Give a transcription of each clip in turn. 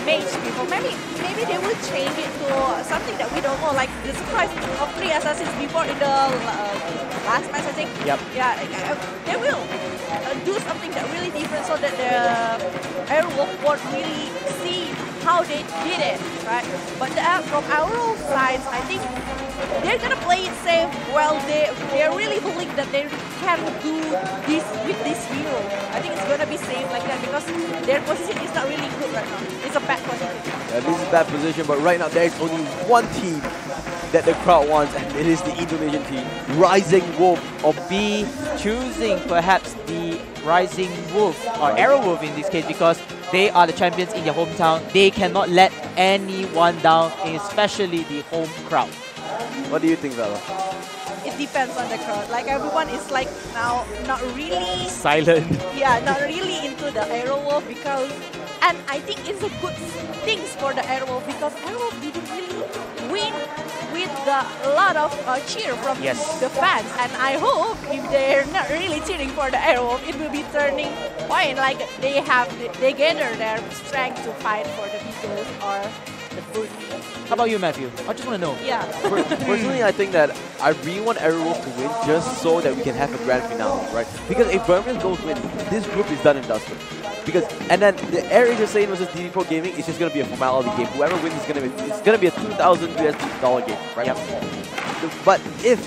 mage before. Maybe they will change it to something that we don't know, like the surprise of 3 assassins before in the last match, I think. Yep. Yeah, they will do something that really different so that the Aerowolf won't really see how they did it, right? But from our side, I think they're gonna play it safe. Well, they're really believe that they can do this with this hero. I think it's gonna be safe like that because their position is not really good right now. It's a bad position. Yeah, this is a bad position, but right now there's only one team that the crowd wants, and it is the Indonesian team, Rising Wolf. Or B, choosing perhaps the Rising Wolf, or Aerowolf in this case, because they are the champions in their hometown. They cannot let anyone down, especially the home crowd. What do you think, Vela? It depends on the crowd. Like everyone is like now not really silent. Yeah, not really into the Aerowolf because, and I think it's a good thing for the Aerowolf because Aerowolf didn't really win with a lot of cheer from the fans, and I hope if they're not really cheering for the Aerowolf, it will be turning point. Like they gather their strength to fight for the Beatles or the BURMESE. How about you, Matthew? I just want to know. Yeah. Personally, I think that I really want Aerowolf to win just so that we can have a grand finale, right? Because if BURMESE goes win, this group is done and dusted. Because and then the AirAsia Saiyan versus DD Pro Gaming is just gonna be a formality game. Whoever wins is gonna be a $2,000 USD game, right? Yep. But if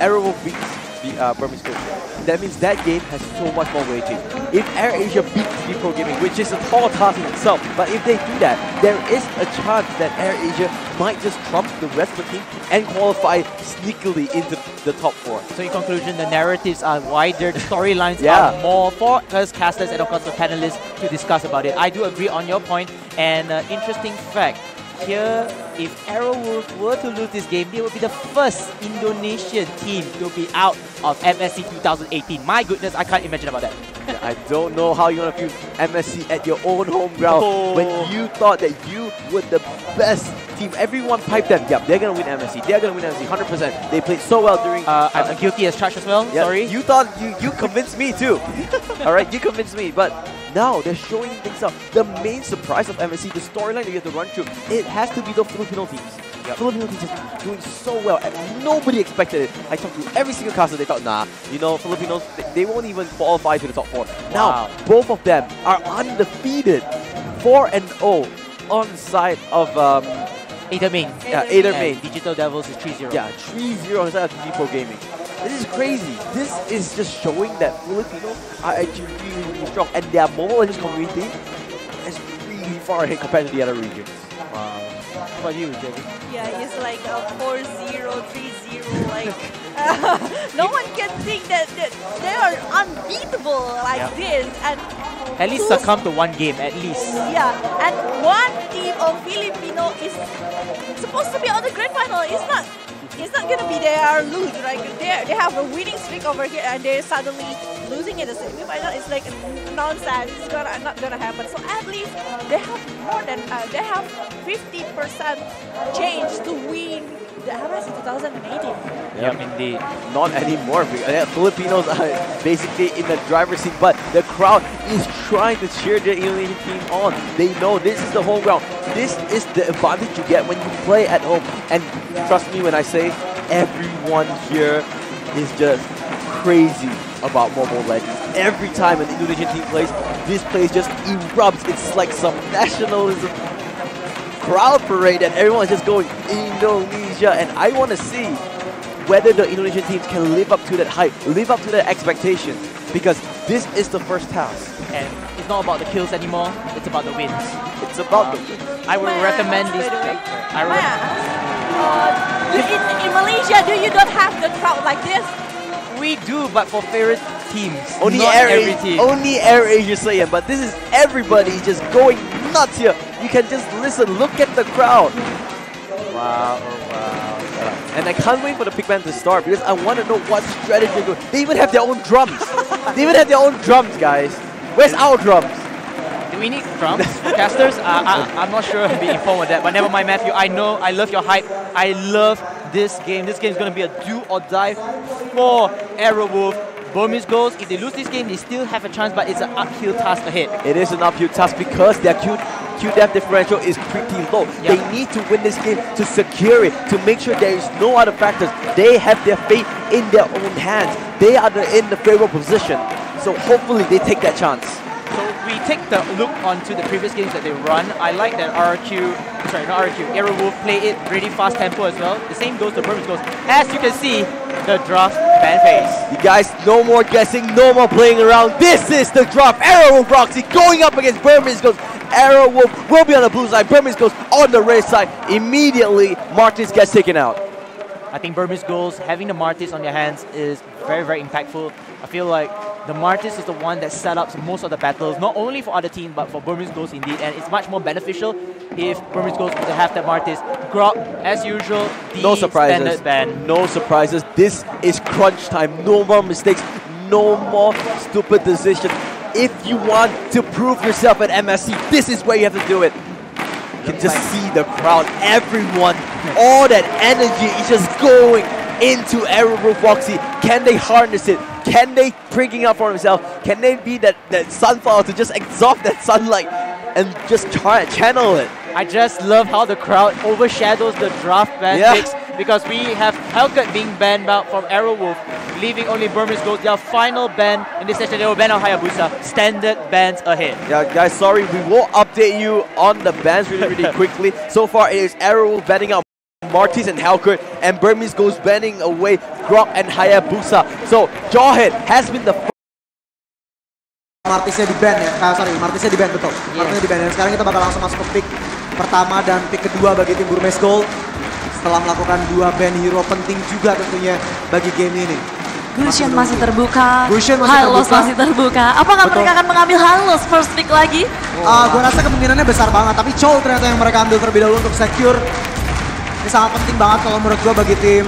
Aerowolf beats the BURMESE group, that means that game has so much more weighting. If AirAsia beats DD Pro Gaming, which is a tall task in itself, but if they do that, there is a chance that AirAsia might just trump the rest of the team and qualify sneakily into the top 4. So in conclusion, the narratives are wider, the storylines are more for us casters and of course the panelists to discuss about it. I do agree on your point, and interesting fact, here, if Aerowolf were to lose this game, they will be the first Indonesian team to be out of MSC 2018. My goodness, I can't imagine about that. Yeah, I don't know how you're going to feel MSC at your own home ground when you thought that you were the best team. Everyone piped them. Yeah, they're going to win MSC. They're going to win MSC 100%. They played so well during... I'm guilty as charged as well. Yeah, sorry. You thought you convinced me too. Alright, you convinced me. But now they're showing things up. The main surprise of MSC, the storyline that you have to run through, it has to be the Filipino teams. Yep. Filipino teams just doing so well, and nobody expected it. I talked to every single caster, they thought, nah, you know, Filipinos, they won't even qualify to the top 4. Now, both of them are undefeated, 4-0 on the side of Aether Main. Yeah, Aether Main. Digital Devils is 3-0. Yeah, 3-0 on the side of DD Pro Gaming. This is crazy. This is just showing that Filipinos are actually really, really strong, and their Mobile Legends community is really far ahead compared to the other regions. Wow. What about you, Debbie? Yeah, it's like a 4-0, 3-0. Like no one can think that they are unbeatable like this. And at least succumb to one game, at least. Yeah, and one team of Filipino is supposed to be on the grand final. It's not gonna be they are lose, right? They have a winning streak over here and they're suddenly losing in the semi-final. It's like nonsense. It's not gonna happen. So at least they have more than they have 50% chance to win the MSC 2018. Yep, indeed. Not anymore. Filipinos are basically in the driver's seat, but the crowd is trying to cheer the Indonesian team on. They know this is the home ground. This is the advantage you get when you play at home. And trust me when I say everyone here is just crazy about Mobile Legends. Every time an Indonesian team plays, this place just erupts. It's like some nationalism crowd parade and everyone is just going Indonesia, and I want to see whether the Indonesian teams can live up to that hype, live up to that expectation, because this is the first task. And it's not about the kills anymore, it's about the wins. It's about the wins. I would recommend this. In Malaysia, do you don't have the crowd like this? We do, but for favorite teams. Only not every team. Only AirAsia Saiyan, but this is everybody just going nuts here. You can just listen, look at the crowd. Wow, oh wow. And I can't wait for the Pigman to start because I want to know what strategy they're going. They even have their own drums. They even have their own drums, guys. Where's our drums? Do we need drums? Casters? I'm not sure I'll be informed with that, but never mind, Matthew. I know, I love your hype. I love this game. This game is going to be a do or die for Aerowolf. BURMESE GHOULS, if they lose this game, they still have a chance, but it's an uphill task ahead. It is an uphill task because their Q-depth differential is pretty low. Yep. They need to win this game to secure it, to make sure there is no other factors. They have their fate in their own hands. They are in the favorable position. So hopefully they take that chance. So we take the look onto the previous games that they run. I like that Aerowolf play it really fast tempo as well. The same goes to BURMESE GHOULS. As you can see, the draft ban phase. You guys, no more guessing, no more playing around. This is the draft. Aerowolf Roxy going up against BURMESE GHOULS. Aerowolf will be on the blue side. BURMESE GHOULS on the red side. Immediately, Martis gets taken out. I think BURMESE GHOULS, having the Martis on their hands is very, very impactful. I feel like the Martis is the one that set up most of the battles, not only for other teams, but for BURMESE GHOULS indeed. And it's much more beneficial if BURMESE GHOULS were to have that Martis. Grok, as usual, No surprises. standard ban. No surprises. This is crunch time. No more mistakes. No more stupid decisions. If you want to prove yourself at MSC, this is where you have to do it. You can just see the crowd, everyone, all that energy is just going into Aerowolf Roxy. Can they harness it? Can they bring up for themselves? Can they be that sunflower to just exhaust that sunlight and just try to channel it? I just love how the crowd overshadows the draft ban picks because we have Hellcat being banned out from Aerowolf, leaving only BURMESE GHOULS. Their final ban in this session, they will ban out Hayabusa. Standard bans ahead. Yeah, guys, sorry, we will update you on the bans really quickly. So far, it is Aerowolf banning out Martis and Hellcat, and BURMESE GHOULS banning away Grok and Hayabusa. So, Jawhead has been the Martisnya di ban ya, Martisnya di ban betul. Martisnya di ban. Dan sekarang kita bakal langsung masuk ke pick pertama dan pick kedua bagi tim BURMESE GHOULS setelah melakukan 2 ban hero penting juga tentunya bagi game ini. Gusion masih terbuka, Hylos masih terbuka. Apakah mereka akan mengambil Hylos first pick lagi? Gue rasa kemungkinannya besar banget, tapi Chow ternyata yang mereka ambil terlebih dahulu untuk secure. Ini sangat penting banget kalau menurut gue bagi tim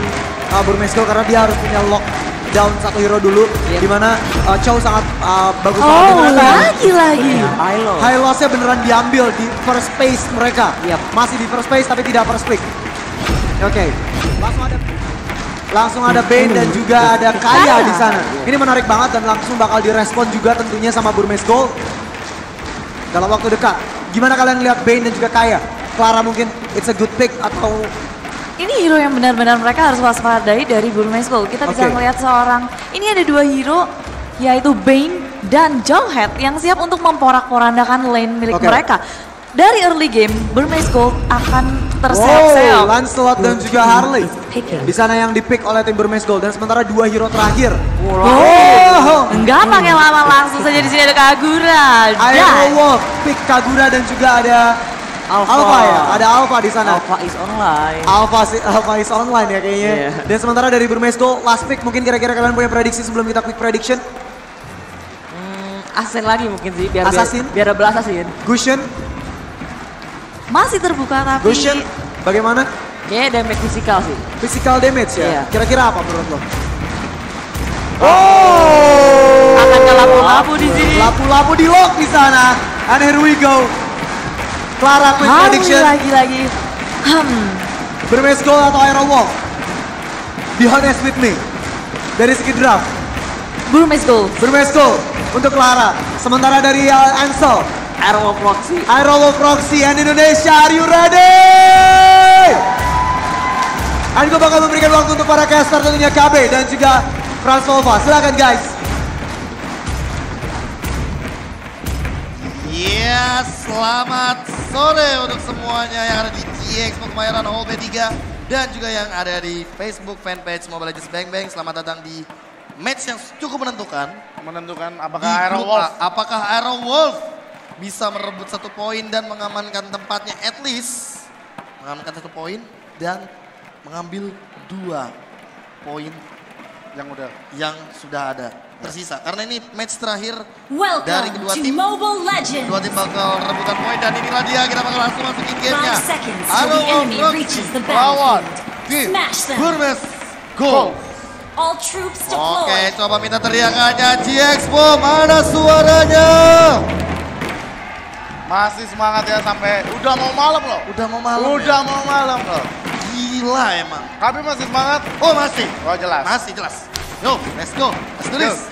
BURMESE GHOULS karena dia harus punya lockdown satu hero dulu, dimana Chow sangat bagus banget. Lagi. Hylosnya beneran diambil di first space mereka. Masih di first space tapi tidak first pick. Oke. Langsung ada Bane dan juga ada Kaya di sana. Ini menarik banget dan langsung bakal direspon juga tentunya sama BURMESE GHOULS dalam waktu dekat. Gimana kalian lihat Bane dan juga Kaya? Clara mungkin it's a good pick atau ini hero yang benar-benar mereka harus waspadai dari BURMESE GHOULS. Kita bisa melihat seorang, ini ada 2 hero yaitu Bane dan Jawhead yang siap untuk memporak-porandakan lane milik mereka. Dari early game, BURMESE GHOULS akan terseok-seok. Lancelot dan juga Harley. Di sana yang dipick oleh tim BURMESE GHOULS dan sementara 2 hero terakhir. Enggak pakai lama, langsung saja di sini ada Kagura. Aerowolf pick Kagura dan juga ada Alpha ya, ada Alpha di sana. Alpha is online. Alpha is online ya kayaknya. Dan sementara dari BURMESE GHOULS last pick, mungkin kira-kira kalian punya prediksi sebelum kita quick prediction? Assassin lagi mungkin sih, biar double assassin. Gusion masih terbuka tapi Gusion bagaimana? Kayaknya damage fisikal sih. Physical damage ya? Kira-kira apa menurut lo? akan ke lapu-lapu di sini. Lapu-lapu di lock di sana. And here we go. Clara quick prediction. Lagi. BURMESE GHOULS atau Aerowolf? Be honest with me. Dari segi draft. BURMESE GHOULS. BURMESE GHOULS untuk Clara. Sementara dari Ansel. Aerowolf Roxy. Aerowolf Roxy and Indonesia, are you ready? And gue bakal memberikan waktu untuk para caster tentunya KB dan juga Fransolva. Silakan guys. Selamat sore untuk semuanya yang ada di GXPO Kemayoran Hall B3 dan juga yang ada di Facebook fanpage Mobile Legends Bang Bang. Selamat datang di match yang cukup menentukan. Apakah Aerowolf bisa merebut 1 poin dan mengamankan tempatnya at least. Mengamankan 1 poin dan mengambil 2 poin yang sudah ada tersisa. Karena ini match terakhir dari kedua tim. Kedua tim bakal rebutan poin dan inilah dia, kita bakal langsung masukin gamenya. Aerowolf Roxy lawan tim BURMESE GHOULS. Oke, coba minta teriakannya GXPO, mana suaranya? Masih semangat ya sampai udah mau malam loh. Udah mau malam loh. Gila emang. Tapi masih semangat? Oh masih. Oh jelas. Masih jelas. Yo, let's go. Let's do this.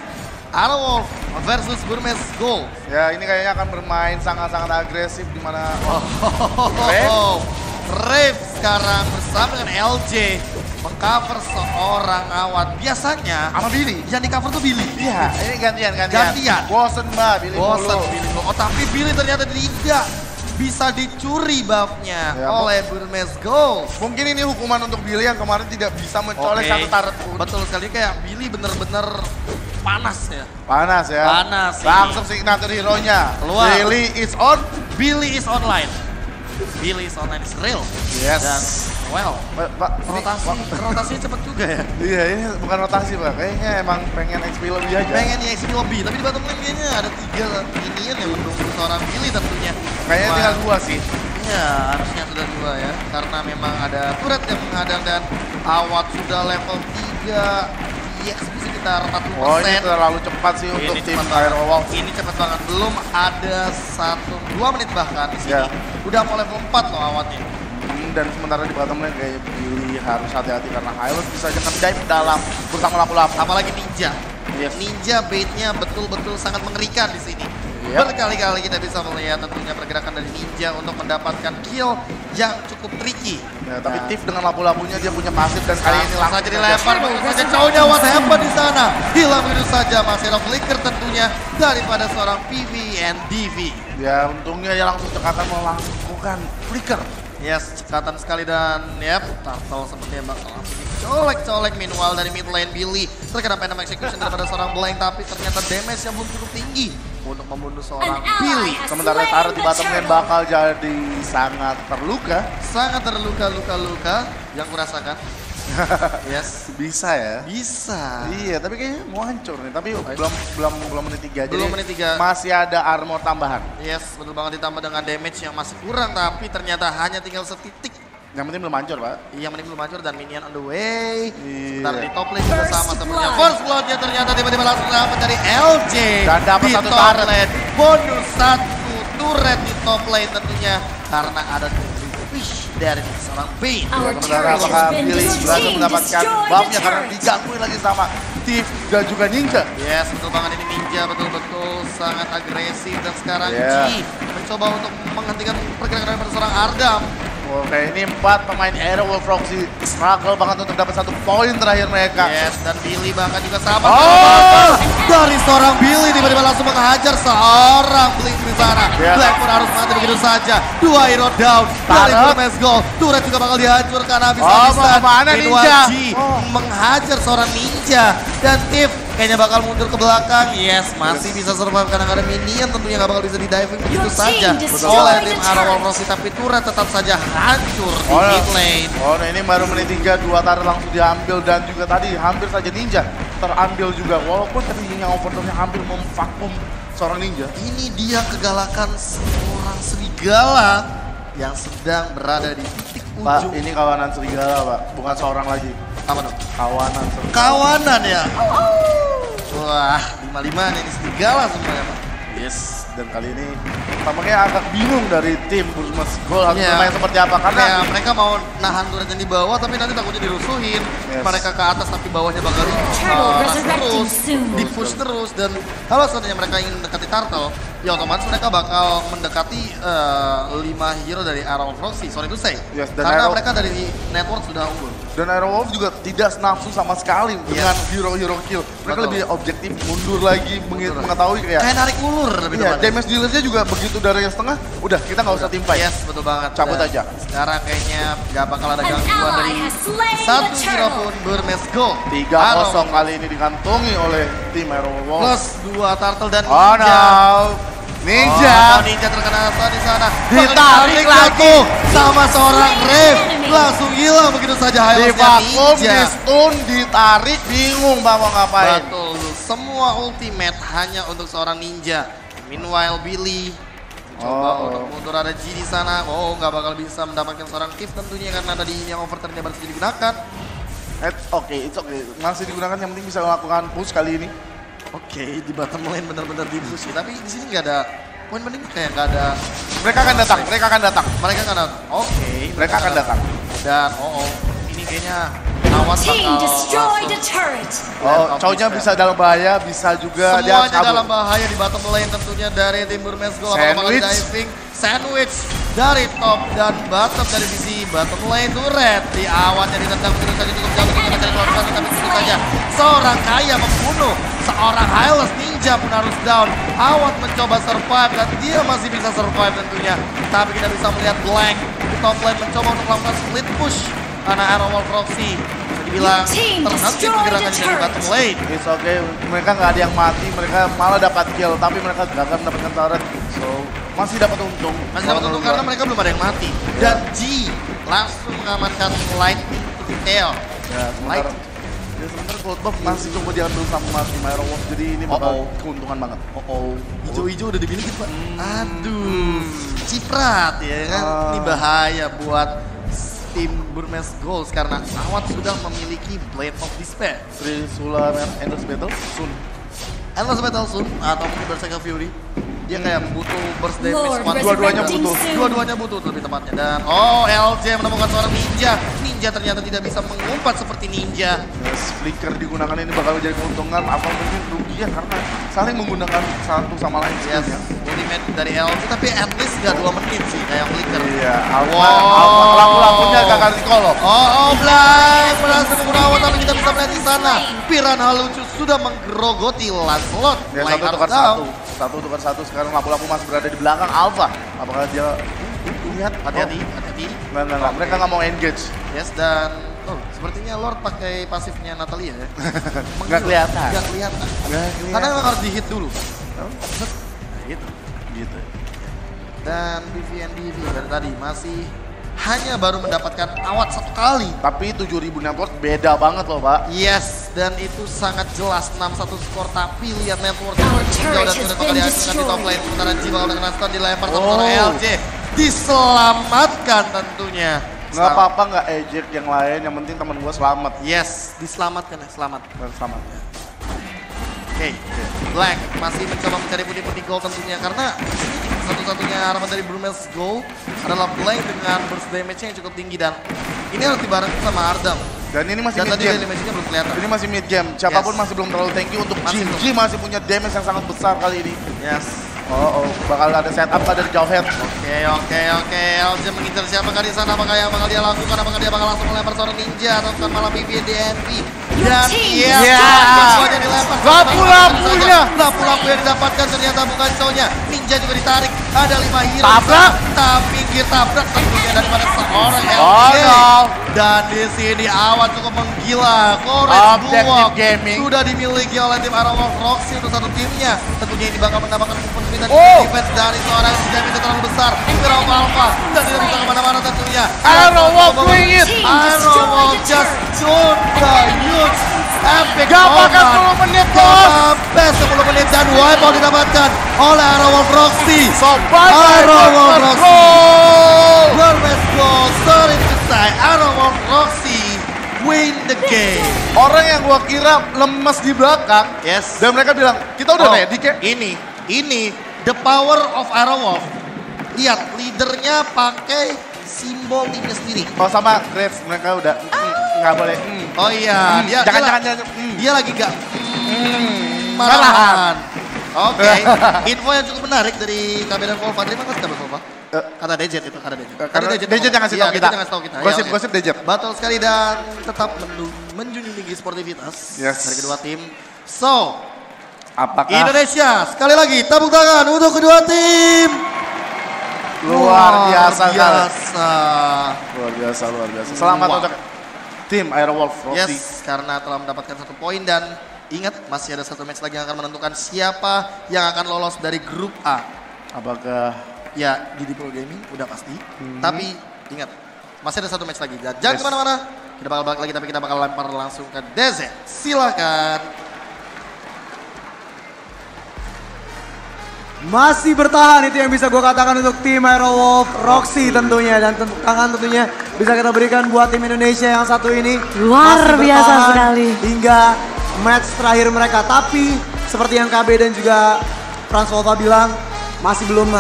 Aerowolf versus BURMESE GHOULS. Ya, ini kayaknya akan bermain sangat-sangat agresif di mana Rave sekarang bersama dengan LJ mengcover seorang awat. Biasanya sama Billy. Yang di cover tuh Billy. Iya, ini gantian. Bosen mbak, Billy Bosen mulu. Billy. Oh, tapi Billy ternyata tidak bisa dicuri buffnya oleh BURMESE GHOULS. Mungkin ini hukuman untuk Billy yang kemarin tidak bisa mencolek satu turret pun. Betul sekali, kayak Billy bener-bener panas ya. Panas ya. Panas. Langsung signature hero-nya. Keluar. Billy is on. Billy is online. Billy is online is real. Yes. Dan well, rotasi cepet juga ya. Iya, ini bukan rotasi Pak. Kayaknya emang pengen XP lebih aja. Pengen XP lebih, tapi di bottom lane kayaknya ada 3 minion yang mendukung seorang Billy tentunya. Kayaknya tinggal 2 sih. Iya, harusnya sudah 2 ya. Karena memang ada turret yang menghadang dan awat sudah level 3. EXP sekitar 40%. Oh, ini terlalu cepat sih untuk tim Aerowolf. Ini cepat banget. Belum ada 2 menit bahkan di sini. Ya. Udah mau level 4 loh awatnya. Dan sementara di bottom lane kayak Billy harus hati-hati karena Hylos bisa aja nge-dive dalam bersama lapu-lapu. Apalagi Ninja. Yes. Ninja baitnya betul-betul sangat mengerikan di sini. Yep. Berkali-kali kita bisa melihat tentunya pergerakan dari Ninja untuk mendapatkan kill yang cukup tricky. Ya, tapi Tiff dengan lapu-lapunya dia punya pasif dan kali ini langsung saja dilempar begitu saja cowoknya what happened di sana. Hilang begitu saja, masih ada flicker tentunya daripada seorang PV and DV. Ya untungnya ya langsung cekatan melakukan flicker. Yes, cekatan sekali dan Turtle sepertinya bakal langsung dicolek-colek. Meanwhile dari mid lane Billy terkena Phantom Execution daripada seorang Blank, tapi ternyata damage yang belum cukup tinggi untuk membunuh seorang Billy. Sementara taruh di bottom lane bakal jadi sangat terluka. Sangat terluka, luka-luka yang kurasakan. Yes. Bisa ya? Bisa. Iya, tapi kayaknya mau hancur nih. Tapi belum menit 3. Belum menit 3. Masih ada armor tambahan. Yes, betul banget, ditambah dengan damage yang masih kurang, tapi ternyata hanya tinggal setitik. Yang penting belum hancur, Pak. Iya, yang penting belum hancur dan minion on the way. Iya. Sebentar di top lane juga sama sepertinya. First bloodnya ternyata tiba-tiba langsung dapat dari LJ. Dan dapat di 1 top turret. lane. Bonus 1 turret di top lane tentunya karena ada wish dari seorang Bane. Sementara apakah Billy berhasil mendapatkan buffnya karena digangguin lagi sama Tiff dan juga Ninja. Yes, betul banget, ini Ninja betul-betul sangat agresif dan sekarang G mencoba untuk menghentikan pergerakan dari seorang Ardam. Oke, ini 4 pemain Aerowolf Proxy struggle banget untuk dapat 1 poin terakhir mereka. Yes, dan Billy bahkan juga sama. Dari seorang Billy tiba-tiba langsung menghajar seorang Blink di sana. Black pun harus mati begitu saja. 2 hero down dari BURMESE GHOULS. Turret juga bakal dihancurkan habis-habisan. Ninja? Menghajar seorang Ninja dan Tiff kayaknya bakal mundur ke belakang. Yes, masih bisa survive karena ada minion tentunya nggak bakal bisa di-diving begitu saja oleh tim Aerowolf, tapi turret tetap saja hancur di mid lane. Oh, nah ini baru menit 3, 2 turret langsung diambil dan juga tadi hampir saja Ninja terambil juga. Walaupun tadinya overtime hampir memvakum seorang Ninja. Ini dia kegalakan seorang serigala yang sedang berada di titik ujung. Pak, ini kawanan serigala, Pak. Bukan seorang lagi. Apa dong? Kawanan serigala. Kawanan ya? Wah, 5-5 nih, ini serigala semuanya, Pak. Yes, dan kali ini tampaknya agak bingung dari tim BURMESE GHOULS harus bermain seperti apa. Karena mereka mau nahan turretnya di bawah, tapi nanti takutnya dirusuhin. Mereka ke atas, tapi bawahnya bakal terus, di-push terus. Dan kalau seandainya mereka ingin mendekati Turtle, ya otomatis mereka bakal mendekati 5 hero dari Aerowolf Proxy, sorry to say. Karena mereka dari network sudah unggul. Dan Aerowolf juga tidak nafsu sama sekali dengan hero-hero kill. Mereka lebih objektif, mundur lagi, mengetahui kayak narik ulur. Iya, damage dealernya juga begitu dari yang setengah, udah kita nggak usah tim fight. Yes, betul banget. Cabut aja. Sekarang kayaknya nggak bakal ada gangguan dari 1 hero pun BURMESE GHOULS. 3-0 kali ini dikantongi oleh tim Aerowolf. Plus 2 Turtle dan Ninja. Oh no, Ninja. Ninja terkena di sana. Ditarik lagi sama seorang Rave. Langsung hilang begitu saja highlightnya Ninja. Ninja. Di stun, ditarik, bingung Bang mau ngapain. Betul, semua ultimate hanya untuk seorang Ninja. Meanwhile Billy coba untuk mundur, ada G di sana. Oh, nggak bakal bisa mendapatkan seorang Tiff tentunya karena tadi yang overturn-nya baru saja digunakan. Oke, it's okay. Masih digunakan, yang penting bisa melakukan push kali ini. Oke, di bottom lane benar-benar di-push. Tapi di sini nggak ada poin penting, kayak nggak ada. Mereka akan datang, mereka akan datang. Mereka akan datang. Oke, mereka akan datang. Dan ini kayaknya Awas bakal Chow-nya bisa dalam bahaya, bisa juga dia semuanya dalam bahaya di bottom lane tentunya dari tim BURMESE GHOULS. Apakah diving sandwich dari top dan bottom dari sisi bottom lane turret. Di awannya ditendang begitu saja cukup jauh untuk mencari keluar sana, tapi tentu saja seorang kaya membunuh seorang Hylos ninja pun harus down. Awat mencoba survive dan dia masih bisa survive tentunya. Tapi kita bisa melihat Blank di top lane mencoba untuk melakukan split push karena Aerowolf Proxy bilang terhenti pergerakan dari bottom lane. It's okay, mereka nggak ada yang mati, mereka malah dapat kill, tapi mereka gagal mendapatkan turret. So, masih dapat untung. Masih dapat untung karena mereka belum ada yang mati. Dan G langsung mengamankan Lightning to the tail. Ya, sementara Gold Buff masih coba diambil sama tim Aerowolf, jadi ini bakal keuntungan banget. Hijau-hijau udah dimiliki, Pak. Aduh, ciprat ya kan. Ini bahaya buat tim BURMESE GHOULS karena Awat sudah memiliki Blade of Despair. Trisula Endless Battle soon. Endless Battle soon atau mungkin Berserker Fury. Dia kayak butuh burst damage. Dua-duanya butuh. Dua-duanya butuh lebih tepatnya. Dan LJ menemukan seorang ninja. Ninja ternyata tidak bisa mengumpat seperti ninja. Yes, flicker digunakan ini bakal menjadi keuntungan atau mungkin kerugian karena saling menggunakan satu sama lain. Yes, ultimate dari LJ tapi at least gak 2 menit sih kayak flicker. Iya, lampu-lampunya gak di kolom. Black berhasil membunuh Awat tapi kita bisa melihat di sana. Piranha lucu sudah menggerogoti Lancelot. Ya, satu tukar satu sekarang lampu-lampu masih berada di belakang Alpha. Apakah dia lihat? Hati-hati. Enggak, mereka nggak mau engage. Yes, dan sepertinya Lord pakai pasifnya Natalia ya. Nggak kelihatan. Karena memang harus di hit dulu. Gitu. Dan DV dari tadi masih hanya baru mendapatkan Awat 1 kali. Tapi 7.000 network beda banget loh, Pak. Yes, dan itu sangat jelas 6-1 skor, tapi lihat network jauh dan sudah bakal dihasilkan di top lane. Sementara G bakal dengan stun dilempar sama LJ. Diselamatkan tentunya. Nggak apa-apa, nggak eject yang lain, yang penting temen gue selamat. Yes, diselamatkan ya, selamat. Oke. Black masih mencoba mencari pundi-pundi gold tentunya karena satu-satunya harapan dari BURMESE GHOULS adalah Blank dengan burst damage-nya yang cukup tinggi dan ini harus dibarengin sama Ardam. Dan ini masih mid game. Belum kelihatan. Ini masih mid game. Siapapun masih belum terlalu tanky untuk G masih punya damage yang sangat besar kali ini. Yes. Bakal ada setup dari Jawhead. Oke. LJ mengincar siapakah di sana? Apakah yang bakal dia lakukan? Apakah dia bakal langsung melempar seorang ninja atau bukan malah BBDNP? Dan semuanya dilempar. Lampu-lampunya yang didapatkan ternyata bukan cowoknya. Ninja juga ditarik. Ada 5 hero. Tapi tabrak tentunya daripada seorang LJ. Dan di sini Awat cukup menggila. Courage 2 sudah dimiliki oleh tim Aerowolf Proxy untuk satu timnya. Tentunya ini bakal mendapatkan movement defense dari seorang Saiyan itu terlalu besar. Alpha dan tidak bisa kemana-mana tentunya. Aerowolf bring it. Aerowolf just don't use epic gak pakai 10 menit bos. Sampai 10 menit dan wipeout didapatkan oleh Aerowolf Proxy. Aerowolf Proxy. BURMESE GHOULS, sorry to say, Aerowolf Proxy win the game. Orang yang gua kira lemes di belakang. Yes. Dan mereka bilang, kita udah ready kek. Ini the power of Aerowolf. Lihat, leadernya pakai simbol timnya sendiri. Sama Graves, mereka udah nggak boleh. Oh iya, jangan. Dia lagi gak marahan. Oke, info yang cukup menarik dari Kabe dan Volva. Terima kasih Kabe Volva. Kata Dejet itu, Karena Dejet yang ngasih tahu kita. Gosip Dejet. Betul sekali dan tetap menjunjung tinggi sportivitas dari kedua tim. So, apakah Indonesia sekali lagi tepuk tangan untuk kedua tim. Luar biasa. Selamat untuk tim Aerowolf Proxy. Yes, karena telah mendapatkan 1 poin dan ingat masih ada 1 match lagi yang akan menentukan siapa yang akan lolos dari grup A. Apakah ya di Pro Gaming udah pasti. Tapi ingat masih ada 1 match lagi. Jangan kemana-mana. Kita bakal balik lagi tapi kita bakal lempar langsung ke DZ. Silakan. Masih bertahan itu yang bisa gue katakan untuk tim Aerowolf Proxy tentunya. Dan tepuk tangan tentunya bisa kita berikan buat tim Indonesia yang satu ini. Luar biasa sekali. Hingga match terakhir mereka. Tapi seperti yang KB dan juga Frans Volva bilang, masih belum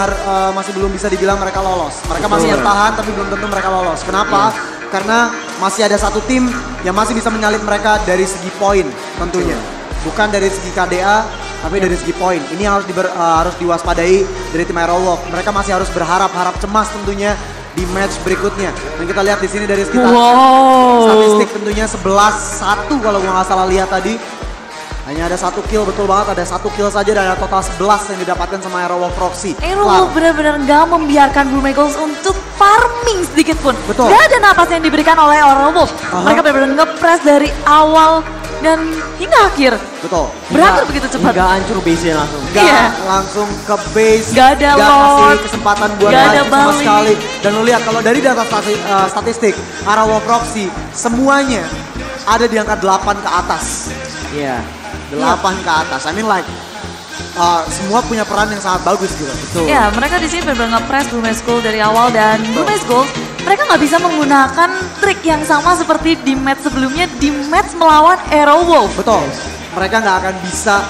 bisa dibilang mereka lolos. Mereka masih bertahan tapi belum tentu mereka lolos. Kenapa? Karena masih ada 1 tim yang masih bisa menyalip mereka dari segi poin tentunya. Bukan dari segi KDA, tapi dari segi poin. Ini yang harus diwaspadai dari tim Aerowolf. Mereka masih harus harap cemas tentunya di match berikutnya. Dan kita lihat di sini dari sekitar statistik tentunya 11-1 kalau gue nggak salah lihat tadi. Hanya ada 1 kill, betul banget, ada 1 kill saja dan ada total 11 yang didapatkan sama Aerowolf Proxy. Aerowolf benar-benar nggak membiarkan BURMESE untuk farming sedikit pun. Betul. Gak ada napas yang diberikan oleh Aerowolf. Mereka benar-benar nge-press dari awal dan hingga akhir. Betul. Berakhir begitu cepat. Nggak hancur base-nya langsung. Langsung ke base. Gak ada kasih kesempatan buat ada sama sekali. Dan lu lihat kalau dari data statistik Aerowolf Proxy semuanya ada di angka 8 ke atas. Iya. 8 ke atas. I mean like semua punya peran yang sangat bagus gitu. Betul. Ya, mereka di sini benar-benar nge-press BURMESE dari awal dan BURMESE mereka nggak bisa menggunakan trik yang sama seperti di match sebelumnya di match melawan Aerowolf. Betul. Mereka nggak akan bisa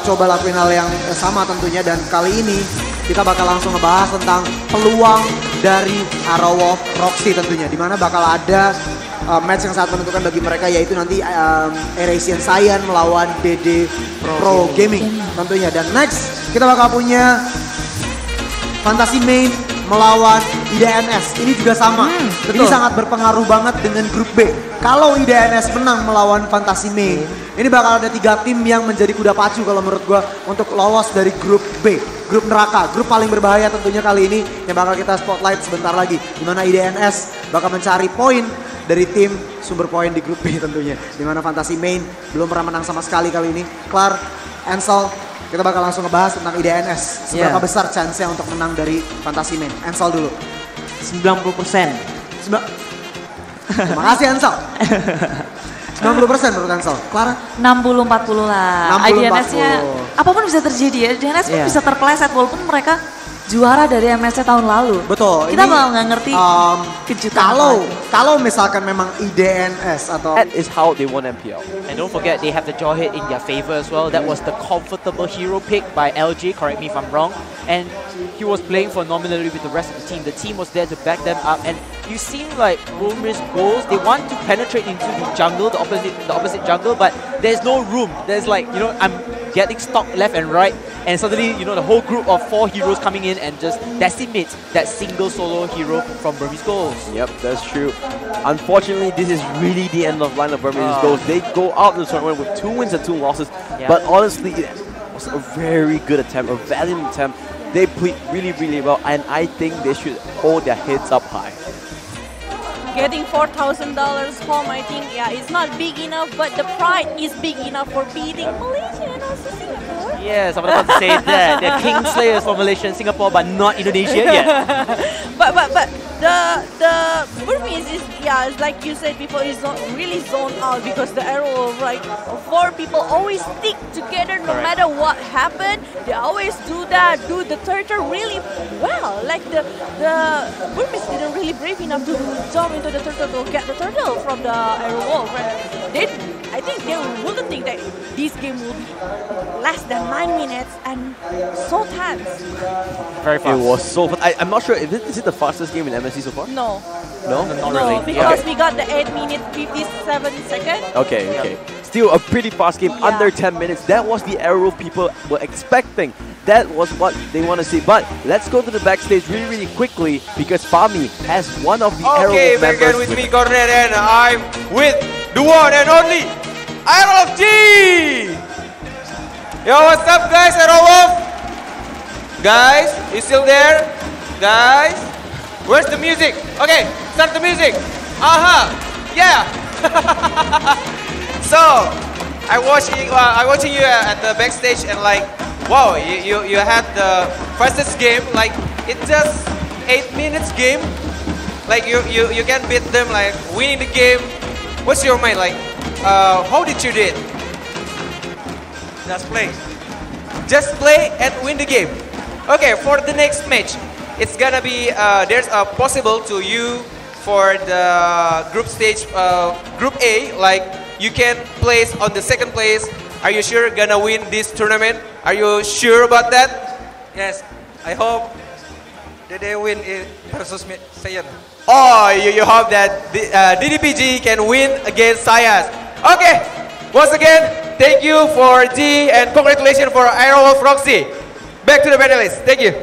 coba lakuin hal yang sama tentunya dan kali ini kita bakal langsung ngebahas tentang peluang dari Aerowolf Proxy tentunya, dimana bakal ada match yang sangat menentukan bagi mereka yaitu nanti AirAsia Saiyan melawan DD Pro Gaming tentunya. Dan next kita bakal punya Fantasy Main melawan IDNS. Ini juga sama. Ini sangat berpengaruh banget dengan grup B. Kalau IDNS menang melawan Fantasy Main, ini bakal ada 3 tim yang menjadi kuda pacu kalau menurut gua untuk lolos dari grup B. Grup neraka, grup paling berbahaya tentunya kali ini yang bakal kita spotlight sebentar lagi. Dimana IDNS bakal mencari poin dari tim sumber poin di grup B tentunya. Dimana Fantasy Main belum pernah menang sama sekali kali ini. Klar, Ansel, kita bakal langsung ngebahas tentang IDNS. Seberapa besar chance-nya untuk menang dari Fantasy Main. Ansel dulu. 90%. Terima kasih Ansel. 90% menurut Ansel. Clara? 60-40 lah. 60-40. IDNS-nya apapun bisa terjadi ya. IDNS pun bisa terpeleset walaupun mereka juara dari MSC tahun lalu. Betul. Kita bakal nggak ngerti kejutan. Kalau misalkan memang IDNS atau that is how they won MPL. And don't forget they have the Jawhead in their favor as well. That was the comfortable hero pick by LG. Correct me if I'm wrong. And he was playing phenomenally with the rest of the team. The team was there to back them up. And you seem like BURMESE goals. They want to penetrate into the jungle, the opposite jungle, but there's no room. There's like, you know, I'm getting stopped left and right, and suddenly, you know, the whole group of 4 heroes coming in and just decimates that single solo hero from BURMESE goals. Yep, that's true. Unfortunately, this is really the end of line of BURMESE goals. They go out in the tournament with 2 wins and 2 losses, but honestly, it was a very good attempt, a valiant attempt. They played really, really well, and I think they should hold their heads up high. Getting $4,000 home, I think, it's not big enough, but the pride is big enough for beating Malaysia and also Singapore. Yes, I was about to say that. They're Kingslayers for Malaysia and Singapore, but not Indonesia yet. but the BURMESE is, it's like you said before, is really zoned out because the Aerowolf, like 4 people always stick together no matter what happened. They always do the turtle really well. Like the BURMESE didn't really brave enough to jump into the turtle to get the turtle from the Aerowolf. I think they wouldn't think that this game will be less than 9 minutes and so tense. Very fast. It was so fast. I'm not sure, is it the fastest game in MSC so far? No. No? Not really. Because we got the 8 minutes 57 seconds. Okay. Still a pretty fast game, under 10 minutes. That was the Aerowolf people were expecting. That was what they want to see. But let's go to the backstage really, really quickly because Fami has one of the Aerowolf members. Okay, again with me, Cornet, and I'm with the one and only Aerowolf G! Yo, what's up, guys, Aerowolf? Guys, you still there? Guys, where's the music? Okay, start the music. Yeah. So, I'm watching you at the backstage and like, wow, you had the fastest game. Like, it's just 8 minutes game. Like you can beat them, like winning the game. What's your mind like? How did you do it? Just play and win the game. Okay, for the next match, it's gonna be there's a possible to you for the group stage, group A. Like you can place on the 2nd place. Are you sure gonna win this tournament? Are you sure about that? Yes, I hope that they win it versus Saiyan. or you hope that DDPG can win against Saiyan. Okay, once again, thank you for G and congratulations for Aerowolf Roxy. Back to the panelists. Thank you.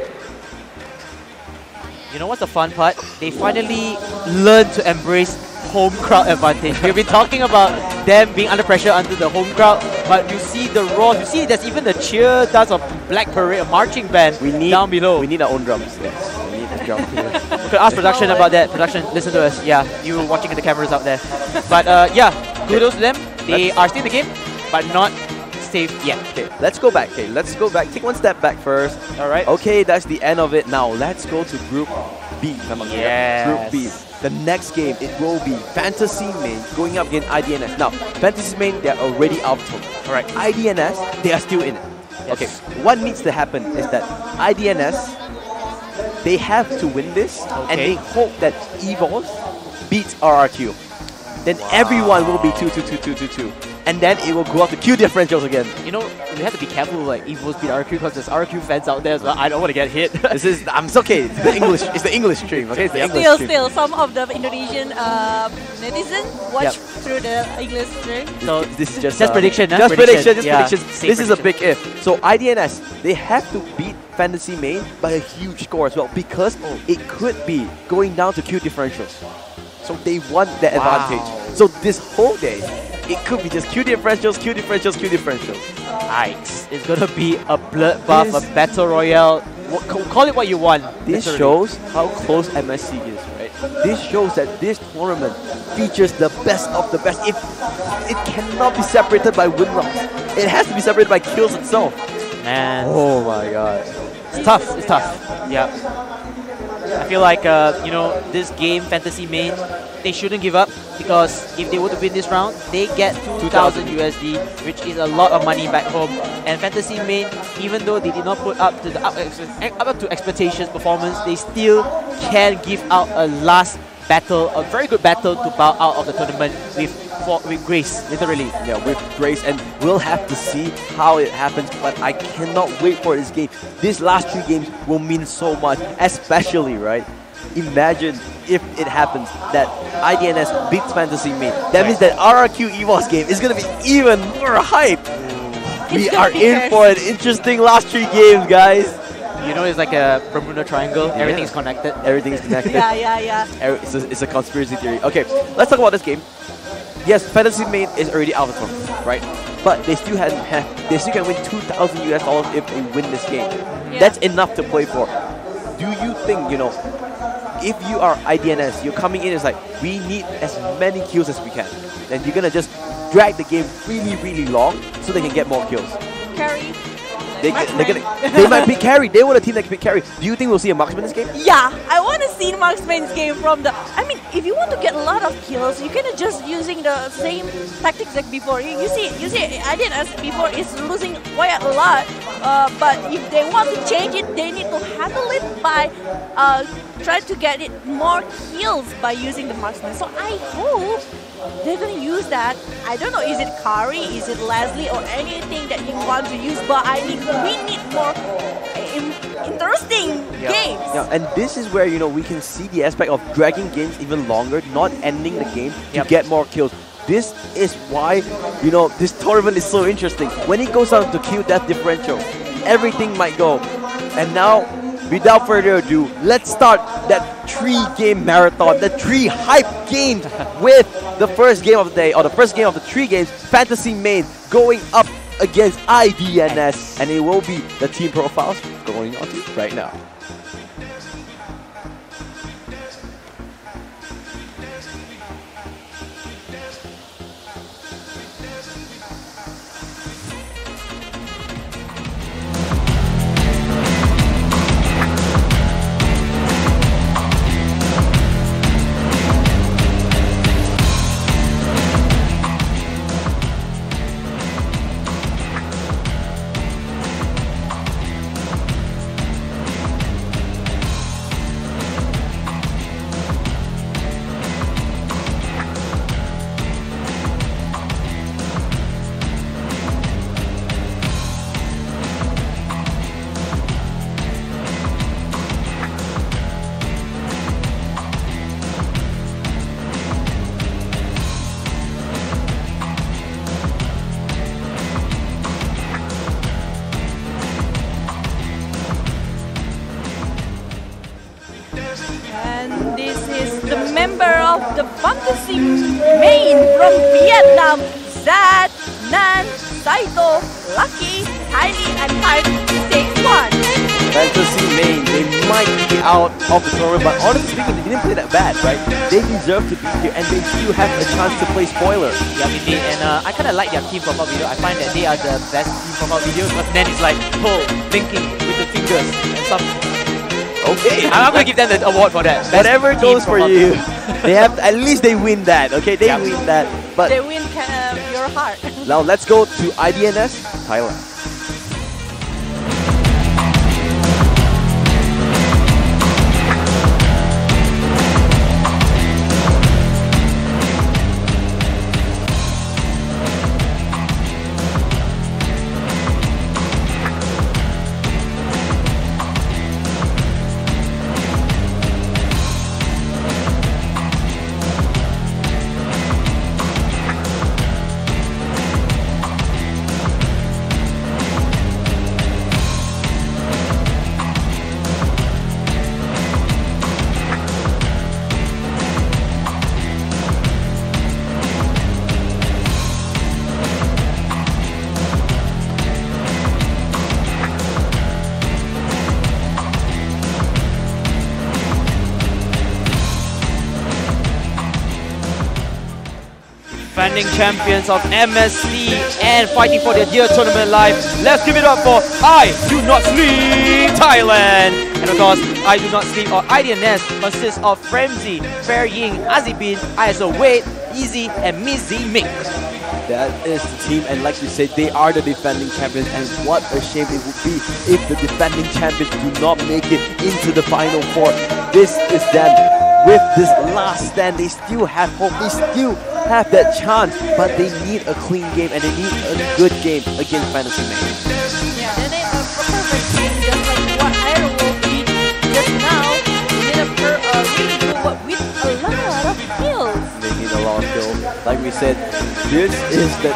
You know what's the fun part? They finally learned to embrace home crowd advantage. We've been talking about them being under pressure under the home crowd, but you see the raw, you see there's even the cheer dance of Black Parade, a marching band down below. We need our own drums. Yes, we need the drums. We could ask production about that. Production, listen to us. Yeah, you were watching the cameras out there. But yeah, kudos to them. They are still in the game, but not safe yet. Okay, let's go back. Okay, let's go back. Take one step back first. All right. Okay, that's the end of it. Now let's go to Group B. Yes. Group B. The next game, it will be Fantasy Main going up against IDNS. Now, Fantasy Main, they're already out of tournament. Correct. IDNS, they are still in it. Yes. Okay, what needs to happen is that IDNS, they have to win this, and they hope that EVOS beats RRQ. Then everyone will be 2-2-2-2-2-2. And then it will go up to Q differentials again. You know, we have to be careful like EVOS beat RQ because there's RQ fans out there, so I don't want to get hit. This is, it's okay, it's the English stream, okay? It's the English stream. Still, some of the Indonesian netizens watch through the English stream. So this is just prediction, just predictions. Safe This is a big if. So IDNS, they have to beat Fantasy Main by a huge score as well because it could be going down to Q differentials. So they want that advantage. So this whole day, it could be just Q differentials, Q differentials, Q differentials. Nice. It's gonna be a bloodbath, a battle royale. Call it what you want. This shows how close MSC is, right? This shows that this tournament features the best of the best. It cannot be separated by win loss. It has to be separated by kills itself. Man. Oh my god. It's tough. It's tough. Yeah. I feel like, you know, this game, Fantasy Main, they shouldn't give up because if they were to win this round, they get 2,000 USD, which is a lot of money back home. And Fantasy Main, even though they did not put up to the up to expectations performance, they still can give out a last battle, a very good battle to bow out of the tournament with grace, literally. Yeah, with grace, and we'll have to see how it happens, but I cannot wait for this game. These last 3 games will mean so much, especially, right? Imagine if it happens that IDNS beats Fantasy Main. That means that RRQ EVOS game is going to be even more hype. We are in for an interesting last 3 games, guys. You know, it's like a Bermuda Triangle. Everything is connected. Everything is connected. Yeah. It's a conspiracy theory. Okay, let's talk about this game. Yes, Fantasy Main is already out of the tournament, right? But they still can win 2,000 US dollars if they win this game. Yeah. That's enough to play for. Do you think, you know, if you are IDNS, you're coming in as like, we need as many kills as we can, then you're gonna just drag the game really, really long so they can get more kills. Carry. They might pick carry. They want a team that can pick carry. Do you think we'll see a marksman in this game? Yeah, I want to see marksman's game from the... I mean, if you want to get a lot of kills, you can just using the same tactics like before. You see, IDNS before is losing quite a lot. But if they want to change it, they need to handle it by try to get it more kills by using the marksman. So I hope they're gonna use that. I don't know, is it Kari, is it Leslie, or anything that you want to use, but we need more interesting games. Yeah, and this is where, you know, we can see the aspect of dragging games even longer, not ending the game to get more kills. This is why, you know, this tournament is so interesting. When it goes down to kill death differential, everything might go. And now, without further ado, let's start that 3-game marathon, the 3 hype games with the first game of the day, or the first game of the 3 games, Fantasy Main going up against IDNS, and it will be the team profiles going on to right now. member of the fantasy main from Vietnam, Zad, Nan, Saito, Lucky, Tiny, and Hype stage 1. Fantasy main, they might be out of the tournament, but honestly speaking, they didn't play that bad, right? They deserve to be here, and they still have a chance to play spoiler. Yeah, indeed, and I kind of like their team profile video. I find that they are the best team profile videos, but then it's like, linking with the fingers and stuff. Okay, I'm going to give them the award for that. Best whatever team goes for profile you. video. They have, at least they win that, okay? They win that. But They win kind of your heart. now let's go to IDNS Thailand. Defending champions of MSC and fighting for their dear tournament life. Let's give it up for I Do Not Sleep Thailand. And of course, I Do Not Sleep or IDNS consists of Fremzi, Fair Ying, Azibin, ISO Wade, Easy, and Mizzy Mix. That is the team, and like you said, they are the defending champions, and what a shame it would be if the defending champions do not make it into the Final Four. This is them. With this last stand, they still have hope, they still have that chance, but they need a clean game and they need a good game against Fantasy Main. Yeah, they need a perfect game, just like what Aerowolf did just now. They need a really good one with a lot of kills. They need a lot of kills. Like we said, this is the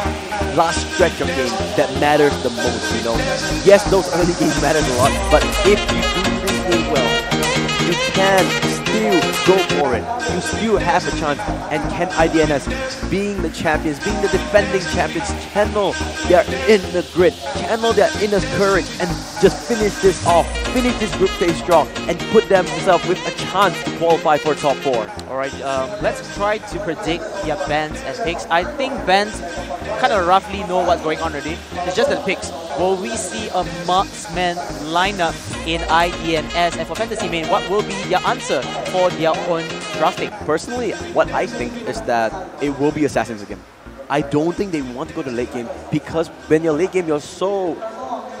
last stretch of game that matters the most, you know. Yes, those early games matter a lot, but if you do this game well, you can still go for it. You still have a chance. And can IDNS, being the champions, being the defending champions, channel their inner grit, channel their inner courage, and just finish this off, finish this group stage strong, and put themselves with a chance to qualify for top 4. Alright, let's try to predict their bans and picks. I think bans kind of roughly know what's going on already. It's just the picks. Will we see a marksman lineup in IDNS? And for Fantasy Main, what will be their answer for their own drafting? Personally, what I think is that it will be Assassins again. I don't think they want to go to late game, because when you're late game, you're so,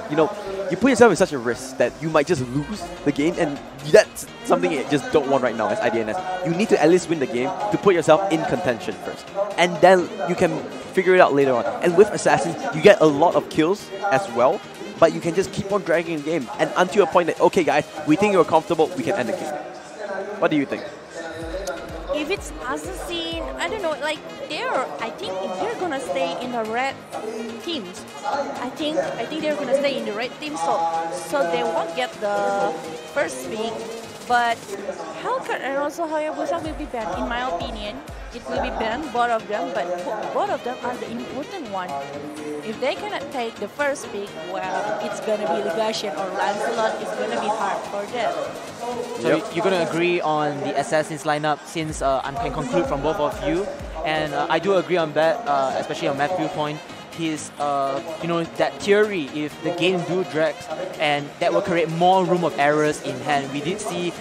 you know, you put yourself in such a risk that you might just lose the game, and that's something you just don't want right now as IDNS. You need to at least win the game to put yourself in contention first, and then you can figure it out later on. And with Assassins, you get a lot of kills as well, but you can just keep on dragging the game, and until a point that, okay guys, we think you're comfortable, we can end the game. What do you think? If it's Assassin, I don't know, like I think if they're gonna stay in the red teams, I think they're gonna stay in the red team, so they won't get the first pick. But how can, and also Hayabusa will be banned, in my opinion. It will be banned, both of them, but both of them are the important one. If they cannot take the first pick, well, it's gonna be Legation or Lancelot. It's gonna be hard for them. So you're gonna agree on the Assassins lineup, since I can conclude from both of you, and I do agree on that, especially on Matthew's point. His, you know, that theory, if the game do drags, and that will create more room of errors in hand. We did see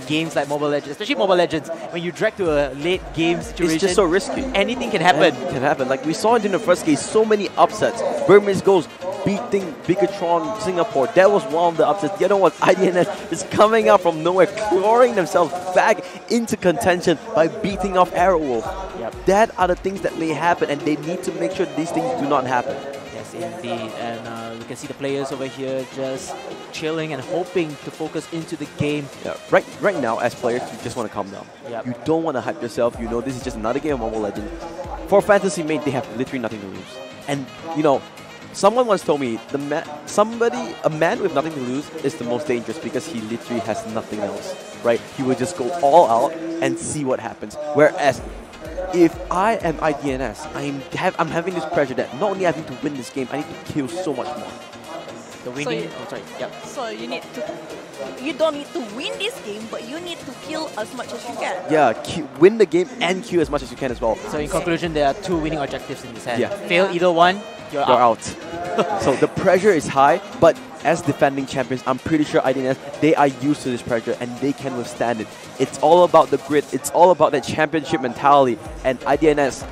games like Mobile Legends, especially Mobile Legends, when you drag to a late game situation, it's just so risky. Anything can happen. It can happen. Like we saw it in the first game, so many upsets. BURMESE goes beating Bigatron Singapore. That was one of the upsets. The other one, IDNS is coming out from nowhere, clawing themselves back into contention by beating off Aerowolf. Yep. That are the things that may happen, and they need to make sure these things do not happen. Yes, indeed. And you can see the players over here just chilling and hoping to focus into the game. Yeah, right now, as players, you just want to calm down. Yep. You don't want to hype yourself. You know, this is just another game of Mobile Legends. For Fantasy Main, they have literally nothing to lose. And, you know, Someone once told me a man with nothing to lose is the most dangerous because he literally has nothing else, right? He will just go all out and see what happens. Whereas if I am IDNS, I'm having this pressure that not only I need to win this game, I need to kill so much more. The winning. So you don't need to win this game, but you need to kill as much as you can. Yeah, win the game and kill as much as you can as well. So in conclusion, there are 2 winning objectives in this hand. Yeah. Fail either one, you're out. So the pressure is high, but as defending champions, I'm pretty sure IDNS, they are used to this pressure and they can withstand it. It's all about the grit. It's all about that championship mentality. And IDNS,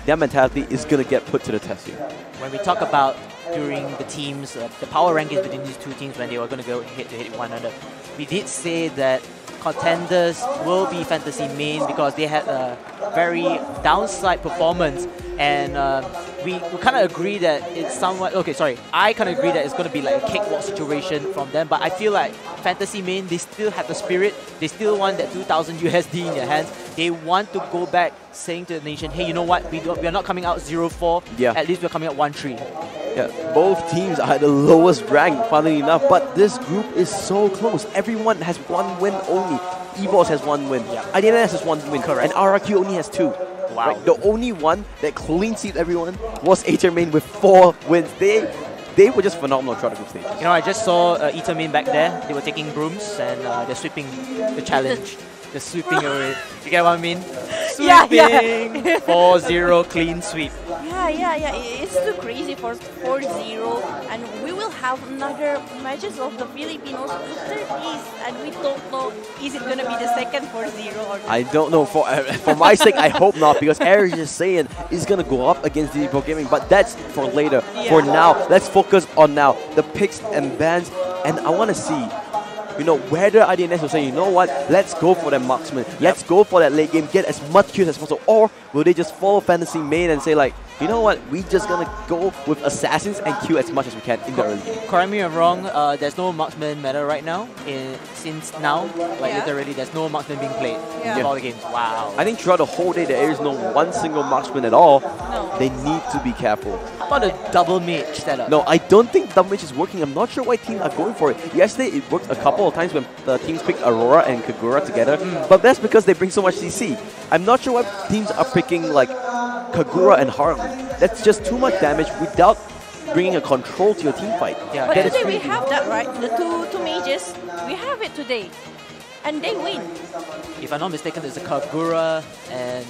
their mentality is going to get put to the test here. When we talk about during the teams, the power rankings between these 2 teams when they were going to go head-to-head with one another, we did say that contenders will be Fantasy main because they had a very downside performance, and we kind of agree that it's somewhat I kind of agree that it's going to be like a cakewalk situation from them, but I feel like Fantasy main, they still have the spirit, they still want that 2,000 USD in their hands. They want to go back saying to the nation, hey, you know what, we are not coming out 0-4, at least we're coming out 1-3. Yeah, both teams are at the lowest rank, funnily enough, but this group is so close. Everyone has 1 win only. EVOS has 1 win. IDNS has 1 win. Correct. And RRQ only has 2. Wow. Right? The only one that clean sweeped everyone was Main with 4 wins. They were just phenomenal throughout the group stage. You know, I just saw Main back there. They were taking brooms and they're sweeping the challenge. They're sweeping away. You get what I mean? Sweeping! 4-0 clean sweep. Yeah. It's too crazy for 4-0, and we will have another matches of the Filipinos after this, and we don't know, is it going to be the second 4-0 or not? I don't know. For my sake, I hope not, because AirAsia Saiyan is going to go up against DD Pro Gaming, but that's for later. For now, let's focus on now. The picks and bans, and I want to see, you know, whether IDNS will say, you know what, let's go for that marksman, let's go for that late game, get as much kills as possible, or will they just follow Fantasy main and say like, you know what, we just gonna go with assassins and kill as much as we can in the early game. Correct me if I'm wrong, there's no marksman meta right now, since now, literally there's no marksman being played in all the games. Wow. I think throughout the whole day there is no 1 single marksman at all. No. They need to be careful. How about a double mage setup? No, I don't think double mage is working. I'm not sure why teams are going for it. Yesterday it worked a couple of times when the teams picked Aurora and Kagura together, but that's because they bring so much CC. I'm not sure why teams are picking like Kagura and Harley. That's just too much damage without bringing a control to your team fight. Yeah, but today we have that, right? The two mages, we have it today. And they win. If I'm not mistaken, there's a Kagura and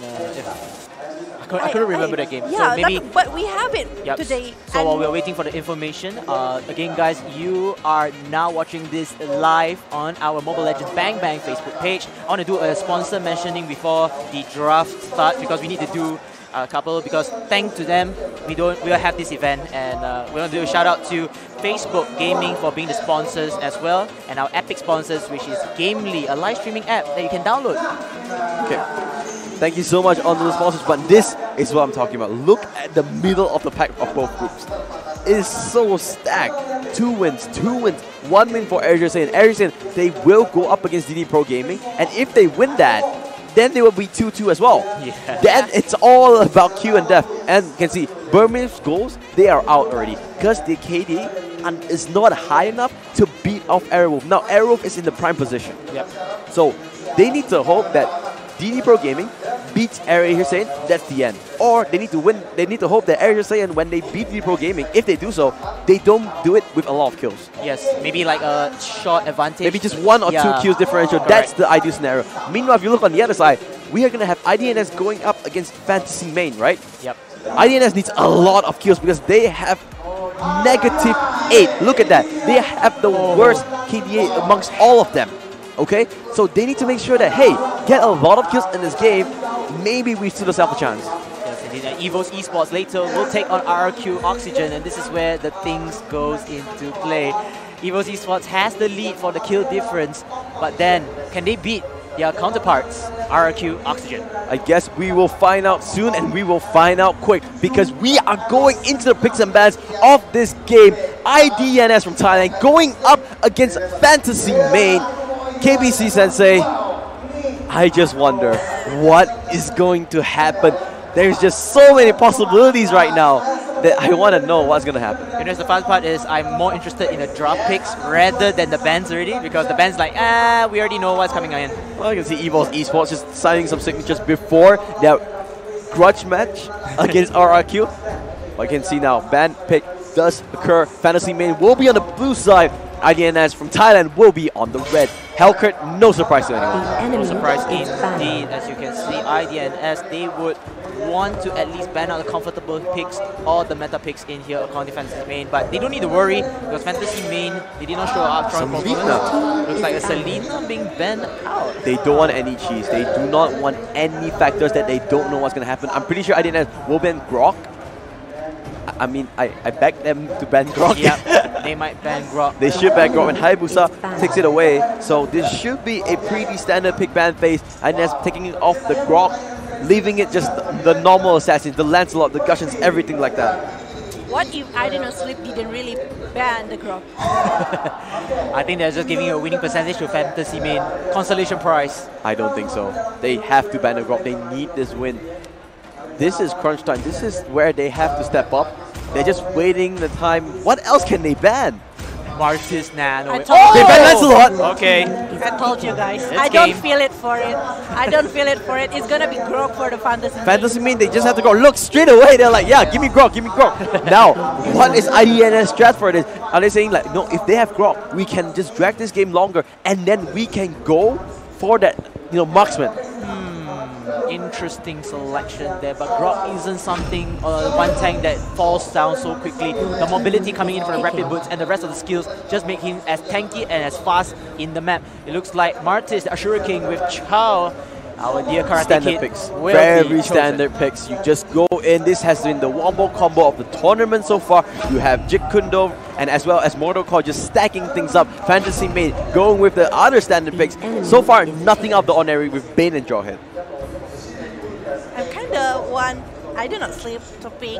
I couldn't remember that game. Yeah, so maybe, but we have it today. So while we're waiting for the information, again guys, you are now watching this live on our Mobile Legends Bang Bang Facebook page. I want to do a sponsor mentioning before the draft start because we need to do a couple, because thanks to them we'll have this event, and we want to do a shout out to Facebook Gaming for being the sponsors as well, and our epic sponsors, which is Gamely, a live streaming app that you can download. Okay. Thank you so much on the sponsors, but this is what I'm talking about. Look at the middle of the pack of both groups. It is so stacked. 2 wins, 1 win for AirAsia, and AirAsia, they will go up against DD Pro Gaming, and if they win that, then they will be 2-2 as well. Yeah. Then it's all about Q and death. And you can see, BURMESE GHOULS, they are out already, because the KD is not high enough to beat off Aerowolf. Now, Aerowolf is in the prime position. Yep. So, they need to hope that DD Pro Gaming beats AirAsia Saiyan, that's the end. Or they need to win. They need to hope that AirAsia Saiyan, when they beat DD Pro Gaming, if they do so, they don't do it with a lot of kills. Yes, maybe like a short advantage. Maybe just 1 or 2 kills differential. Correct. That's the ideal scenario. Meanwhile, if you look on the other side, we are going to have IDNS going up against Fantasy main, right? Yep. IDNS needs a lot of kills because they have -8. Look at that. They have the worst KDA amongst all of them. Okay? So they need to make sure that, hey, get a lot of kills in this game. Maybe we stood ourselves a chance. Yes, indeed. And EVOS Esports later will take on RRQ Oxygen, and this is where the things goes into play. EVOS Esports has the lead for the kill difference, but then can they beat their counterparts, RRQ Oxygen? I guess we will find out soon, and we will find out quick, because we are going into the picks and bans of this game. IDNS from Thailand going up against Fantasy main. KBC Sensei, I just wonder what is going to happen. There's just so many possibilities right now. that I want to know what's going to happen. You know, the fun part is I'm more interested in the drop picks rather than the bans already, because the bans like, we already know what's coming in. Well, you can see Evol's Esports just signing some signatures before their grudge match against RRQ. But you can see now, ban pick does occur. Fantasy Main will be on the blue side. IDNS from Thailand will be on the red. Hellcurt, no surprise to anyone. No surprise indeed. As you can see, IDNS, they would want to at least ban out the comfortable picks or the meta picks in here according to Fantasy Main. But they don't need to worry because Fantasy Main, they did not show up strong performance. Looks like a Selena being banned out. They don't want any cheese. They do not want any factors that they don't know what's going to happen. I'm pretty sure IDNS will ban Grok. I mean, I beg them to ban Grok. Yeah, they might ban Grok. They should ban Grok when Hayabusa takes it away. So this should be a pretty standard pick ban phase. And that's taking it off the Grok, leaving it just the normal assassins, the Lancelot, the Gushins, everything like that. What if IDONOTSLEEP didn't really ban the Grok? I think they're just giving you a winning percentage to Fantasy Main. Consolation prize. I don't think so. They have to ban the Grok. They need this win. This is crunch time. This is where they have to step up. They're just waiting the time. What else can they ban? Martis, nah, no way. They ban Lancelot! Okay. I told you guys. It's I don't game. feel it for it. I don't feel it for it. It's gonna be Grok for the Fantasy Main. Fantasy Main, they just have to go. Look, straight away, they're like, yeah, give me Grok, give me Grok. Now, what is IDNS strat for this? Are they saying like, no, if they have Grok, we can just drag this game longer and then we can go for that, marksman. Interesting selection there, but Grok isn't something, one tank that falls down so quickly. The mobility coming in from the rapid boots and the rest of the skills just make him as tanky and as fast in the map. It looks like Martis, the Ashura King with Chow, our dear Karate Standard Kid, picks. will Very be standard picks. You just go in. This has been the wombo combo of the tournament so far. You have Jit Kundo and as well as Mortal Kombat just stacking things up. Fantasy Main going with the other standard picks. So far, nothing out of the ordinary with Bane and Jawhead. I'm kinda want IDONOTSLEEP to pick.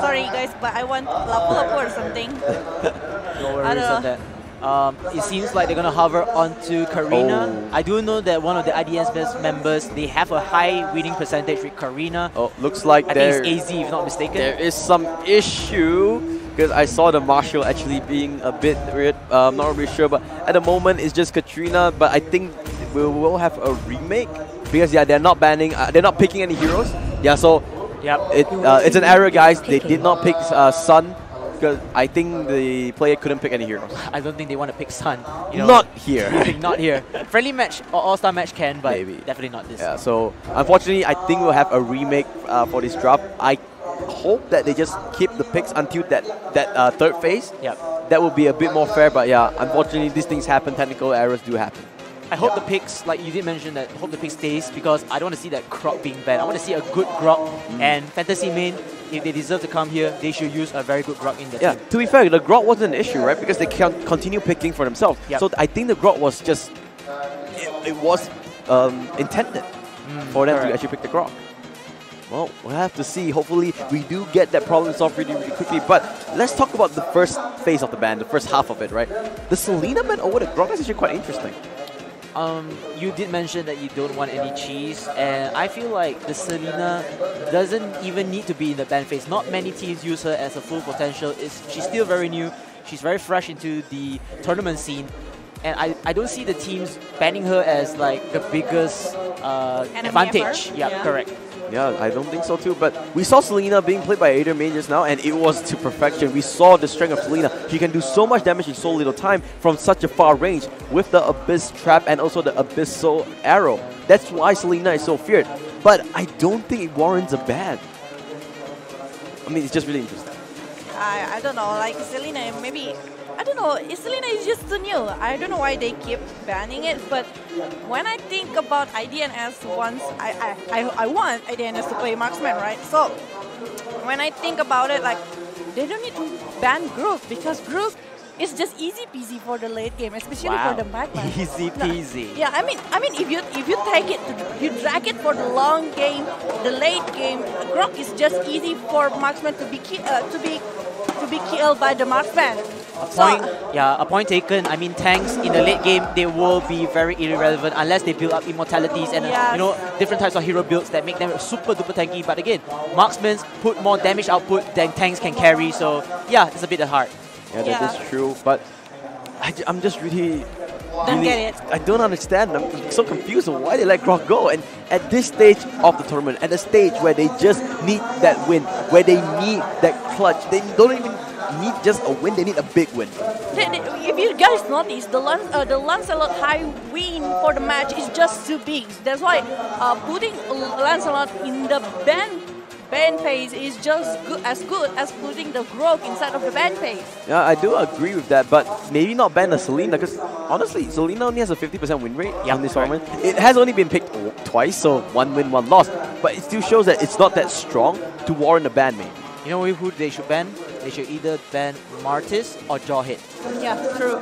Sorry guys, but I want Lapu-Lapu or something. No worries on that. It seems like they're gonna hover onto Karina. I do know that one of the IDNS members, they have a high winning percentage with Karina. Oh, looks like I think it's AZ if not mistaken. There is some issue because I saw the Marshal actually being a bit weird. I'm not really sure, but at the moment it's just Katrina. But I think we will have a remake because they're not banning, they're not picking any heroes. Yeah, so it's an error, guys. They did not pick Sun. Because I think the player couldn't pick any heroes. I don't think they want to pick Sun. Not here. Not here. Friendly match or all-star match can, but maybe definitely not this. Yeah, so unfortunately, I think we'll have a remake for this drop. I hope that they just keep the picks until that third phase. Yep. That would be a bit more fair, but yeah, unfortunately, these things happen. Technical errors do happen. I hope the picks, like you did mention that, I hope the pick stays because I don't want to see that Grok being banned. I want to see a good Grok. And Fantasy Main, if they deserve to come here, they should use a very good Grok in the team. To be fair, the Grok wasn't an issue, right? Because they can continue picking for themselves. Yep. So I think the Grok was just, it was intended for them to actually pick the Grok. Well, we'll have to see. Hopefully, we do get that problem solved really, really quickly. But let's talk about the first phase of the ban, the first half of it, right? The Selena ban over the Grok is actually quite interesting. You did mention that you don't want any cheese, and I feel like the Selena doesn't even need to be in the ban phase. Not many teams use her as a full potential. She's still very new. She's very fresh into the tournament scene, and I don't see the teams banning her as like the biggest advantage. Yeah, correct. Yeah, I don't think so too, but we saw Selena being played by Ader Main just now, and it was to perfection. We saw the strength of Selena. She can do so much damage in so little time from such a far range with the Abyss Trap and also the Abyssal Arrow. That's why Selena is so feared, but I don't think it warrants a ban. I mean, it's just really interesting. I don't know, like Selena, maybe, I don't know, Selena is just too new. I don't know why they keep banning it, but when I think about IDNS once, I want IDNS to play marksman, right? So, when I think about it, like, they don't need to ban Groove because Groove is just easy peasy for the late game, especially for the marksman. Easy peasy. Yeah, I mean, if you take it, you drag it for the long game, the late game, Grok is just easy for marksman to be killed by the marksman. A point taken. I mean, tanks in the late game, they will be very irrelevant unless they build up immortalities and you know, different types of hero builds that make them super duper tanky. But again, marksmen put more damage output than tanks can carry. So yeah, it's a bit hard. Yeah, that is true. But I'm just really. Don't get it. I don't understand. I'm so confused on why they let Grok go. And at this stage of the tournament, at the stage where they just need that win, where they need that clutch, they don't even need just a win, they need a big win. If you guys notice, the Lancelot high win for the match is just too big. That's why putting Lancelot in the ban phase is just good as putting the Grok inside of the ban phase. Yeah, I do agree with that, but maybe not ban the Selena, because honestly, Selena only has a 50% win rate on this tournament. It has only been picked twice, so 1 win, 1 loss, but it still shows that it's not that strong to warrant a ban, mate. You know who they should ban? They should either ban Martis or Jawhead. Yeah, true.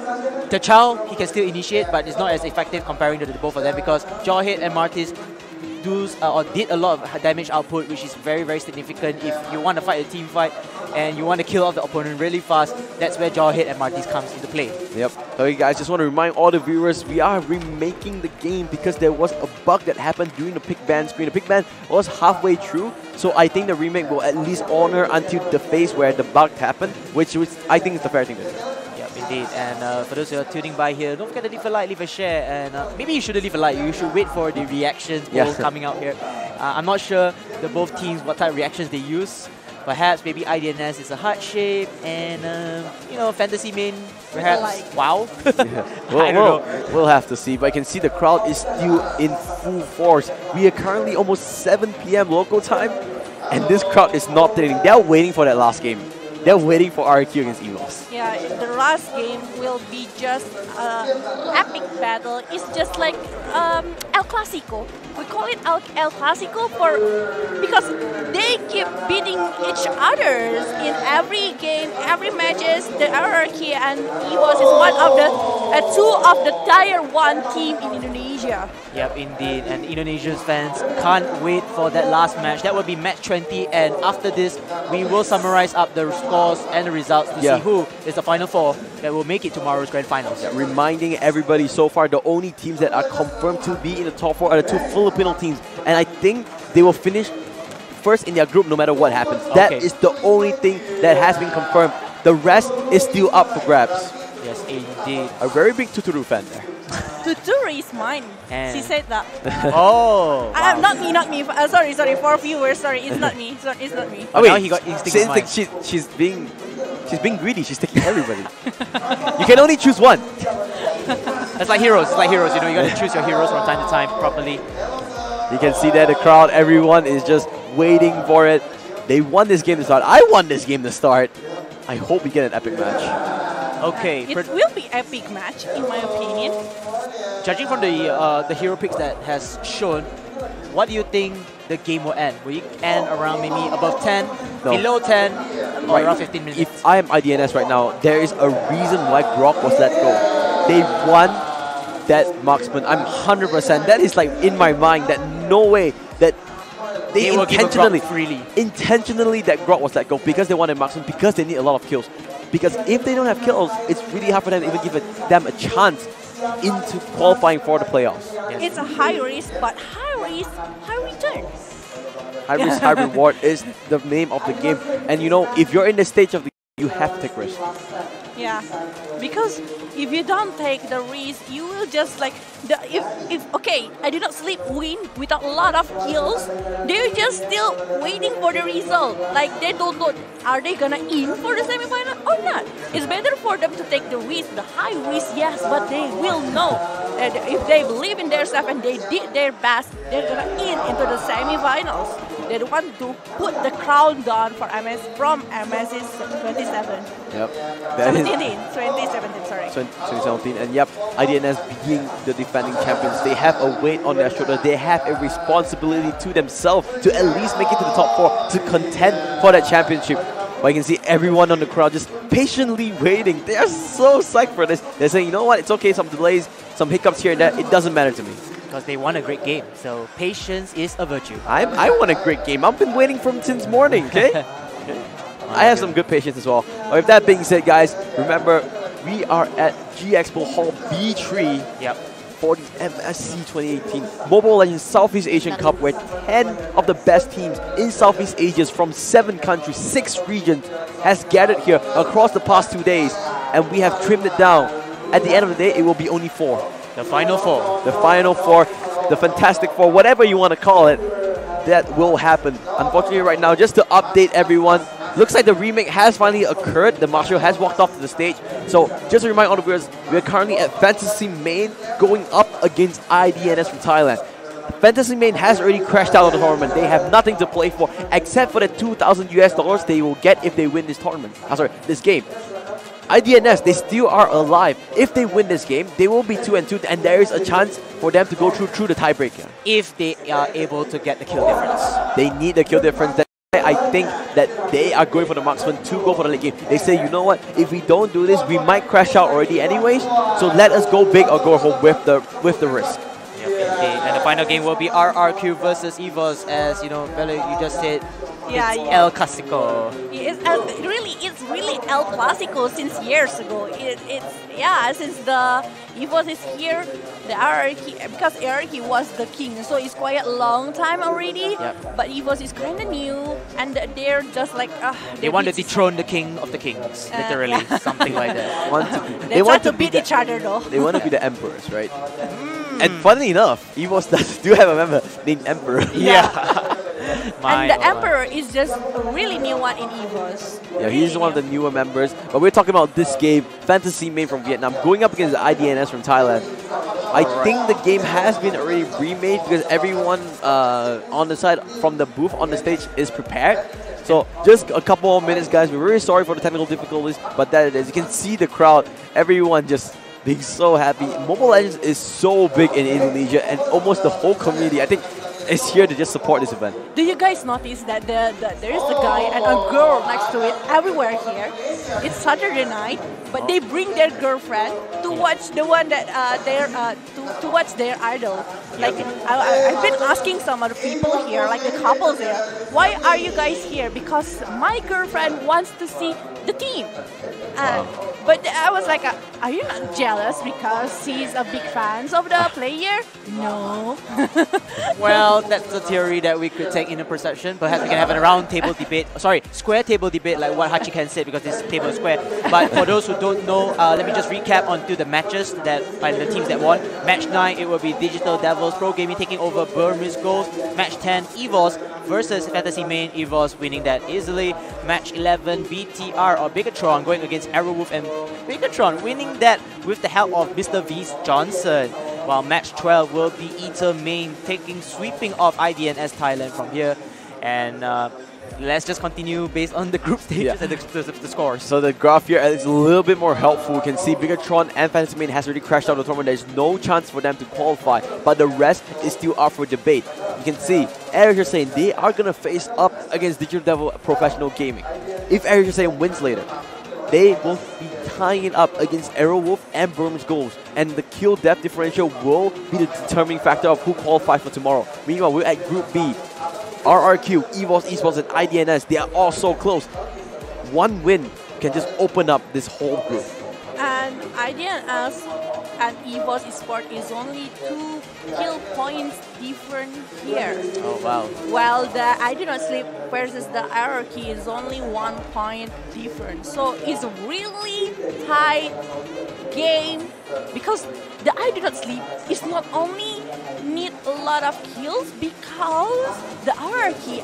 T'Chall, he can still initiate, but it's not as effective comparing to the both of them because Jawhead and Martis did a lot of damage output, which is very, very significant. If you want to fight a team fight and you want to kill off the opponent really fast, that's where Jawhead and Martis comes into play. Yep. So you guys, just want to remind all the viewers, we are remaking the game because there was a bug that happened during the pick ban screen. The pick ban was halfway through, so I think the remake will at least honor until the phase where the bug happened, which I think is the fair thing to do. Indeed, and for those who are tuning by here, don't forget to leave a like, leave a share, and maybe you shouldn't leave a like, you should wait for the reactions coming out here. I'm not sure the both teams what type of reactions they use. Perhaps maybe IDNS is a heart shape, and you know, Fantasy Main, perhaps WoW. I don't know. We'll have to see, but I can see the crowd is still in full force. We are currently almost 7 PM local time, and this crowd is not training. They're waiting for that last game. They're waiting for RQ against EVOS. Yeah, the last game will be just epic battle. It's just like El Clasico. We call it El Clasico because they keep beating each others in every game, every matches. The RRQ and EVOS is one of the two of the tier 1 team in Indonesia. Yep, indeed. And Indonesian fans can't wait for that last match. That will be match 20, and after this, we will summarize up the scores and the results to see who is the final 4 that will make it tomorrow's grand finals. Yeah, reminding everybody, so far the only teams that are confirmed to be in the top 4 are the 2 Filipino teams, and I think they will finish first in their group no matter what happens. Okay. That is the only thing that has been confirmed. The rest is still up for grabs. Yes, indeed. A very big Tuturu fan there. Tuturu is mine. And she said that. Oh. Wow. Not me. Sorry, for viewers. Sorry, it's not me. It's not me. Oh, wait, now he got instinct. She's being greedy. She's taking everybody. You can only choose one. It's like heroes. You know, you got to choose your heroes from time to time properly. You can see that the crowd, everyone is just waiting for it. They want this game to start. I want this game to start. I hope we get an epic match. Okay. It will be epic match, in my opinion. Judging from the hero picks that has shown, what do you think the game will end? Will it end around maybe above 10, below 10, or around 15 minutes? If I am IDNS right now, there is a reason why Grok was let go. They won that marksman. I'm 100%. That is like in my mind that no way that they intentionally that Grok was let go because they wanted marksman, because they need a lot of kills. Because if they don't have kills, it's really hard for them to even give them a chance into qualifying for the playoffs. Yes. It's a high risk, but high risk, high return. High risk, high reward is the name of the game. And you know, if you're in the stage of the game, you have to take risks. Yeah, because if you don't take the risk, you will just like okay, IDONOTSLEEP win without a lot of kills, they're just still waiting for the result. Like they don't know, are they gonna in for the semifinal or not? It's better for them to take the risk, the high risk, yes, but they will know that if they believe in themselves and they did their best, they're gonna in into the semifinals. They want to put the crown down for from MSC 27. Yep. 2017, sorry. 2017, and yep, IDNS being the defending champions, they have a weight on their shoulder. They have a responsibility to themselves to at least make it to the top 4 to contend for that championship. But you can see everyone on the crowd just patiently waiting. They are so psyched for this. They're saying, you know what, it's okay, some delays, some hiccups here and there, it doesn't matter to me. Because they want a great game, so patience is a virtue. I want a great game. I've been waiting for him since morning, okay? I have some good patience as well. But with that being said, guys, remember, we are at G Expo Hall B3. Yep. For the MSC 2018 Mobile Legends Southeast Asian Cup, where 10 of the best teams in Southeast Asia from 7 countries, 6 regions has gathered here across the past 2 days, and we have trimmed it down. At the end of the day, it will be only 4. The final 4. The final 4, the Fantastic 4, whatever you want to call it, that will happen. Unfortunately right now, just to update everyone, looks like the remake has finally occurred. The Marshal has walked off to the stage. So just to remind all the viewers, we are currently at Fantasy Main going up against IDNS from Thailand. Fantasy Main has already crashed out of the tournament. They have nothing to play for except for the $2,000 they will get if they win this tournament. This game. IDNS, they still are alive. If they win this game, they will be 2-2, and there is a chance for them to go through the tiebreaker. If they are able to get the kill difference. They need the kill difference. I think that they are going for the marksman to go for the late game. They say, you know what, if we don't do this, we might crash out already anyways, so let us go big or go home with the risk. Yep, indeed. And the final game will be RRQ versus EVOS, as you know, Bella, you just said. Yeah, it's yeah. El Clasico. It's really El Clasico since years ago. Since the EVOS is here, the RRQ, because RRQ was the king, so it's quite a long time already. Yep. But EVOS is kind of new, and they're just like they want to dethrone the king of the kings, literally, something like that. They want to beat each other though. They want to be the emperors, right? And funnily enough, EVOS do have a member named Emperor. Yeah. And the Emperor is just a really new one in EVOS. Yeah, he's one of the newer members. But we're talking about this game, Fantasy Main from Vietnam, going up against the IDNS from Thailand. I think the game has been already remade because everyone on the side from the booth on the stage is prepared. So just a couple more minutes, guys. We're very sorry for the technical difficulties, but that it is. You can see the crowd, everyone just being so happy. Mobile Legends is so big in Indonesia, and almost the whole community, I think, is here to just support this event. Do you guys notice that there is a guy and a girl next to it everywhere here? It's Saturday night, but they bring their girlfriend to watch the one that to watch their idol. Like I've been asking some other people here, like the couples here, why are you guys here? Because my girlfriend wants to see the team. But I was like, are you not jealous because she's a big fan of the player? No. Well, that's a theory that we could take into perception. Perhaps we can have a round table debate. Sorry, square table debate like what Hachikan said because this table is square. But for those who don't know, let me just recap onto the matches that by the teams that won. Match 9, it will be Digital Devils Pro Gaming taking over BURMESE GHOULS. Match 10, EVOS versus Fantasy Main, EVOS winning that easily. Match 11, BTR or Bigatron going against Aerowolf, and Bigatron winning that with the help of Mr. V Johnson. While match 12 will be Eater Main sweeping off IDNS Thailand from here. And let's just continue based on the group stages and the scores. So the graph here is a little bit more helpful. You can see Bigatron and Fantasy Main has already crashed out of the tournament. There's no chance for them to qualify, but the rest is still up for debate. You can see AirAsia saying they are going to face up against Digital Devil Professional Gaming. If AirAsia saying wins later, they will be tying it up against Aerowolf and BURMESE GHOULS, and the kill death differential will be the determining factor of who qualifies for tomorrow. Meanwhile, we're at Group B. RRQ, EVOS, Esports, and IDNS, they are all so close. One win can just open up this whole group. And IDNS and EVOS Esports is only 2 kill points different here. Oh wow. While the IDONOTSLEEP versus the Hierarchy is only 1 point different. So it's a really tight game because the IDONOTSLEEP is not only need a lot of kills because the Hierarchy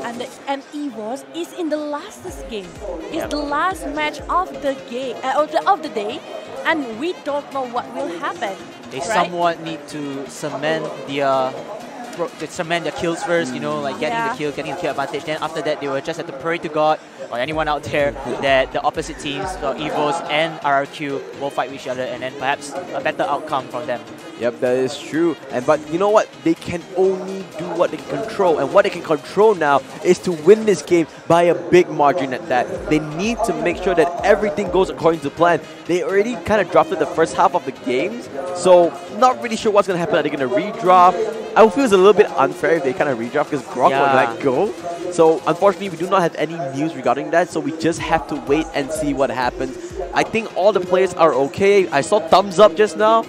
and EVOS is in the last game. It's the last match of the game of the day, and we don't know what will happen. They somewhat need to cement their kills first, you know, like getting the kill advantage. Then after that, they will just have to pray to God or anyone out there that the opposite teams, so EVOS and RRQ, will fight with each other, and then perhaps a better outcome from them. Yep, that is true. But you know what? They can only do what they can control, and what they can control now is to win this game by a big margin at that. They need to make sure that everything goes according to plan. They already kind of drafted the first half of the games, so not really sure what's going to happen. Are they going to redraft? I would feel it's a little bit unfair if they kind of redraft because Grok would let go. So unfortunately, we do not have any news regarding that. So we just have to wait and see what happens. I think all the players are okay. I saw thumbs up just now.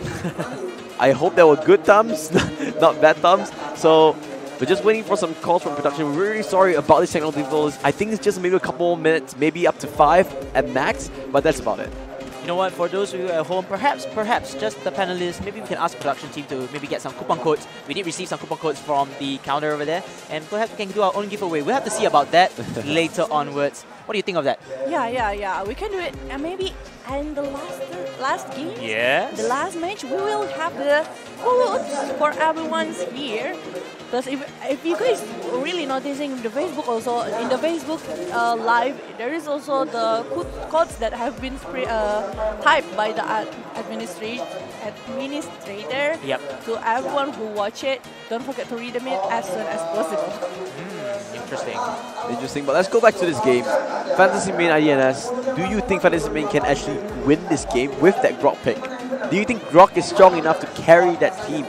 I hope they were good thumbs, not bad thumbs. So we're just waiting for some calls from production. We're really sorry about this technical difficulties. I think it's just maybe a couple more minutes, maybe up to 5 at max, but that's about it. You know what, for those of you at home, perhaps just the panelists, maybe we can ask the production team to maybe get some coupon codes. We did receive some coupon codes from the counter over there, and perhaps we can do our own giveaway. We'll have to see about that later onwards. What do you think of that? Yeah. We can do it. And maybe in the last game, Yes. the last match, we will have the codes for everyone's here. Because if you guys really noticing the Facebook also, in the Facebook live, there is also the codes that have been typed by the administrator to everyone who watch it. Don't forget to read them in as soon as possible. Interesting, but let's go back to this game. Fantasy Main IDNS, do you think Fantasy Main can actually win this game with that Grok pick? Do you think Grok is strong enough to carry that team,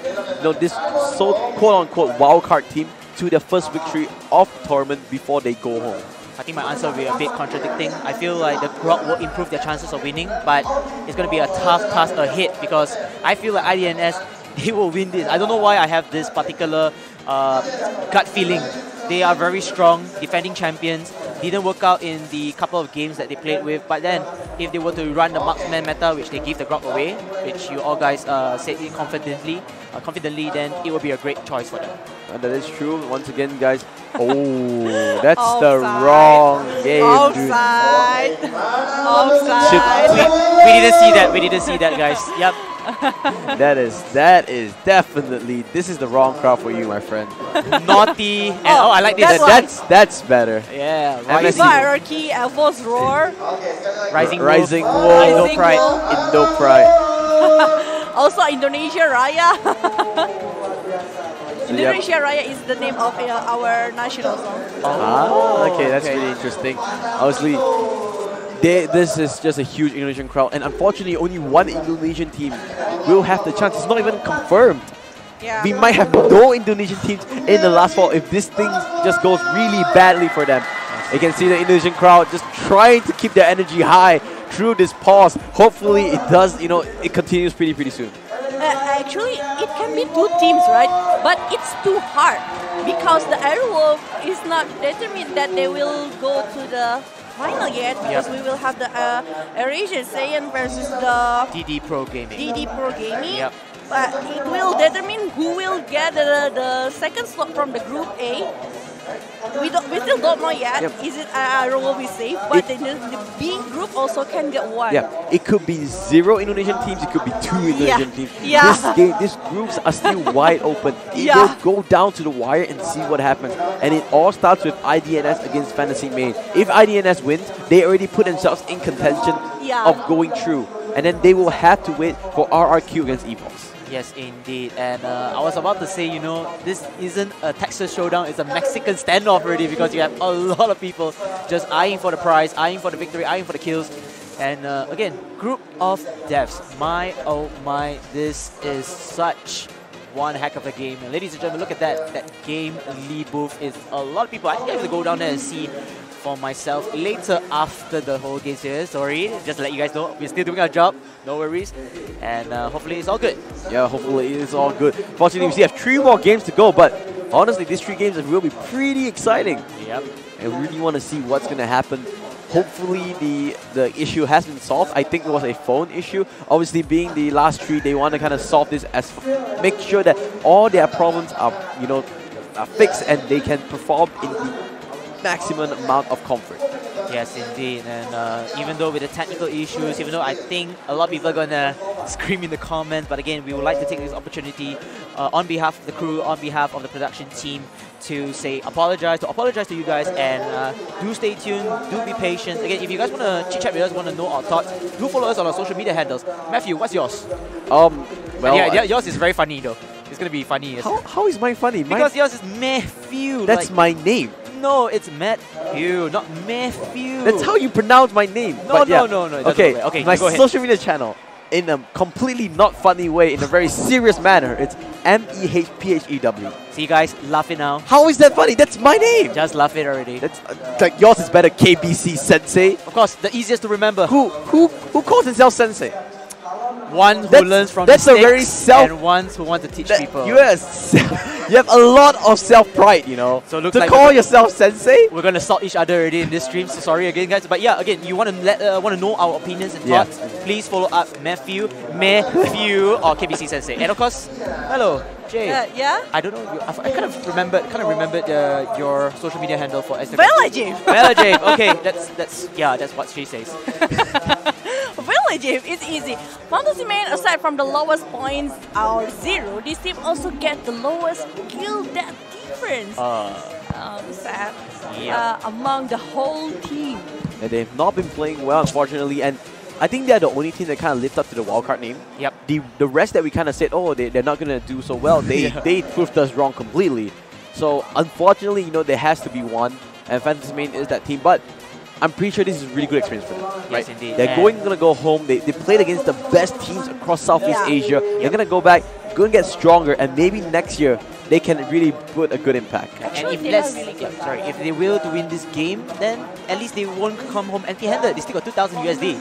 this so quote-unquote wildcard team, to their first victory of the tournament before they go home? I think my answer will be a bit contradicting. I feel like the Grok will improve their chances of winning, but it's going to be a tough task ahead because I feel like IDNS, they will win this. I don't know why I have this particular gut feeling. They are very strong, defending champions. Didn't work out in the couple of games that they played with, but then if they were to run the marksman meta, which they give the Grok away, which you all guys said it confidently, then it will be a great choice for them. And that is true. Once again, guys. Oh, that's the wrong game, Offside. dude. Offside. We didn't see that. We didn't see that, guys. Yep. That is definitely, this is the wrong crowd for you, my friend. Naughty. And, oh, I like this. That's better. Yeah. MSC. Hierarchy, Elbows Roar. Rising Wolf. Indo Pride. Indo Pride. Also Indonesia Raya. Indonesia Raya is the name of our national song. Okay, that's really interesting. Obviously, this is just a huge Indonesian crowd, and unfortunately, only one Indonesian team will have the chance. It's not even confirmed. Yeah. We might have no Indonesian teams in the last fall if this thing just goes really badly for them. You can see the Indonesian crowd just trying to keep their energy high through this pause. Hopefully, it does. It continues pretty soon. Actually, it can be two teams, right? But it's too hard because the Aerowolf is not determined that they will go to the final yet because we will have the AirAsia Saiyan versus the DD Pro Gaming. Yep. But it will determine who will get the second slot from the Group A. We still don't know yet. Yep. Is it Aerowolf is safe? But the B group also can get one. Yeah, it could be 0 Indonesian teams. It could be 2 Indonesian teams. Yeah. These groups are still wide open. It will go down to the wire and see what happens. And it all starts with IDNS against Fantasy Main. If IDNS wins, they already put themselves in contention of going through. And then they will have to wait for RRQ against EVOS. Yes, indeed. And I was about to say, this isn't a Texas showdown, it's a Mexican standoff already because you have a lot of people just eyeing for the prize, eyeing for the victory, eyeing for the kills. And again, group of devs. My, oh my, this is such one heck of a game. And ladies and gentlemen, look at that. That game lead booth is a lot of people. I think I have to go down there and see for myself later after the whole game series. Sorry, just to let you guys know, we're still doing our job. No worries. And hopefully it's all good. Yeah, hopefully it's all good. Fortunately, we still have 3 more games to go, but honestly, these 3 games will be pretty exciting. Yep. And we really want to see what's going to happen. Hopefully the issue has been solved. I think it was a phone issue. Obviously, being the last 3, they want to kind of solve this as make sure that all their problems are are fixed and they can perform in the maximum amount of comfort. Yes, indeed. And even though with the technical issues, even though I think a lot of people are going to scream in the comments, but again, we would like to take this opportunity on behalf of the crew, on behalf of the production team, to say apologize to you guys, and do stay tuned, do be patient. Again, if you guys want to chit-chat with us, want to know our thoughts, do follow us on our social media handles. Matthew, what's yours? Well, yeah, yours is very funny though. It's going to be funny. How is mine funny? Because yours is Matthew. That's my name. No, it's Matthew, not Matthew. That's how you pronounce my name. No. Okay, Okay, my go ahead. social media channel in a completely not funny way, in a very serious manner. It's MEHPHEW. See, guys, laugh it now. How is that funny? That's my name. Just laugh it already. That's like yours is better. KBC Sensei. Of course, the easiest to remember. Who calls himself Sensei? One who learns from that's a very mistakes and one who wants to teach people. You have a lot of self-pride, you know. So it looks to like call yourself Sensei. We're gonna stalk each other already in this stream. So sorry again, guys. But yeah, again, you want to know our opinions and thoughts? Please follow up Matthew or KBC Sensei. And of course, hello Jay. Yeah. I don't know. I kind of remembered your social media handle for Instagram. Bella Jave. Okay, that's what she says. Jave, it's easy. Fantasy Main, aside from the lowest points or 0, this team also get the lowest kill death difference. Sad. Yep. Among the whole team. And they've not been playing well, unfortunately, and I think they're the only team that kind of lived up to the wildcard name. Yep. The rest that we kind of said, oh, they're not going to do so well, they proved us wrong completely. So unfortunately, you know, there has to be one, and Fantasy Main is that team. But I'm pretty sure this is a really good experience for them. Right? Yes, indeed. They're going to go home. They played against the best teams across Southeast Asia. They're going to go back, going to get stronger, and maybe next year they can really put a good impact. And if they will to win this game, then at least they won't come home empty-handed. They still got 2,000 USD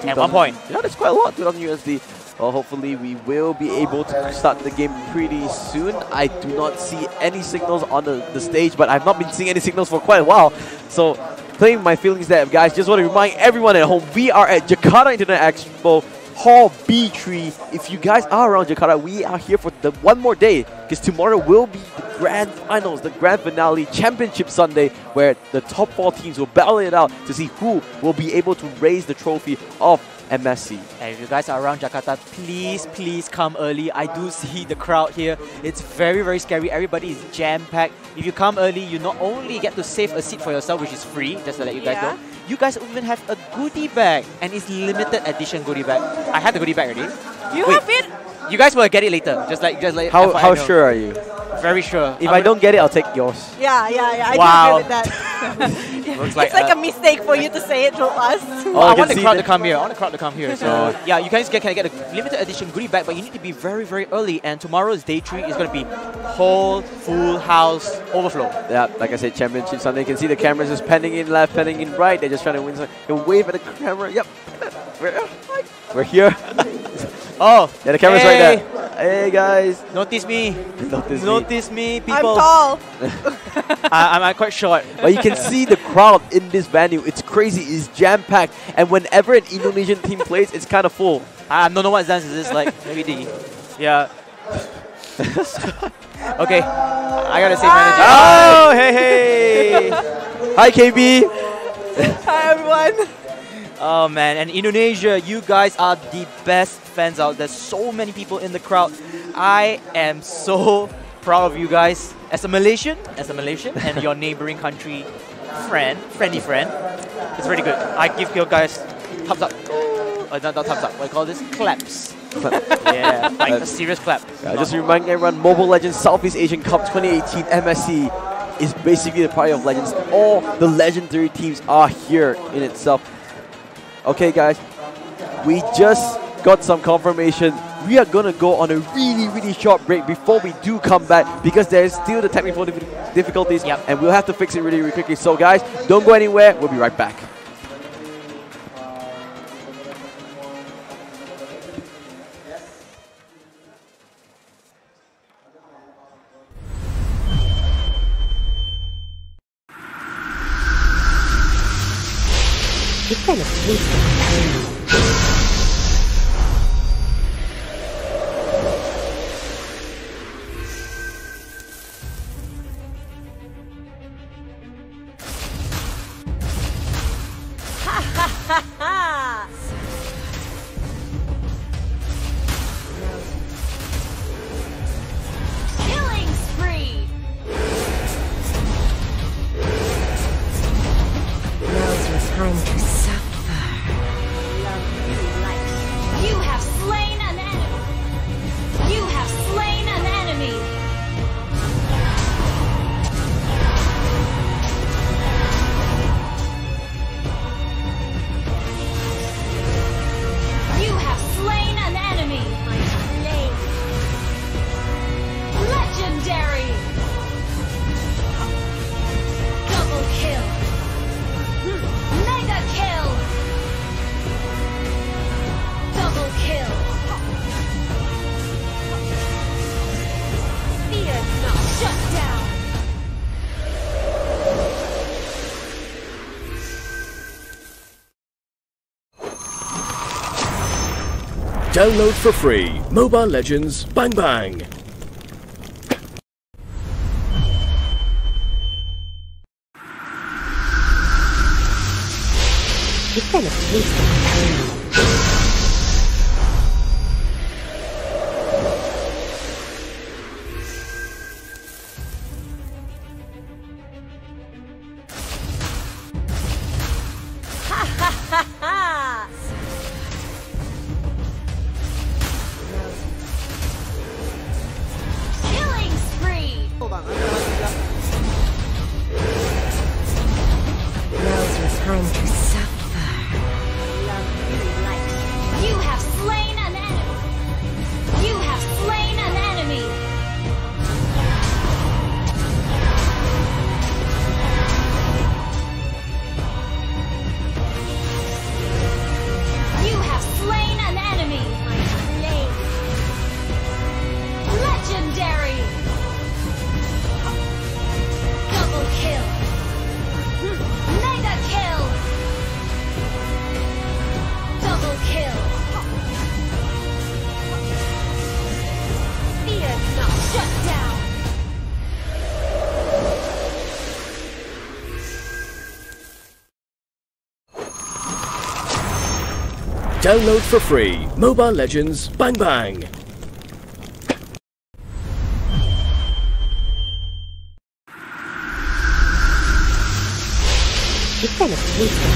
at 1 point. Yeah, that's quite a lot, 2,000 USD. Well, hopefully we will be able to start the game pretty soon. I do not see any signals on the stage, but I've not been seeing any signals for quite a while. So, playing my feelings there, guys. Just want to remind everyone at home, we are at Jakarta Internet Expo, Hall B3. If you guys are around Jakarta, we are here for the one more day, because tomorrow will be the grand finals, the grand finale, Championship Sunday, where the top 4 teams will battle it out to see who will be able to raise the trophy of MSC. And if you guys are around Jakarta, please come early. I do see the crowd here. It's very, very scary. Everybody is jam-packed. If you come early, you not only get to save a seat for yourself, which is free, just to let you guys know, you guys even have a goodie bag, and it's limited edition goodie bag. I had the goodie bag already. You have it? You guys will get it later. Just like how sure are you? Very sure. If I don't get it, I'll take yours. Yeah. I Wow. do agree with that. Looks like it's like a mistake for you to say it to us. I want the crowd to come here. So yeah, you guys can get a limited edition goodie bag, but you need to be very, very early. And tomorrow's day 3 is going to be whole full house overflow. Yeah, like I said, Championship Sunday. You can see the cameras just panning in left, panning in right. They're just trying to win. So you wave at the camera. Yep, we're here. Oh, yeah, the camera's right there. Hey guys, notice me. Notice me, people. I'm tall. I'm quite short. But you can see the crowd in this venue. It's crazy. It's jam-packed. And whenever an Indonesian team plays, it's kind of full. I don't know what dance is this like. Maybe yeah. Okay, I gotta say manager. Oh, hey. Hi, KB. Hi, everyone. Oh man, and Indonesia, you guys are the best fans out. There's so many people in the crowd. I am so proud of you guys. As a Malaysian and your neighboring country friendly friend, it's really good. I give you guys thumbs up. Not thumbs up, what do you call this? Claps. Yeah, like a serious clap. Just reminding everyone, Mobile Legends Southeast Asian Cup 2018 MSC is basically the party of legends. All the legendary teams are here in itself. Okay guys, we just got some confirmation. We are going to go on a really, really short break before we do come back, because there is still the technical difficulties, and we'll have to fix it really, really quickly. So guys, don't go anywhere. We'll be right back. You fell asleep in pain. Killing spree. Now's your time to suffer. Download for free Mobile Legends Bang Bang. Develop wisdom. Killing spree. Now's your time to suffer. You have slain an enemy. You have slain an enemy. You have slain an enemy. Legendary. Double kill. Mega kill. Double kill. Fear not. Shut down. Download for free Mobile Legends Bang Bang. Develop wisdom.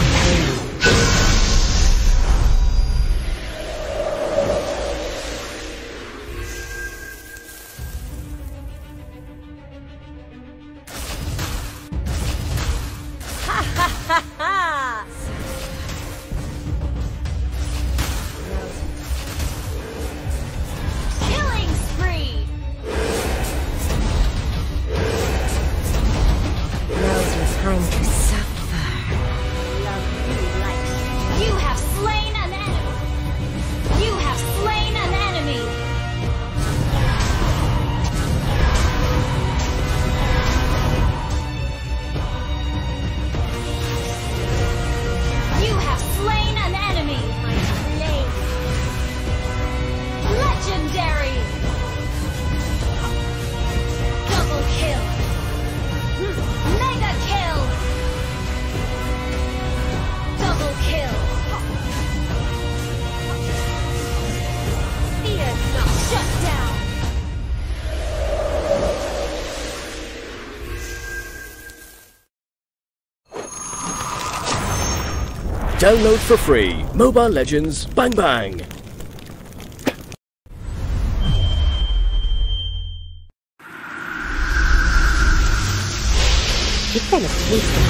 Killing spree. Now's your time to suffer. You have slain an enemy. You have slain an enemy. You have slain an enemy. Legendary. Double kill. Mega kill. Double kill. Fear not. Shut down. Download for free Mobile Legends Bang Bang. Develop wisdom.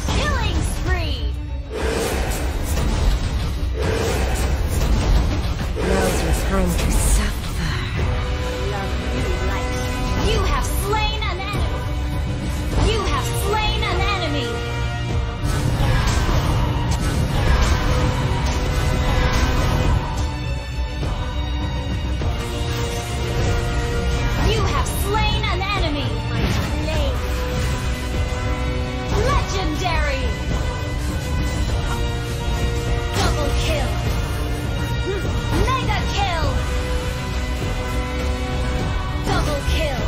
Killing spree. Now's your time to suffer. You have slain an enemy. You have slain an enemy. You have slain an enemy. Legendary. Double kill. Mega kill. Double kill.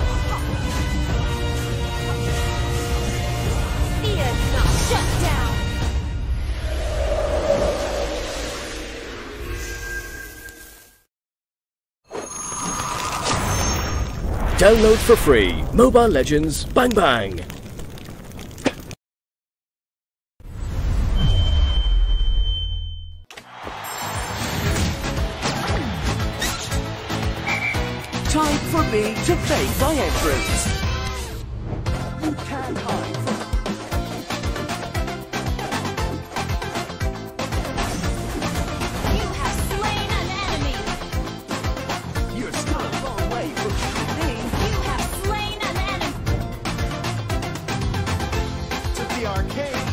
Fear not. Shut down. Download for free Mobile Legends Bang Bang. Time for me to make my entrance. You can't hide from You have slain an enemy. You're still a long way from shooting me. You have slain an enemy. To the arcade.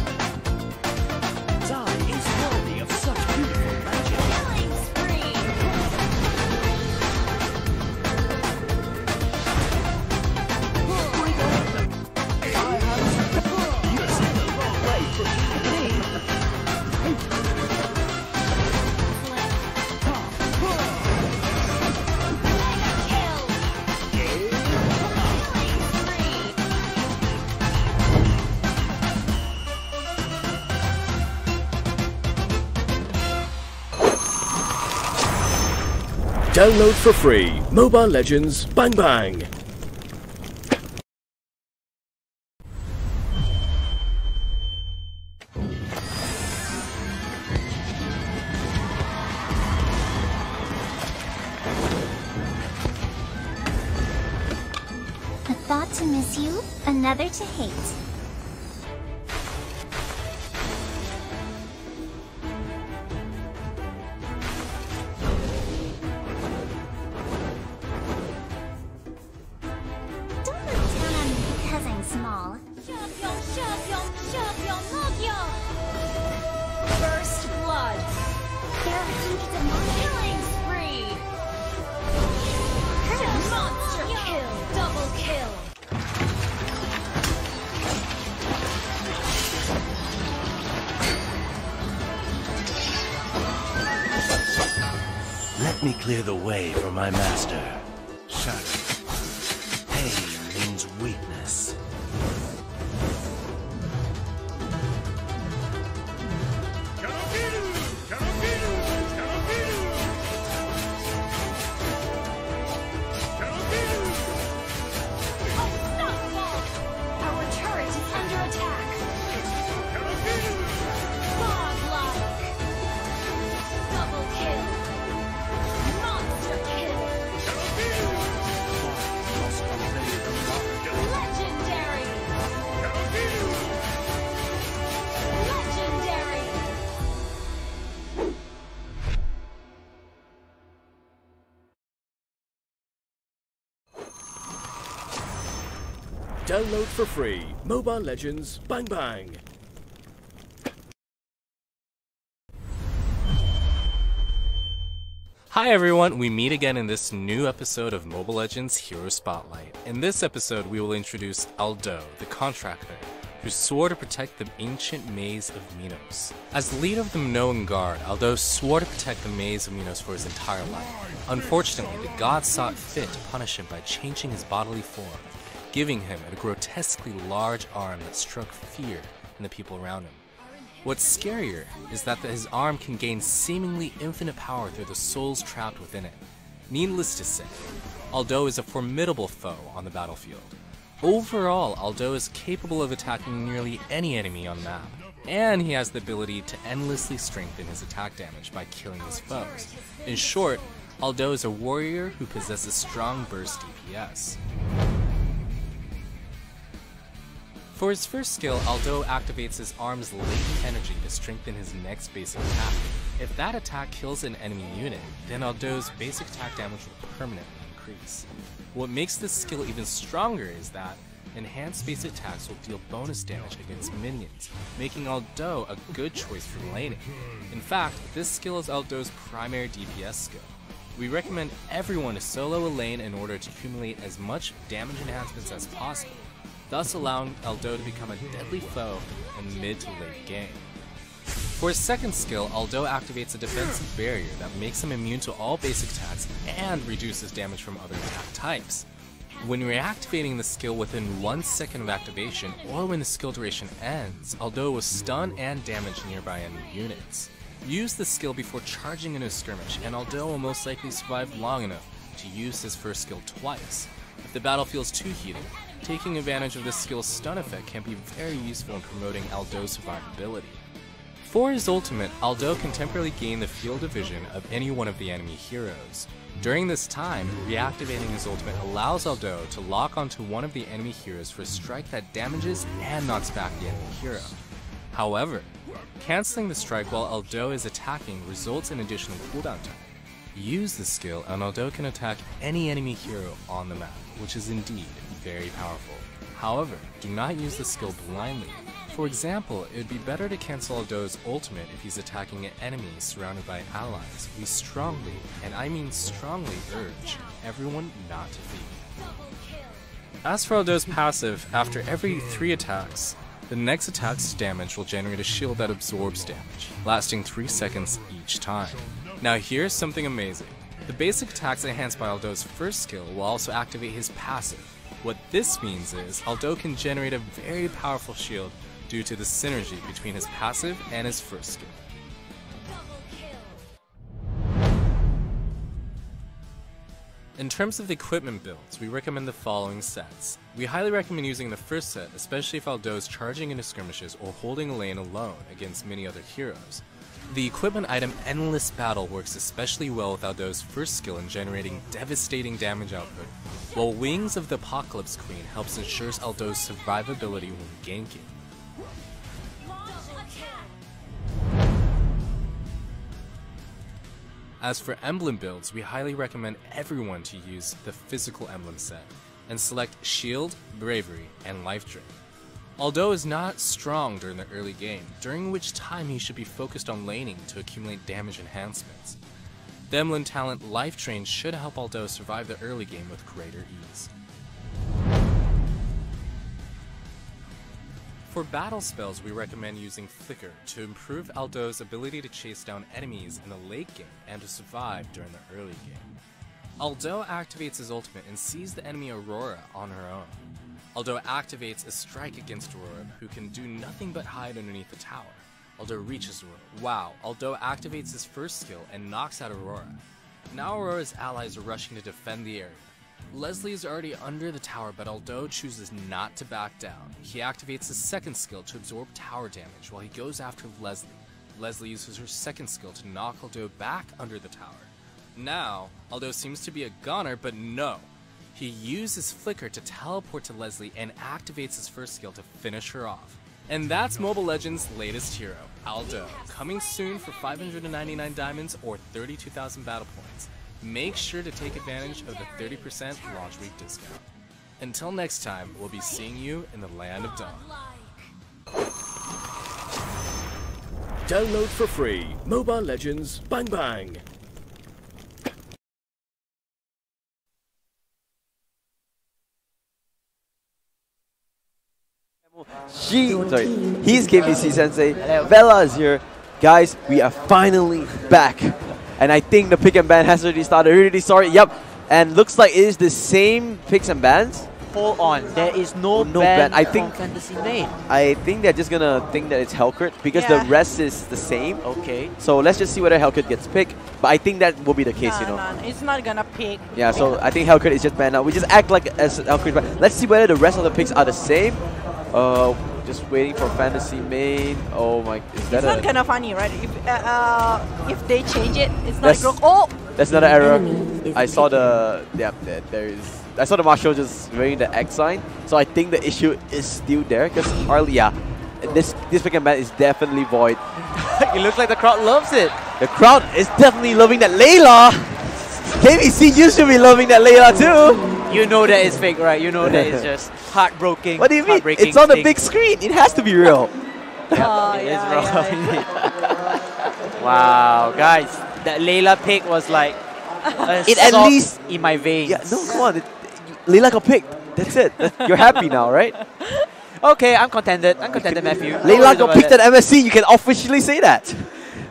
Download for free. Mobile Legends Bang Bang. A thought to miss you, another to hate. Don't look down on me because I'm small. First blood. There are hundreds of monsters. Killing spree. Monster kill. Double kill. Let me clear the way for my master. Shadow. Pain means weakness. Our turret is under attack. Godlike. Double kill. Monster kill. Legendary. Legendary. Download for free. Mobile Legends Bang Bang. Hi everyone, we meet again in this new episode of Mobile Legends Hero Spotlight. In this episode, we will introduce Aldo, the contractor, who swore to protect the ancient maze of Minos. As the leader of the Minoan Guard, Aldo swore to protect the maze of Minos for his entire life. Unfortunately, the gods saw it fit to punish him by changing his bodily form, giving him a grotesquely large arm that struck fear in the people around him. What's scarier is that his arm can gain seemingly infinite power through the souls trapped within it. Needless to say, Aldo is a formidable foe on the battlefield. Overall, Aldo is capable of attacking nearly any enemy on the map, and he has the ability to endlessly strengthen his attack damage by killing his foes. In short, Aldo is a warrior who possesses strong burst DPS. For his first skill, Aldo activates his arm's latent energy to strengthen his next basic attack. If that attack kills an enemy unit, then Aldo's basic attack damage will permanently increase. What makes this skill even stronger is that enhanced basic attacks will deal bonus damage against minions, making Aldo a good choice for laning. In fact, this skill is Aldo's primary DPS skill. We recommend everyone to solo a lane in order to accumulate as much damage enhancements as possible, thus allowing Aldo to become a deadly foe in mid to late game. For his second skill, Aldo activates a defensive barrier that makes him immune to all basic attacks and reduces damage from other attack types. When reactivating the skill within 1 second of activation, or when the skill duration ends, Aldo will stun and damage nearby enemy units. Use the skill before charging into a skirmish, and Aldo will most likely survive long enough to use his first skill twice. If the battle feels too heated, taking advantage of this skill's stun effect can be very useful in promoting Aldo's survivability. For his ultimate, Aldo can temporarily gain the field of vision of any one of the enemy heroes. During this time, reactivating his ultimate allows Aldo to lock onto one of the enemy heroes for a strike that damages and knocks back the enemy hero. However, cancelling the strike while Aldo is attacking results in additional cooldown time. Use this skill and Aldo can attack any enemy hero on the map, which is indeed very powerful. However, do not use the skill blindly. For example, it would be better to cancel Aldo's ultimate if he's attacking an enemy surrounded by allies. We strongly, and I mean strongly, urge everyone not to feed. As for Aldo's passive, after every 3 attacks, the next attack's damage will generate a shield that absorbs damage, lasting 3 seconds each time. Now here's something amazing. The basic attacks enhanced by Aldo's first skill will also activate his passive. What this means is, Aldo can generate a very powerful shield due to the synergy between his passive and his first skill. In terms of equipment builds, we recommend the following sets. We highly recommend using the first set, especially if Aldo is charging into skirmishes or holding a lane alone against many other heroes. The equipment item Endless Battle works especially well with Aldo's first skill in generating devastating damage output, while Wings of the Apocalypse Queen helps ensure Aldo's survivability when ganking. As for emblem builds, we highly recommend everyone to use the physical emblem set and select Shield, Bravery, and Life Drain. Aldo is not strong during the early game, during which time he should be focused on laning to accumulate damage enhancements. The emblem talent Life Drain should help Aldo survive the early game with greater ease. For battle spells, we recommend using Flicker to improve Aldo's ability to chase down enemies in the late game and to survive during the early game. Aldo activates his ultimate and sees the enemy Aurora on her own. Aldo activates a strike against Aurora, who can do nothing but hide underneath the tower. Aldo reaches Aurora. Wow, Aldo activates his first skill and knocks out Aurora. Now Aurora's allies are rushing to defend the area. Leslie is already under the tower, but Aldo chooses not to back down. He activates his second skill to absorb tower damage while he goes after Leslie. Leslie uses her second skill to knock Aldo back under the tower. Now, Aldo seems to be a goner, but no. He uses Flicker to teleport to Leslie and activates his first skill to finish her off. And that's Mobile Legends' latest hero, Aldo, coming soon for 599 diamonds or 32,000 battle points. Make sure to take advantage of the 30% launch week discount. Until next time, we'll be seeing you in the Land of Dawn. Download for free Mobile Legends Bang Bang. He's KBC Sensei. Vela is here. Guys, we are finally back. And I think the pick and ban has already started. Really sorry. Yep. And looks like it is the same picks and bans. Hold on. There is no ban I think Fantasy Main. I think they're just gonna think that it's Hellcurt because the rest is the same. Okay. So let's just see whether Hellcurt gets picked. But I think that will be the case, you know. No, it's not gonna pick. Yeah, so I think Hellcurt is just banned now. We just act like as Hellcurt. But let's see whether the rest of the picks are the same. Just waiting for Fantasy Main. Oh my! Is that it's not kind of funny, right? If they change it, it's not Grok. Oh, that's another error. I saw the I saw the Marshal just wearing the X sign. So I think the issue is still there because Harley, this pick and ban is definitely void. It looks like the crowd loves it. The crowd is definitely loving that Layla. KBC, you should be loving that Layla too. You know that it's fake, right? You know that it's just heartbreaking. What do you mean? It's on the big screen. It has to be real. It is real. Wow, guys, that Layla pick was like it at least in my veins. Yeah, no, come on. Layla got picked. That's it. You're happy now, right? Okay, I'm contented. I'm contented, Matthew. Layla got picked at MSC. You can officially say that.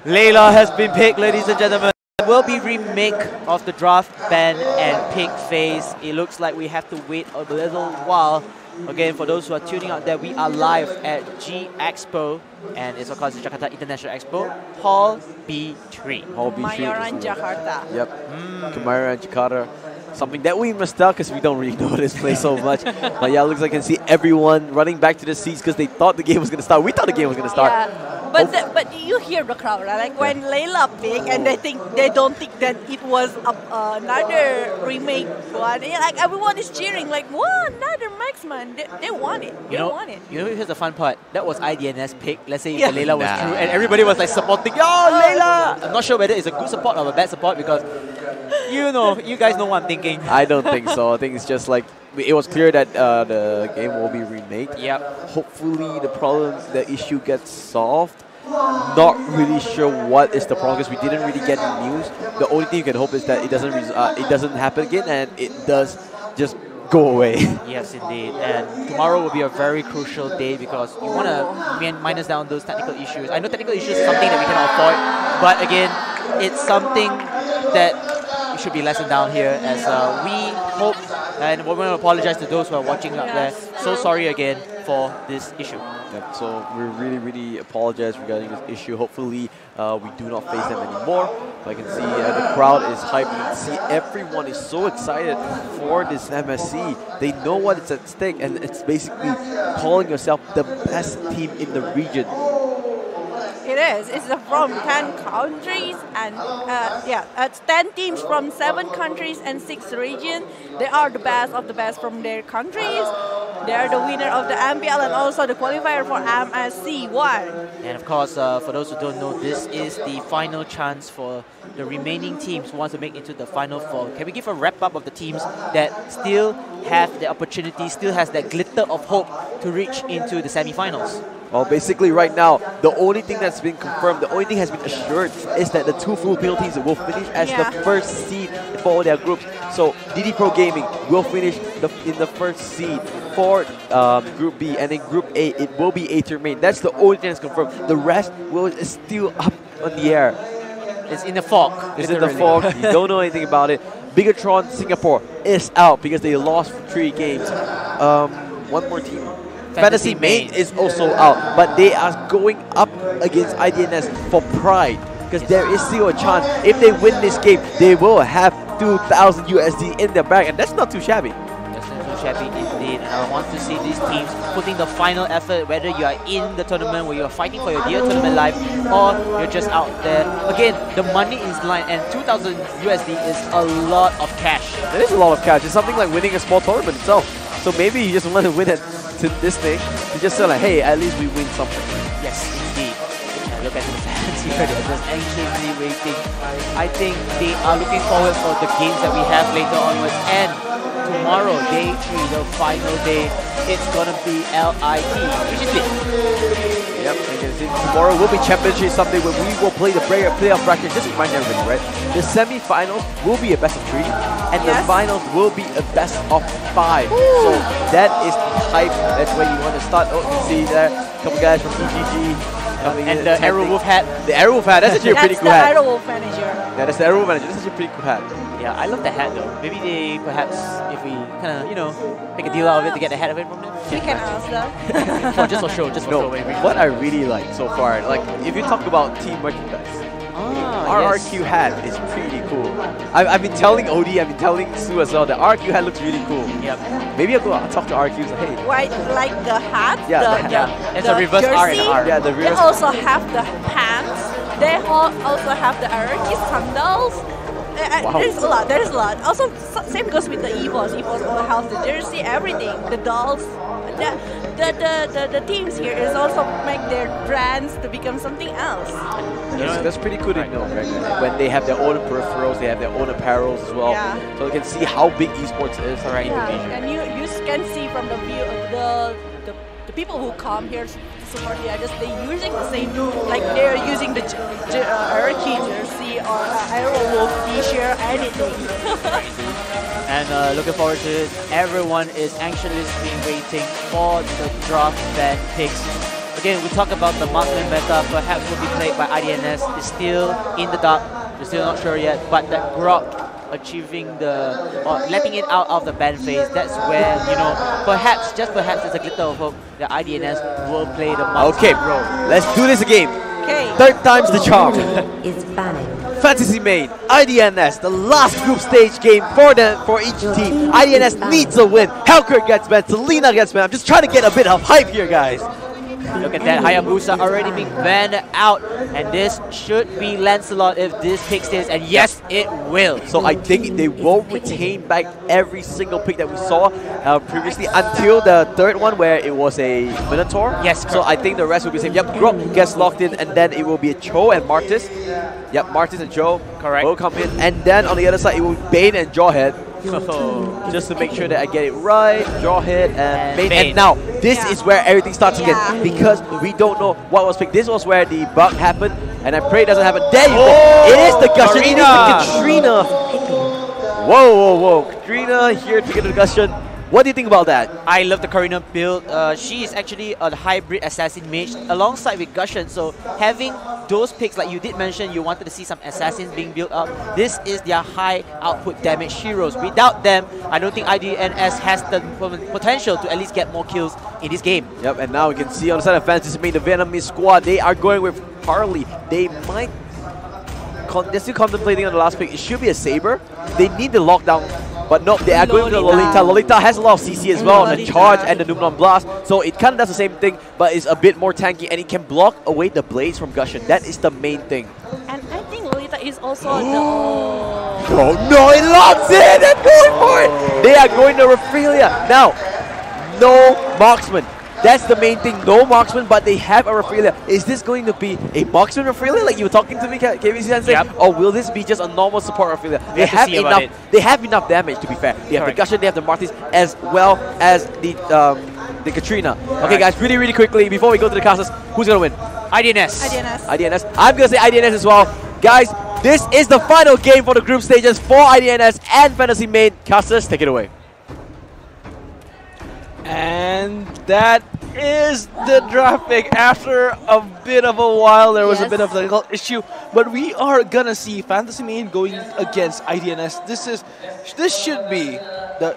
Layla has been picked, ladies and gentlemen. It will be remake of the draft ban and pick phase. It looks like we have to wait a little while. Again, for those who are tuning out there, we are live at G Expo, and it's of course the Jakarta International Expo, Hall B3. Hall B3. Kemayoran Jakarta. Yep. Kemayoran Jakarta. Something that we missed out because we don't really know this place so much. But yeah, it looks like I can see everyone running back to the seats because they thought the game was going to start. We thought the game was going to start. Yeah. But you hear the crowd, right? Like when Layla picked and they don't think that it was another remake one. Like everyone is cheering, like, what? Another Maxman. They want it. They want it. You know, here's the fun part. That was IDNS pick. Let's say if the Layla was true and everybody was like supporting, yo, Layla! I'm not sure whether it's a good support or a bad support because, you know, you guys know what I'm thinking. I don't think so. I think it's just like, it was clear that the game will be remade. Yep. Hopefully the issue gets solved. Not really sure what is the problem because we didn't really get any news. The only thing you can hope is that it doesn't happen again and it does just go away. Yes, indeed. And tomorrow will be a very crucial day because you want to minus down those technical issues. I know technical issues is something that we cannot avoid, but again, it's something that should be lessened down here as we hope, and we want to apologize to those who are watching up there. So sorry again for this issue. Yep, so we really apologize regarding this issue. Hopefully we do not face them anymore. But I can see the crowd is hyped. You can see everyone is so excited for this MSC. They know what is at stake, and it's basically calling yourself the best team in the region. It is. It's from 10 countries and it's 10 teams from 7 countries and 6 regions. They are the best of the best from their countries. They are the winner of the MPL and also the qualifier for MSC 1. And of course, for those who don't know, this is the final chance for the remaining teams who want to make it to the final four. Can we give a wrap up of the teams that still have the opportunity, still has that glitter of hope to reach into the semi-finals? Well, basically right now, the only thing that's been confirmed, the only thing has been assured is that the 2 Filipino teams will finish as the first seed for all their groups. So DD Pro Gaming will finish in the first seed for Group B, and in Group A, it will be A-Termain. That's the only thing that's confirmed. The rest is still up on the air. It's in the fog. It's in the fog. You don't know anything about it. Bigatron Singapore is out because they lost 3 games. One more team. Fantasy Main is also out, but they are going up against IDNS for pride because there is still a chance. If they win this game, they will have 2,000 USD in their bag, and that's not too shabby. That's not too shabby indeed. And I want to see these teams putting the final effort, whether you are in the tournament where you're fighting for your dear tournament life or you're just out there. Again, the money is line, and 2,000 USD is a lot of cash. It is a lot of cash. It's something like winning a small tournament itself. So maybe you just want to win it to this thing. You just say like, hey, at least we win something. Yes, indeed. And look at the fans here. They're just anxiously waiting. I think they are looking forward for the games that we have later onwards. And tomorrow, day 3, the final day, it's gonna be LIT, which is big. Yep, and you can see tomorrow will be Championship Sunday when we will play the playoff bracket. Just to remind everybody, right? The semi-finals will be a best of 3, and the finals will be a best of 5. So that is the hype. That's where you want to start. Oh, you see there, a couple guys from EGG. And the Aerowolf hat. The Aerowolf hat, that's actually a pretty cool hat. That's the Aerowolf manager. Yeah, that's the Aerowolf manager. That's actually a pretty cool hat. Yeah, I love the hat though. Maybe they perhaps, if we kind of, you know, make a deal out of it to get the hat of it from them. We can ask them. Just for show, just for show. What I really like so far, like if you talk about team merchandise, RRQ hat is pretty cool. I've been telling Odie, I've been telling Sue as well that RRQ hat looks really cool. Yep. Maybe I'll talk to RRQ and say, hey. Right, like the hat? Yeah, it's a reverse R and R. Yeah, the reverse. They also have the pants. They also have the RRQ sandals. Wow. There's a lot. Also, same goes with the EVOs. EVOs all have the jersey, everything. The dolls. The teams here is also make their brands to become something else. That's pretty cool to know, right? When they have their own peripherals, they have their own apparels as well. Yeah. So you can see how big esports is in Indonesia. And you can see from the view of the people who come here to support the others, they're using the same, like they're using the RRQ jersey or Aerowolf t-shirt, anything. And looking forward to it. Everyone is anxiously waiting for the draft ban picks. Again, we talk about the marksman meta, perhaps will be played by IDNS. It's still in the dark, we're still not sure yet, but that Grok achieving or letting it out of the ban phase, that's where, you know, perhaps, just perhaps, there's a glitter of hope that IDNS will play the marksman role. Let's do this again. Okay. 3rd time's the charm. Is banning. Fantasy Main, IDNS, the last group stage game for each team. IDNS needs a win. Hellkirk gets banned, Selena gets banned. I'm just trying to get a bit of hype here, guys. Look at that, Hayabusa already being banned out, and this should be Lancelot if this pick stays, and yes, it will. So I think they will retain back every single pick that we saw previously until the 3rd one where it was a Minotaur. Yes, so I think the rest will be the same. Yep, Grok gets locked in, and then it will be Cho and Martis. Yep, Martis and Cho will come in, and then on the other side it will be Bane and Jawhead. Just to make sure that I get it right, Jawhead and Bane. And now, this is where everything starts again, because we don't know what was picked. This was where the bug happened, and I pray it doesn't happen. There you go! It is the Gushon, it is the Katrina! Whoa, Katrina here to get the Gushon. What do you think about that? I love the Karina build. She is actually a hybrid assassin mage alongside with Gushen. So having those picks, like you did mention, you wanted to see some assassins being built up. This is their high output damage heroes. Without them, I don't think IDNS has the potential to at least get more kills in this game. Yep, and now we can see on the side of Fantasy Main, the Vietnamese squad, they are going with Harley. They might... they're still contemplating on the last pick. It should be a Saber. They need the lockdown. But no, they are going with the Lolita. Lolita has a lot of CC as well on the charge and the Numenon Blast. So it kind of does the same thing, but it's a bit more tanky and it can block away the blades from Gushen. That is the main thing. And I think Lolita is also the... No, it locks in! They're going for it! They are going to Raphaelia. Now, no marksman. That's the main thing. No marksman, but they have a Raphaelia. Is this going to be a marksman Raphaelia like you were talking to me, KVC Sensei? Yep. Or will this be just a normal support Raphaelia? They have enough damage, to be fair. They have the Gushen, they have the Martis, as well as the Katrina. Okay, guys, really, really quickly, before we go to the casters, who's going to win? IDNS. IDNS. I'm going to say IDNS as well. Guys, this is the final game for the group stages for IDNS and Fantasy Main. Casters, take it away. And that is the draft pick. After a bit of a while, there was a bit of a technical issue, but we are gonna see Fantasy Main going against IDNS. This should be the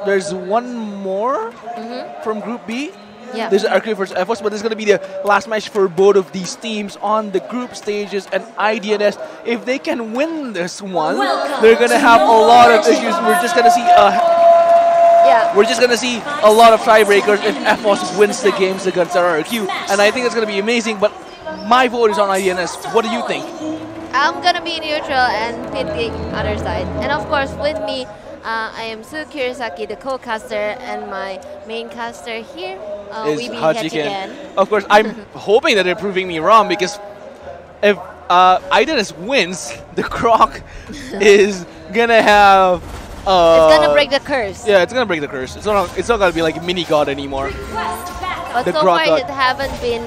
there's one more from Group B. Yeah. There's Arcade versus FOS, but this is going to be the last match for both of these teams on the group stages. And IDNS, if they can win this one, they're going to have a lot of issues. We're just going to see a lot of tiebreakers if FOS wins the games against RRQ. And I think it's going to be amazing, but my vote is on IDNS. What do you think? I'm going to be neutral and pick the other side. And of course, with me, I am Su Kirisaki, the co-caster, and my main caster here is Hachiken. Of course, I'm hoping that they're proving me wrong, because if IDNS wins, the Croc is gonna have. It's gonna break the curse. Yeah, it's gonna break the curse. It's not gonna be like mini god anymore. But so far, it haven't been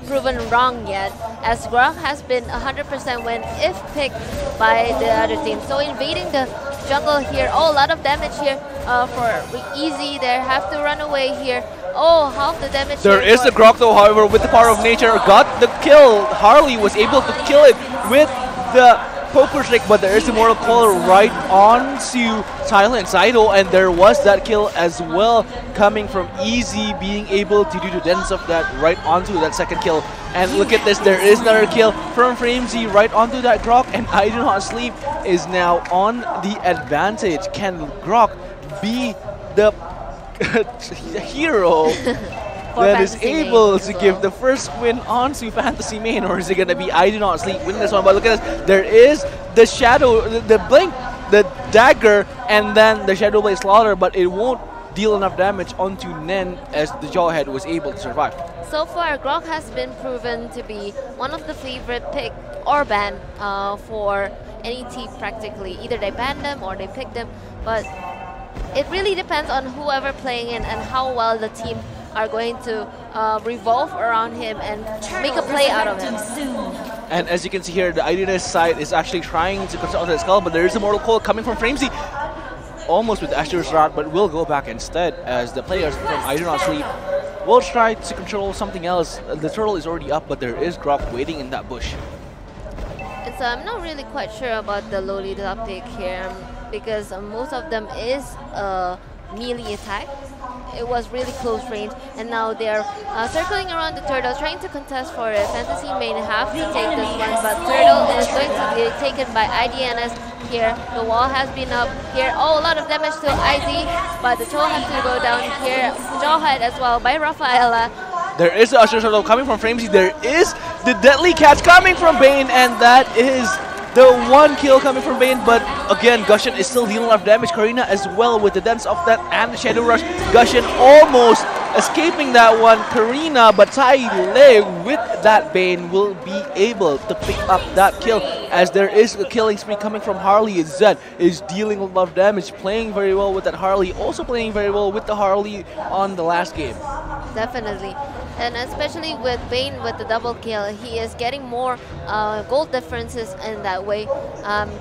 proven wrong yet, as Grok has been 100% win if picked by the other team. So invading the jungle here, a lot of damage here for easy. They have to run away here. Half the damage. There is the Grok though, however, with the power of nature, got the kill. Harley was able to kill it with the poker stick, but there is a mortal coil right onto Silent Sido, and there was that kill as well coming from Easy, being able to do the dance of that right onto that second kill. And look at this, there is another kill from Framesy right onto that Grok, and IDONOTSLEEP is now on the advantage. Can Grok be the hero that is able to give the first win onto Fantasy Main, or is it going to be IDONOTSLEEP winning this one? But look at this, there is the shadow, the blink, the dagger, and then the Shadow Blade Slaughter, but it won't deal enough damage onto Nen as the Jawhead was able to survive. So far, Grok has been proven to be one of the favorite pick or ban for any team practically. Either they ban them or they pick them, but it really depends on whoever playing in and how well the team are going to revolve around him and make a play out of him. And as you can see here, the IDNS side is actually trying to control the skull, but there is a mortal coil coming from Framesy, almost with Asher's Rod, but will go back instead as the players from IDONOTSLEEP will try to control something else. The turtle is already up, but there is Grok waiting in that bush. And so I'm not really quite sure about the Lolita pick here, because most of them is melee attack. It was really close range, and now they're circling around the turtle, trying to contest for it. Fantasy Main have to take this one, but turtle is going to be taken by IDNS here. The wall has been up here. A lot of damage to IZ, but the troll has to go down here. Jawhead as well by Rafaela. There is the Usher Turtle coming from Framesy. There is the Deadly Catch coming from Bane, and that is the one kill coming from Bane, but again, Gushen is still dealing a lot of damage. Karina as well with the dance of that and the Shadow Rush. Gushen almost escaping that one. Karina, but Tai Le with that Bane will be able to pick up that kill, as there is a killing spree coming from Harley. Zed is dealing a lot of damage, playing very well with that Harley, also playing very well with the Harley on the last game. Definitely. And especially with Bane with the double kill, he is getting more gold differences in that way.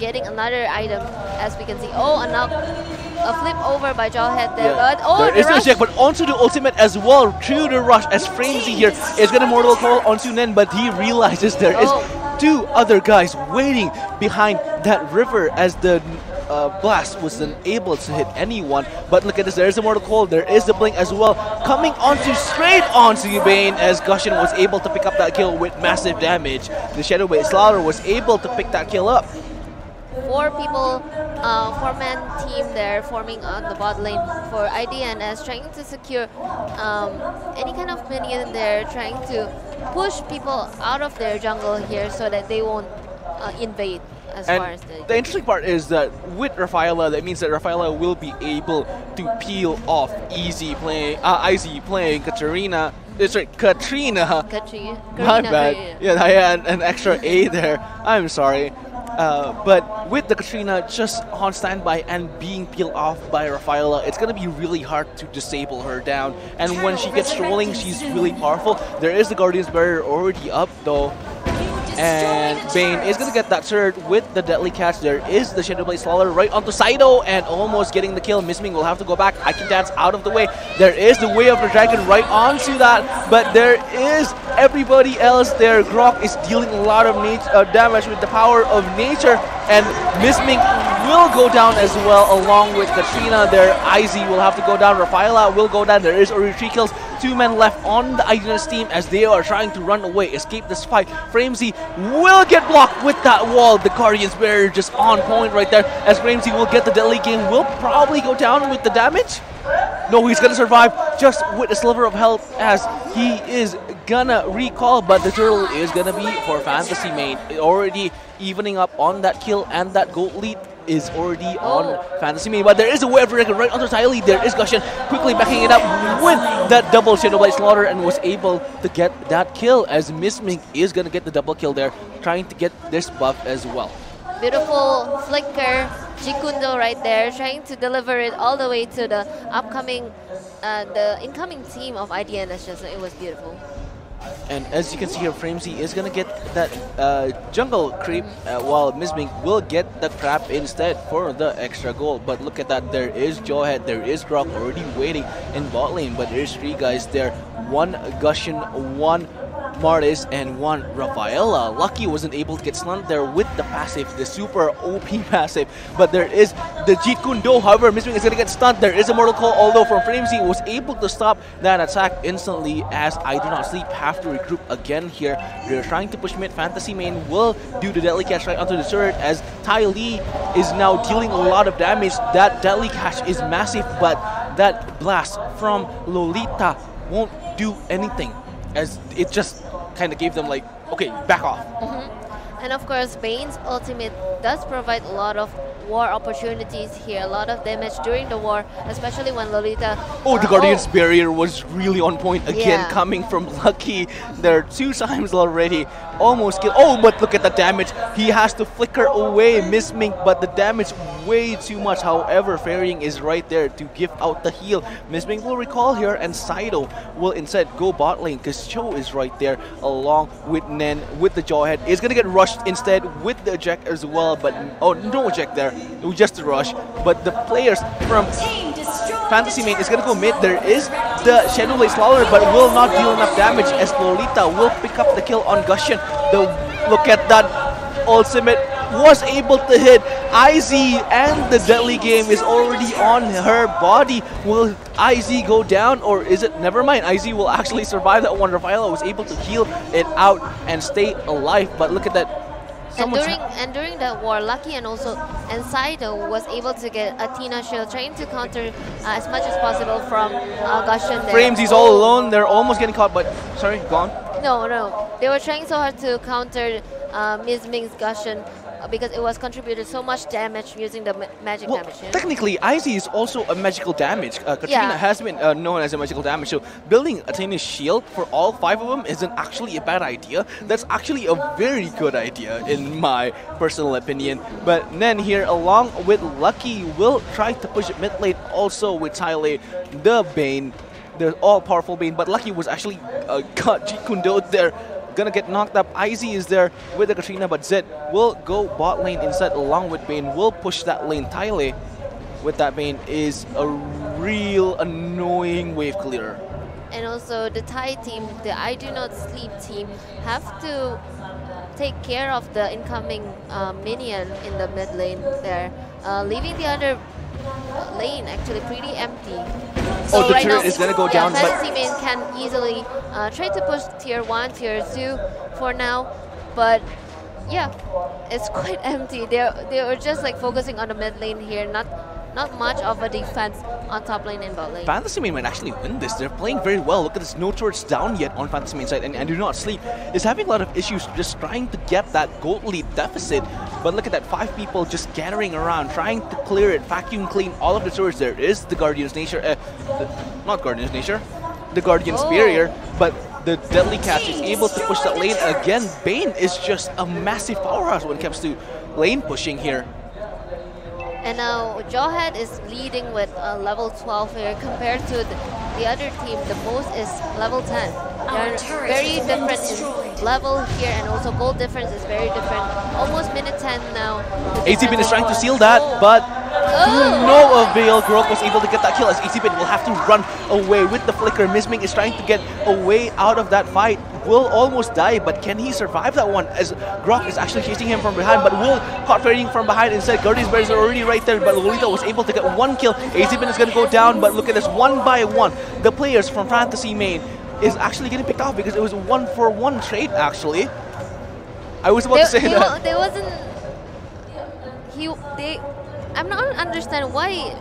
Getting another item, as we can see. A knock a flip over by Jawhead there, but there is the no rush. check, but onto the ultimate as well through the rush as Framesy here is gonna mortal call onto Nen, but he realizes there is two other guys waiting behind that river as the blast wasn't able to hit anyone. But look at this, there is a mortal call, there is the blink as well, coming onto straight onto Bane as Gushin was able to pick up that kill with massive damage. The Shadow Blade Slaughter was able to pick that kill up. 4-man team there forming on the bot lane for IDNS, trying to secure any kind of minion there, trying to push people out of their jungle here so that they won't invade. As far as the interesting part is that with Rafaela, that means that Rafaela will be able to peel off Easy playing, Izzy playing Katrina. Sorry, Katrina. My bad. Yeah, I had an extra A there. I'm sorry. But with the Katrina just on standby and being peeled off by Rafaela, it's going to be really hard to disable her down. And when she gets trolling, she's really powerful. There is the Guardian's Barrier already up though. And Bane is going to get that turret with the Deadly Catch. There is the Shadow Blade Slaughter right onto Saido and almost getting the kill. Missming will have to go back. I Can Dance out of the way. There is the Way of the Dragon right onto that. But there is everybody else there. Grok is dealing a lot of damage with the power of nature. And Missming will go down as well along with Katrina there. Izzy will have to go down. Rafaela will go down. There is already 3 kills. 2 men left on the IDONOTS team as they are trying to run away, escape this fight. Framesy will get blocked with that wall. The Guardian's Barrier just on point right there as Framesy will get the deadly game. Will probably go down with the damage. No, he's gonna survive just with a sliver of health as he is gonna recall, but the turtle is gonna be for Fantasy Main. Already evening up on that kill and that gold lead is already on Fantasy Main, but there is a Way of the Dragon right onto Tylee. There is Gushin quickly backing it up with that double Shadow Blade Slaughter and was able to get that kill as Missming is gonna get the double kill there, trying to get this buff as well. Beautiful flicker, Jikundo right there, trying to deliver it all the way to the upcoming, the incoming team of IDNS. It was beautiful. And as you can see here, Framesy is going to get that jungle creep while Missming will get the crap instead for the extra gold. But look at that, there is Jawhead, there is Grok already waiting in bot lane, but there's 3 guys there. 1 Gushin, 1 Martis, and 1 Rafaela. Lucky wasn't able to get stunned there with the passive, the super OP passive. But there is the Jeet Kune Do. However, Missming is going to get stunned. There is a mortal call, although from Framesy was able to stop that attack instantly as IDONOTSLEEP have to regroup again here. They're trying to push mid. Fantasy Main will do the Deadly Catch right onto the turret as Tylee is now dealing a lot of damage. That Deadly Catch is massive, but that blast from Lolita won't do anything, as it just kind of gave them like, okay, back off. And of course, Bane's ultimate does provide a lot of war opportunities here, a lot of damage during the war, especially when Lolita... the Guardian's Barrier was really on point again, coming from Lucky. There are 2 times already, almost killed. Oh, but look at the damage. He has to flicker away Missming, but the damage way too much. However, Fairying is right there to give out the heal. Missming will recall here, and Saido will instead go bot lane because Cho is right there along with Nen with the Jawhead. Is going to get rushed instead with the eject as well, but no eject there. It was just a rush, but the players from Fantasy Main is going to go mid. There is the Shadow Blade Slaughter, but will not deal enough damage as Lolita will pick up the kill on Gushin. Look at that ultimate, was able to hit Izzy, and the deadly game is already on her body. Will Izzy go down, or is it? Never mind, Izzy will actually survive that one. Rafaela was able to heal it out and stay alive, but look at that. And during that war, Lucky and Saido was able to get a Tina shield, trying to counter as much as possible from Gushin there. Framesy all alone, they're almost getting caught, but sorry, gone. No, they were trying so hard to counter Missming's Gushin because it was contributed so much damage using the magic damage. Technically, Izzy is also a magical damage. Katrina has been known as a magical damage, so building a tiny shield for all 5 of them isn't actually a bad idea. That's actually a very good idea in my personal opinion. But then here, along with Lucky, will try to push mid lane also with Tylee, the Bane, the all-powerful Bane, but Lucky was actually got Jeet Kune Do there. Gonna get knocked up. Izzy is there with the Katrina, but Zed will go bot lane instead along with Bane. Will push that lane. Tylee with that Bane is a real annoying wave clearer. And also the Thai team, the IDONOTSLEEP team, have to take care of the incoming minion in the mid lane there, leaving the other lane actually pretty empty. So the right turret now, is gonna go down, Fantasy Main can easily try to push tier 1, tier 2 for now, but yeah, it's quite empty. They were just like focusing on the mid lane here, not much of a defense on top lane and bot lane. Fantasy Main might actually win this. They're playing very well. Look at this, no turrets down yet on Fantasy Main side, and IDONOTSLEEP is having a lot of issues just trying to get that gold lead deficit. But look at that, 5 people just gathering around, trying to clear it, vacuum clean all of the turrets. There is the Guardian's Nature, not Guardian's Nature, the Guardian's Barrier, but the Deadly Catch is able to push that lane. Again, Bane is just a massive powerhouse when it comes to lane pushing here. And now Jawhead is leading with level 12 here compared to the other team. The most is level 10. They're very different in level here, and also gold difference is very different. Almost minute 10 now. AZBin is trying to seal that, but no avail. Grok was able to get that kill as AZBin will have to run away with the flicker. Misming is trying to get away out of that fight. Will almost die, but can he survive that one as Grok is actually chasing him from behind, but Will caught ferrying from behind instead. Guardian's Barriers are already right there, but Lolita was able to get 1 kill. AZBin is going to go down, but look at this, 1 by 1. The players from Fantasy Main is actually getting picked off because it was a 1-for-1 trade actually. I was about to say that. There wasn't... I'm not understanding why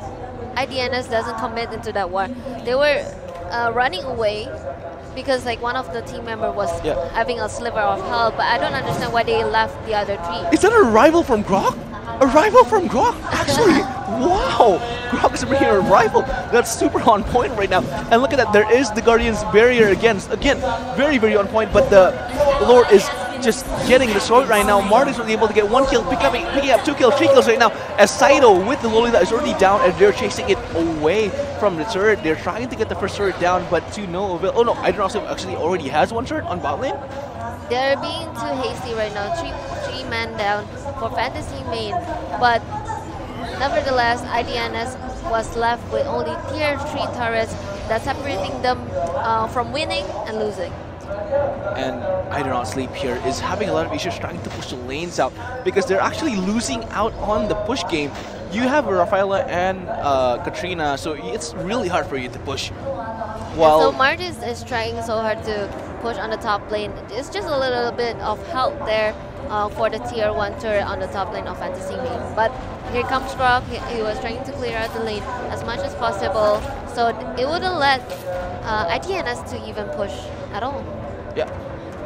IDNS doesn't commit into that war. They were running away because like one of the team member was having a sliver of health, but I don't understand why they left the other 3. Is that a rival from Grok? A rival from Grok? Actually, wow! Grok is bringing a rival. That's super on point right now. And look at that, there is the Guardian's Barrier again, very, very on point, but the Lord is just getting destroyed right now. Martis was able to get 1 kill, picking up 2 kills, 3 kills right now, as Saito with the Lolita is already down, and they're chasing it away from the turret. They're trying to get the first turret down, but to no avail. Oh no, IDONOTSLEEP actually already has 1 turret on bot lane. They're being too hasty right now. 3 man down for Fantasy Main, but nevertheless, IDNS was left with only tier 3 turrets that's separating them from winning and losing. And IDONOTSLEEP here is having a lot of issues trying to push the lanes out because they're actually losing out on the push game. You have Rafaela and Katrina, so it's really hard for you to push. While so Martis is trying so hard to push on the top lane. It's just a little bit of help there for the tier 1 turret on the top lane of Fantasy Main. But here comes Grok. He was trying to clear out the lane as much as possible, so it wouldn't let ITNS to even push at all. Yeah,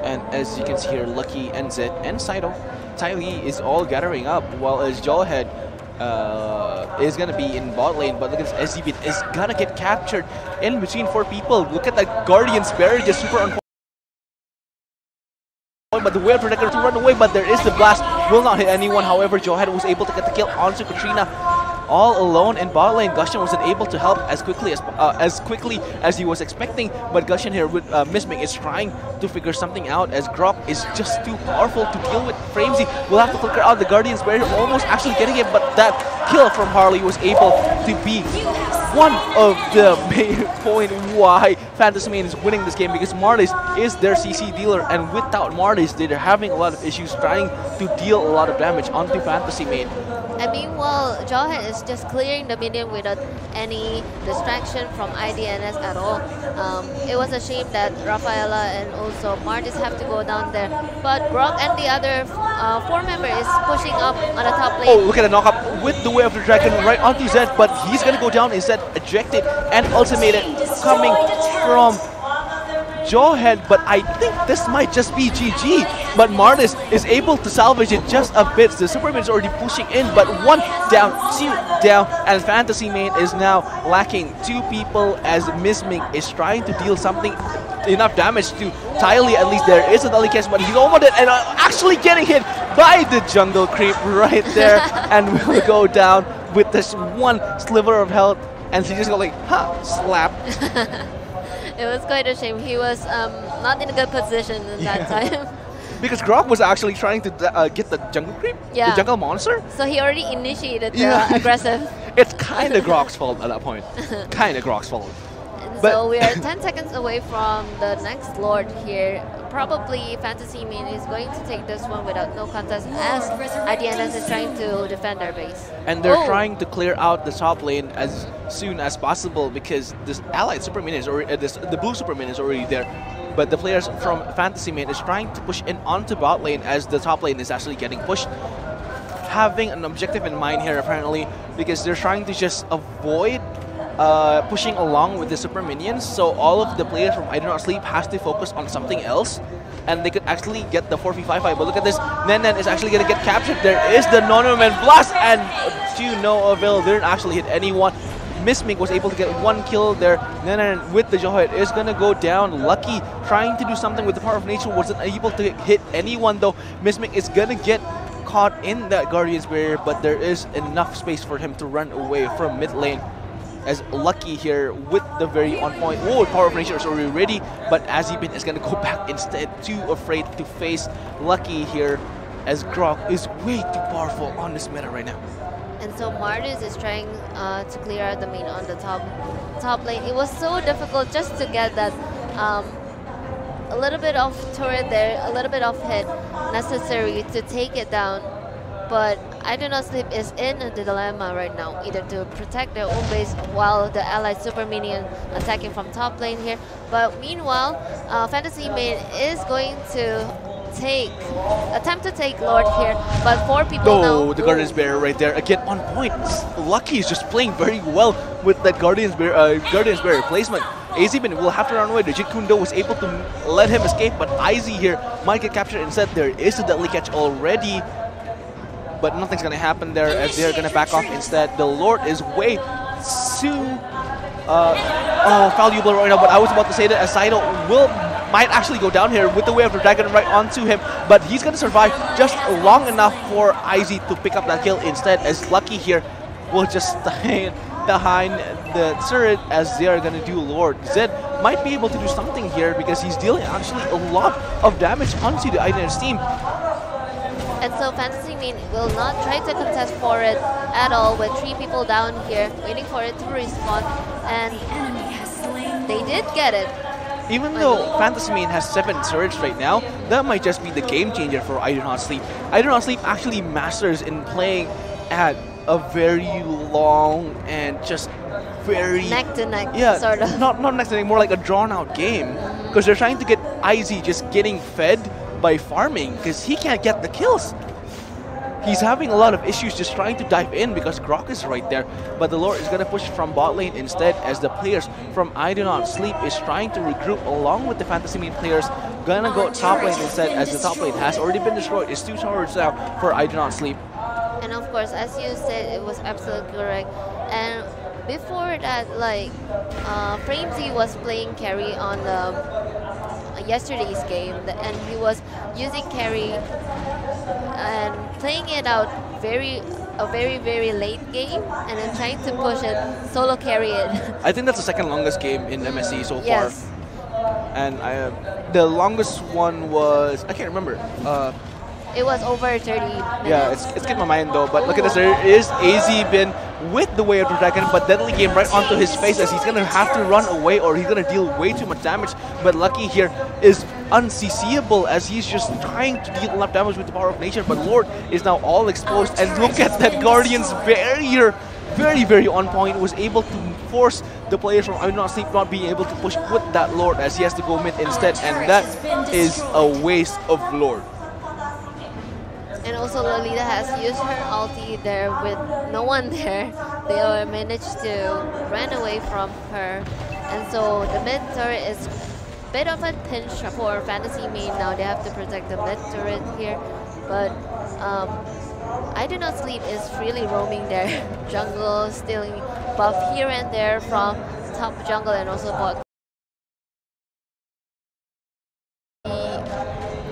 and as you can see here, Lucky and Zed and Saito, Ty Lee is all gathering up, while as Jawhead is gonna be in bot lane, but look at this, SZB is gonna get captured in between 4 people. Look at that Guardian's Barrier just super on point. But the Whale Protector to run away, but there is the blast, will not hit anyone. However, Jawhead was able to get the kill onto Katrina. All alone in bot lane. Gusion wasn't able to help as quickly as he was expecting, but Gusion here with Misming is trying to figure something out as Grok is just too powerful to deal with. Framesy will have to flicker out the Guardian's Barrier, almost actually getting it, but that kill from Harley was able to be one of the main point why Fantasy Main is winning this game, because Martis is their CC dealer, and without Martis, they're having a lot of issues trying to deal a lot of damage onto Fantasy Main. And meanwhile, Jawhead is just clearing the minion without any distraction from IDNS at all. It was a shame that Rafaela and also Martis have to go down there, but Grok and the other 4 member is pushing up on the top lane. Oh, look at the knockup with the Way of the Dragon right onto Zed, but he's gonna go down. Is Zed ejected and ultimated coming from Jawhead, but I think this might just be GG. But Martis is able to salvage it just a bit. The Superman is already pushing in, but 1 down, 2 down, and Fantasy Main is now lacking 2 people as Misming is trying to deal enough damage to Tylee. At least there is a Dali catch, but he's almost dead and actually getting hit by the jungle creep right there, and will go down with this 1 sliver of health, and he just go like, ha, slap. It was quite a shame. He was not in a good position in that time. because Grok was actually trying to get the jungle creep, Yeah. the jungle monster. So he already initiated the Yeah. aggressive. It's kind of Grok's fault at that point. Kind of Grok's fault. And But- so we are 10 seconds away from the next Lord here. Probably Fantasy Main is going to take this one without no contest as IDNS is trying to defend their base. And they're Oh. trying to clear out the top lane as soon as possible because this allied super minion is already, the blue super minion is already there. But the players from Fantasy Main is trying to push in onto bot lane as the top lane is actually getting pushed. Having an objective in mind here apparently because they're trying to just avoid pushing along with the super minions, so all of the players from IDONOTSLEEP has to focus on something else, and they could actually get the 4v5 fight. But look at this, Nen is actually going to get captured. There is the non-man blast, and to no avail, didn't actually hit anyone. Mismik was able to get one kill there. Nen with the Johet is going to go down. Lucky trying to do something with the power of nature, wasn't able to hit anyone though. Mismik is going to get caught in that Guardian's barrier, but there is enough space for him to run away from mid lane. As Lucky here with the very on point. Oh, Power of Nature is already ready, but Azibin is going to go back instead, too afraid to face Lucky here, as Grok is way too powerful on this meta right now. And so Martis is trying to clear out the main on the top lane. It was so difficult just to get that a little bit of turret there, a little bit of hit necessary to take it down. But IDONOTSLEEP is in a dilemma right now, either to protect their own base while the allied super minion attacking from top lane here. But meanwhile, Fantasy Main is going to attempt to take Lord here, but 4 people now. Oh, the Guardian's Barrier right there, again on point. Lucky is just playing very well with that Guardian's Barrier placement. Azibin will have to run away. The Jit Kundo was able to let him escape, but Izzy here might get captured instead. There is a deadly catch already, but nothing's going to happen there as they're going to back off instead. The Lord is way too valuable right now, but I was about to say that Asaido might actually go down here with the Way of the Dragon right onto him, but he's going to survive just long enough for Izzy to pick up that kill instead, as Lucky here will just stand behind the turret as they are going to do Lord. Zed might be able to do something here because he's dealing actually a lot of damage onto the IDNS team. And so Fantasy Main will not try to contest for it at all with 3 people down here waiting for it to respawn, and they did get it. Even though Fantasy Main has 7 turrets right now, that might just be the game changer for IDONOTSLEEP. IDONOTSLEEP actually masters in playing at a very long and just very neck to neck, yeah, sort of. Not neck to neck, more like a drawn out game, because they're trying to get Izzy just getting fed by farming because he can't get the kills. He's having a lot of issues just trying to dive in because Grok is right there, but the Lord is going to push from bot lane instead as the players from IDONOTSLEEP is trying to regroup along with the Fantasy Main players. Gonna go top lane instead as the top lane has already been destroyed. It's 2 towers now for IDONOTSLEEP. And of course, as you said, it was absolutely correct. And before that, like, Framesy was playing carry on the yesterday's game, and he was using carry and playing it out a very late game, and then trying to push it, solo carry it. I think that's the second longest game in MSC so far. Yes. And the longest one was, I can't remember. It was over 30 minutes. Yeah, it's getting my mind though. But look at this, there is Azibin with the Way of the Dragon, but deadly game right onto his face as he's gonna have to run away or he's gonna deal way too much damage. But Lucky here is unCCable as he's just trying to deal enough damage with the Power of Nature, but Lord is now all exposed, and look at that Guardian's Barrier. Very on point, was able to force the players from IDONOTSLEEP not being able to push with that Lord as he has to go mid instead, and that is a waste of Lord. And also Lolita has used her ulti there with no one there. They managed to run away from her. And so the mid turret is a bit of a pinch for Fantasy Main now. They have to protect the mid turret here. But IDONOTSLEEP is really roaming there. Jungle stealing buff here and there from top jungle and also bot.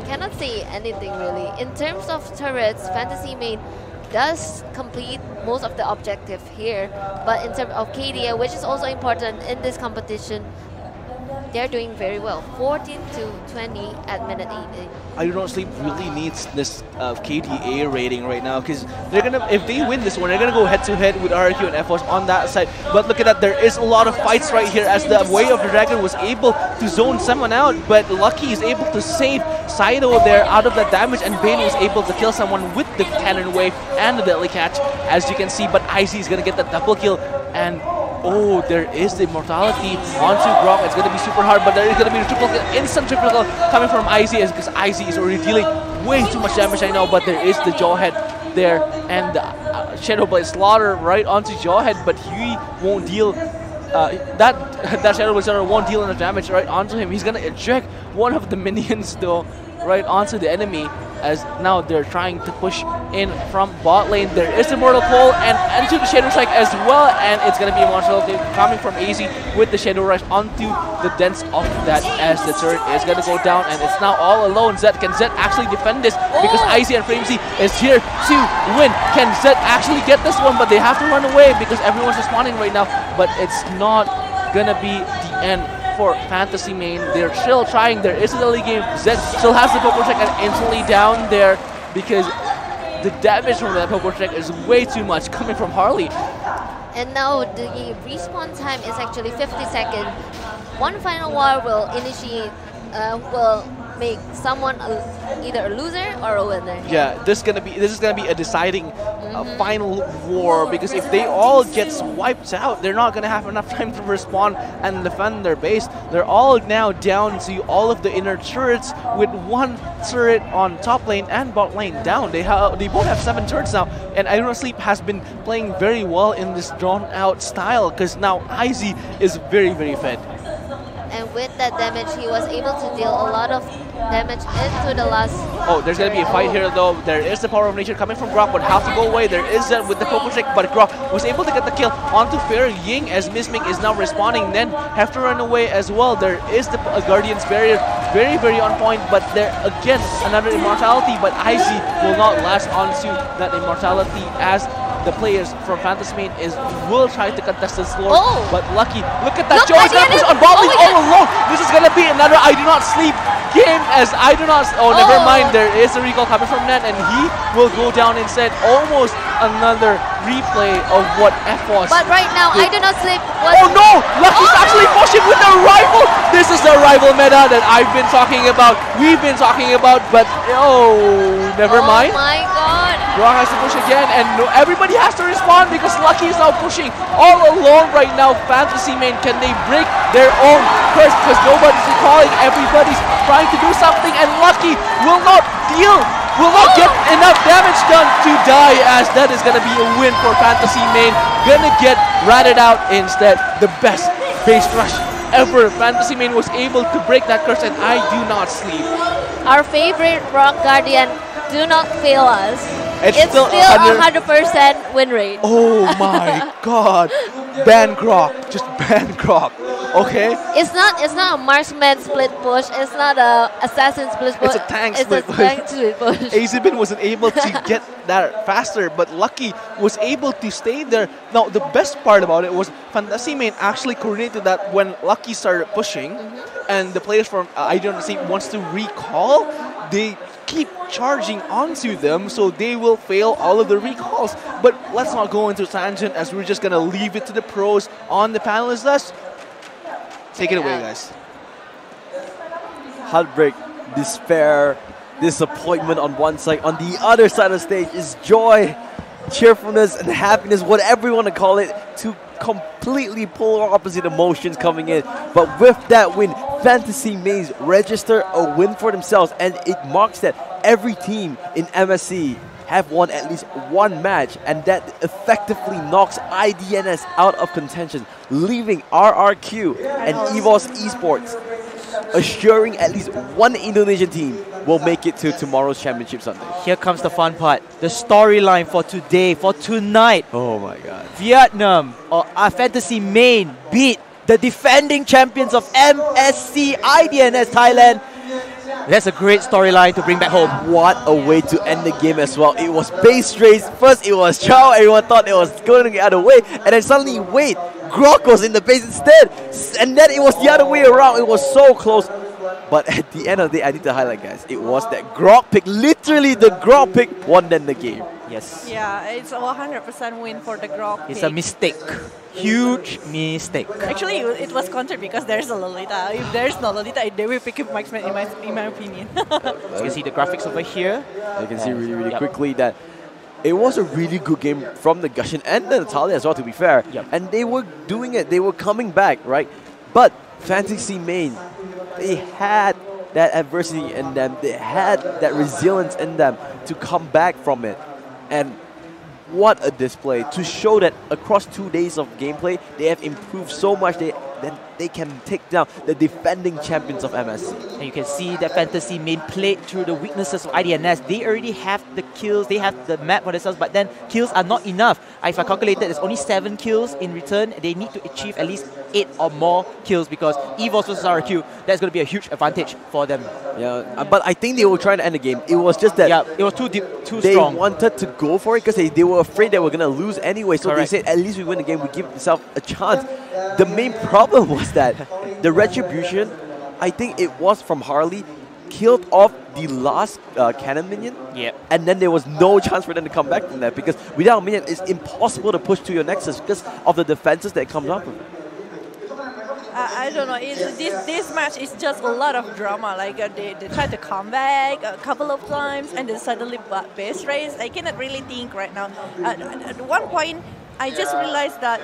Cannot say anything really. In terms of turrets, Fantasy Main does complete most of the objective here, but in terms of KDA, which is also important in this competition, they're doing very well. 14 to 20 at minute 8. IDONOTSLEEP really needs this KDA rating right now, because they're gonna, if they win this one, they're gonna go head to head with RRQ and FOS on that side. But look at that, there is a lot of fights right here as the Way of the Dragon was able to zone someone out, but Lucky is able to save Saido there out of that damage, and Bane was able to kill someone with the Cannon Wave and the Deadly Catch, as you can see. But IZ is gonna get the double kill, and oh, there is the immortality onto Grok. It's going to be super hard, but there is going to be a triple kill, instant triple kill coming from IZ, because IZ is already dealing way too much damage right now. But there is the Jawhead there, and Shadow Blade Slaughter right onto Jawhead, but he won't deal. That Shadow Blade Slaughter won't deal enough damage right onto him. He's going to eject one of the minions though right onto the enemy, as now they're trying to push in from bot lane. There is Immortal Pole and into the Shadow Strike as well, and it's going to be immortality coming from AZ with the Shadow Rush onto the dents of that, as the turret is going to go down, and it's now all alone. Zed, can Zed actually defend this? Because IZ and Framesy is here to win. Can Zed actually get this one? But they have to run away because everyone's responding right now, but it's not going to be the end for Fantasy Main. They're still trying. There is a early game. Zed still has the Poker Check and instantly down there, because the damage from that Poker Check is way too much coming from Harley. And now the respawn time is actually 50 seconds. One final war will initiate, will make someone either a loser or a winner. Yeah, this is gonna be a deciding final war, because if they all get wiped out, they're not gonna have enough time to respawn and defend their base. They're all now down to all of the inner turrets, with one turret on top lane and bot lane down. They both have 7 turrets now, and IDONOTSLEEP has been playing very well in this drawn out style, because now IZ is very fed. And with that damage, he was able to deal a lot of damage into the last... Oh, there's going to be a fight here though. There is the Power of Nature coming from Grok, but have to go away. There is that with the Poker Check, but Grok was able to get the kill onto Fair Ying, as Misming is now responding. Then have to run away as well. There is the Guardian's Barrier, very on point, but there again, another immortality, but IZ will not last onto that immortality, as the players from Fantasy Main will try to contest this lore, but Lucky, look at that, Joe's gonna push on bot lane all alone. This is gonna be another IDONOTSLEEP game, as never mind, there is a recall coming from Net, and he will go down instead. Almost another replay of what FOS. But right now, IDONOTSLEEP was... Oh no! Lucky's actually pushing with the rival! This is the rival meta that I've been talking about, we've been talking about, but never mind. Oh my god! Grok has to push again, and everybody has to respond, because Lucky is now pushing all alone right now. Fantasy Main, can they break their own curse? Because nobody's recalling, everybody's trying to do something, and Lucky will not get enough damage done to die, as that is going to be a win for Fantasy Main. Gonna get ratted out instead. The best base rush ever. Fantasy Main was able to break that curse, and IDONOTSLEEP. Our favorite Rock Guardian, do not fail us. It's still 100% win rate. Oh my god. Ban Grok. Just ban Grok. Okay? It's not a marksman split push. It's not a assassin split push. It's a tank split push. Tank split push. Azibin wasn't able to get that faster, but Lucky was able to stay there. Now, the best part about it was Fantasy Main actually coordinated that when Lucky started pushing, and the players from IDONOTSLEEP wants to recall, they keep charging onto them, so they will fail all of the recalls. But let's not go into tangent, as we're just gonna leave it to the pros on the panelist list. Take it away, guys. Heartbreak, despair, disappointment on one side. On the other side of the stage is joy, cheerfulness, and happiness, whatever you want to call it, two completely polar opposite emotions coming in. But with that win, Fantasy Mains register a win for themselves, and it marks that every team in MSC have won at least one match, and that effectively knocks IDNS out of contention, leaving RRQ and EVOS Esports assuring at least one Indonesian team will make it to tomorrow's Championship Sunday. Here comes the fun part. The storyline for today, for tonight. Oh my god. Vietnam, or Fantasy Main, beat the defending champions of MSC IDNS Thailand. That's a great storyline to bring back home. What a way to end the game as well. It was base race. First it was Chow. Everyone thought it was going to get out of the way. And then suddenly, wait, Grok was in the base instead. And then it was the other way around. It was so close. But at the end of the day, I need to highlight, guys, it was that Grok pick. Literally, the Grok pick won them the game. Yes. Yeah, it's a 100% win for the Grok It's pick. a mistake. Huge mistake. Actually, it was countered because there's a Lolita. If there's no Lolita, they will pick up Marksman in my opinion. As you can see the graphics over here. You can see really quickly that it was a really good game from the Gusion and the Natalia as well, to be fair. And they were doing it. They were coming back, right? But Fantasy Main, they had that adversity in them. They had that resilience in them to come back from it. And what a display to show that across 2 days of gameplay, they have improved so much that they can take down the defending champions of MSC. And you can see that Fantasy Main played through the weaknesses of IDNS. They already have the kills, they have the map for themselves, but then kills are not enough. If I calculated, there's only 7 kills in return. They need to achieve at least 8 or more kills because EVOS versus RQ, that's going to be a huge advantage for them. Yeah, but I think they were trying to end the game. It was just that it was too deep, too they strong. They wanted to go for it because they were afraid they were going to lose anyway. So Correct. they said, at least we win the game, we give ourselves a chance. The main problem was that the Retribution, I think it was from Harley, killed off the last cannon minion. And then there was no chance for them to come back from that because without a minion, it's impossible to push to your Nexus because of the defenses that comes up with it. I don't know. This match is just a lot of drama. Like they tried to come back a couple of times and then suddenly base race. I cannot really think right now. At one point, I just realized that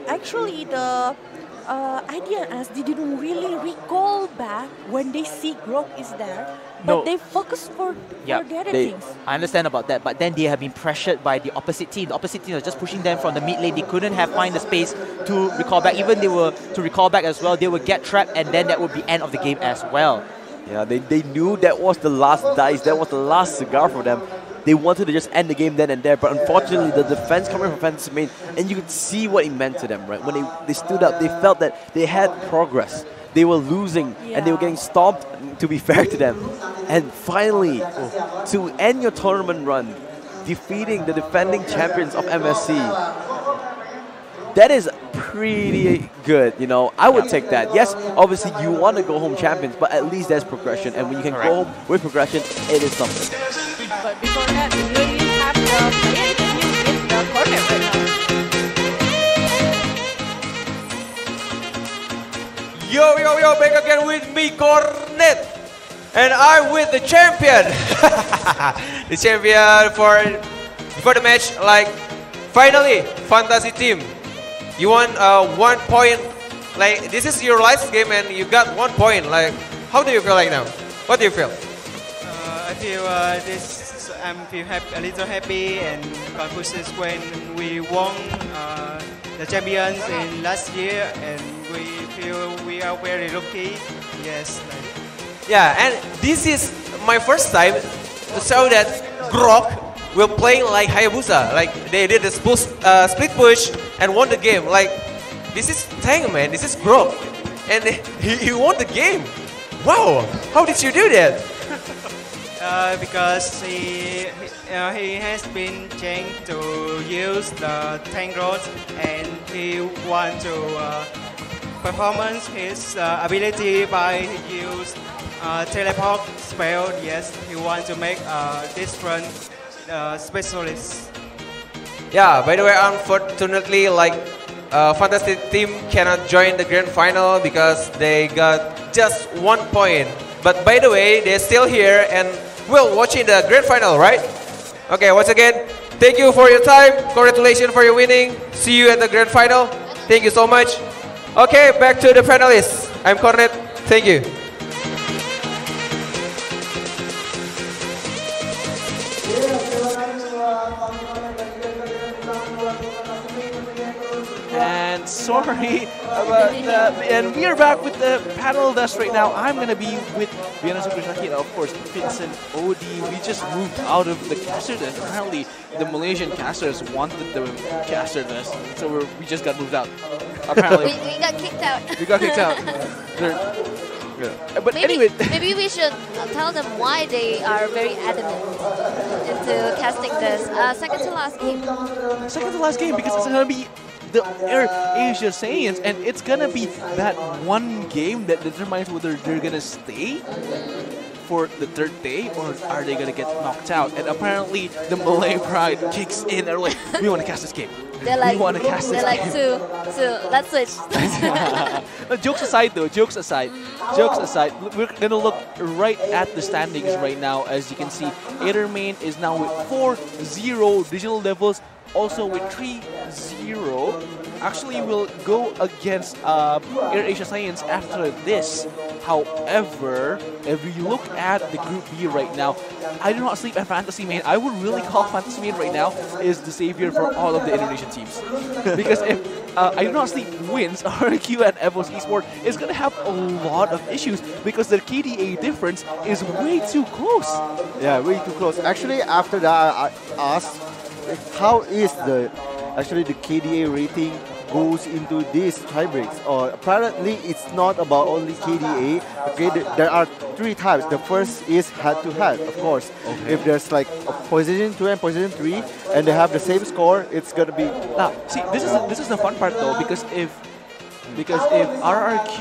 actually the IDNS didn't really recall back when they see Grok is there, but they focus for the other things. I understand about that, but then they have been pressured by the opposite team. The opposite team was just pushing them from the mid lane. They couldn't find the space to recall back. Even they were to recall back as well, they would get trapped, and then that would be end of the game as well. Yeah, they knew that was the last dice, that was the last cigar for them. They wanted to just end the game then and there, but unfortunately the defense coming from Fantasy Main, and you could see what it meant to them, right? When they stood up, they felt that they had progress. They were losing and they were getting stomped, to be fair to them. And finally, to end your tournament run, defeating the defending champions of MSC, that is pretty good, you know. I would take that. Yes, obviously you want to go home champions, but at least there's progression. And when you can go home with progression, it is something. But before that, we really have the player interview with the corner right now. Yo, back again with me, Cornet. And I'm with the champion. The champion for the match, like, finally, Fantasy team. You won 1 point. Like, this is your last game and you got 1 point. Like, how do you feel like now? What do you feel? I feel a little happy and confused when we won the champions in last year, and we feel we are very lucky. Yes. Yeah, and this is my first time to show that Grok will play like Hayabusa. Like they did a split push and won the game. Like this is Tang, man. This is Grok, and he won the game. Wow, how did you do that? Because he has been trained to use the tank rods, and he want to performance his ability by use teleport spell. Yes, he want to make different specialists. Yeah. By the way, unfortunately, like Fantasy team cannot join the grand final because they got just 1 point. But by the way, they're still here and will watching the grand final, right? Okay, once again, thank you for your time. Congratulations for your winning. See you at the grand final. Thank you so much. Okay, back to the panelists. I'm Cornet. Thank you. And sorry about that. And we are back with the panel desk right now. I'm going to be with Viana Sukrishaki and of course Vincent Odi. We just moved out of the caster desk. Apparently the Malaysian casters wanted the caster desk, so we just got moved out. Apparently. we got kicked out. We got kicked out. But maybe, anyway. Maybe we should tell them why they are very adamant into casting this second to last game. Second to last game, because it's going to be the AirAsia Saiyans, and it's gonna be that one game that determines whether they're gonna stay for the third day or are they gonna get knocked out. And apparently the Malay pride kicks in. They're like, we want to cast this game. They're like, we want to cast this game. two. Let's switch. Jokes aside though, jokes aside, we're gonna look right at the standings right now. As you can see, Adermain is now with 4-0 digital levels, also with 3-0. Actually will go against AirAsia Science after this. However, if you look at the Group B right now, IDONOTSLEEP and Fantasy Main, I would really call Fantasy Main right now is the savior for all of the Indonesian teams. Because if IDONOTSLEEP wins, RQ and EVOS Esports is going to have a lot of issues because their KDA difference is way too close. Yeah, way too close. Actually, after that, I asked how is the KDA rating goes into these tiebreaks. Or apparently, it's not about only KDA. Okay, there are 3 types. The first is head-to-head, of course. Okay. If there's like a position 2 and position 3, and they have the same score, it's gonna be. Now, see, this is the fun part though, because if RRQ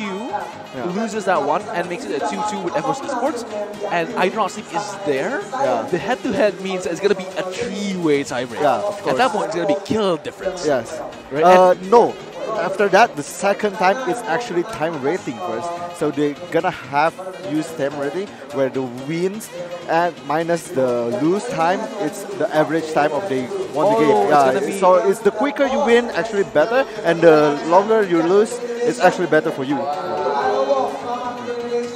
loses that one and makes it a 2-2 with EVOS Esports, and IDONOTSLEEP is there, the head-to-head means that it's going to be a 3-way tiebreak. Yeah, of course. At that point, it's going to be kill difference. Yes. Right? No. After that, the second time is actually time rating first. So they're gonna have use time rating where the wins and minus the lose time, it's the average time of the won the game. Yeah, so it's the quicker you win, actually better, and the longer you lose, it's actually better for you.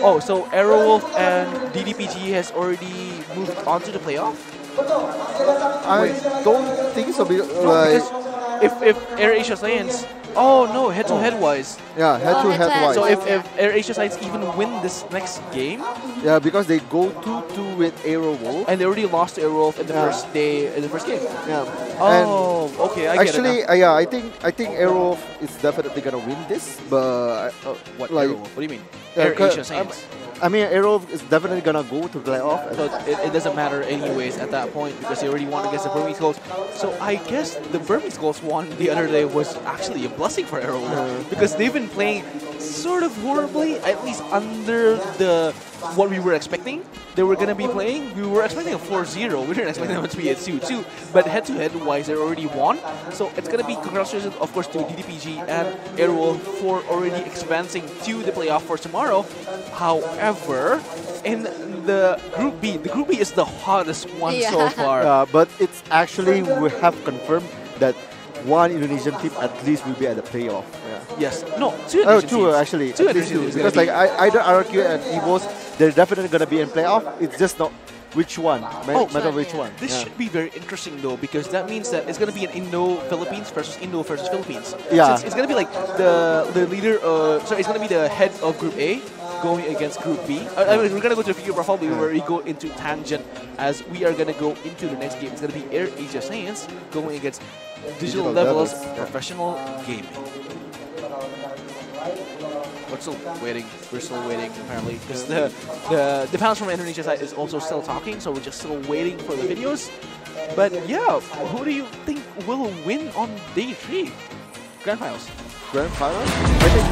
Oh, so Aerowolf and DDPG has already moved on to the playoff? I don't think so. Because if AirAsia Science, oh no, head-to-head wise. Yeah, head-to-head wise. So if AirAsia Science even win this next game, yeah, because they go 2-2 with Aerowolf, and they already lost to Aerowolf in the first day, in the first game. Yeah. Oh, okay, I get it. Actually, yeah, I think Aerowolf is definitely gonna win this, but what like, Aerowolf? What do you mean? AirAsia Science. I mean, Aerowolf is definitely gonna go to playoff. But it doesn't matter anyways at that point because they already won against the Burmese Ghosts. So I guess the Burmese Ghosts won the other day was actually a blessing for Aerowolf because they've been playing sort of horribly, at least under what we were expecting. They were going to be playing. We were expecting a 4-0. We didn't expect them to be a 2-2. But head-to-head wise, they already won. So it's going to be congratulations, of course, to DDPG and Aerowolf for already advancing to the playoff for tomorrow. However, in the Group B is the hottest one so far. But it's actually, we have confirmed that one Indonesian team at least will be at the playoff. Yes. No, two Indonesian teams. Actually. Two at least Indonesian teams. Because like either RQ and EVOS, they're definitely going to be in playoff. It's just not which one. Matter which one. This should be very interesting though because that means that it's going to be an Indo-Philippines versus Indo versus Philippines. Yeah. So it's going to be like the leader, sorry, it's going to be the head of Group A going against Group B. I mean, we're going to go to the figure profile before we go into tangent as we are going to go into the next game. It's going to be AirAsia Science going against Digital Levels Professional Gaming. We're still waiting. We're still waiting, apparently, because the panels from Indonesia side is also still talking, so we're just still waiting for the videos. But yeah, who do you think will win on day 3? Grand Finals. Grand Finals? I think.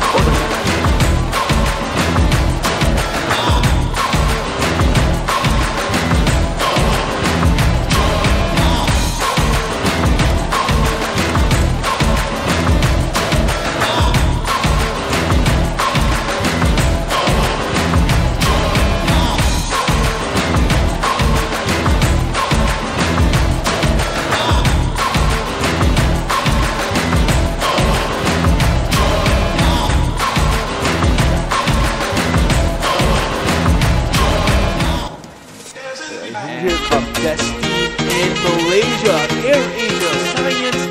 AirAsia Science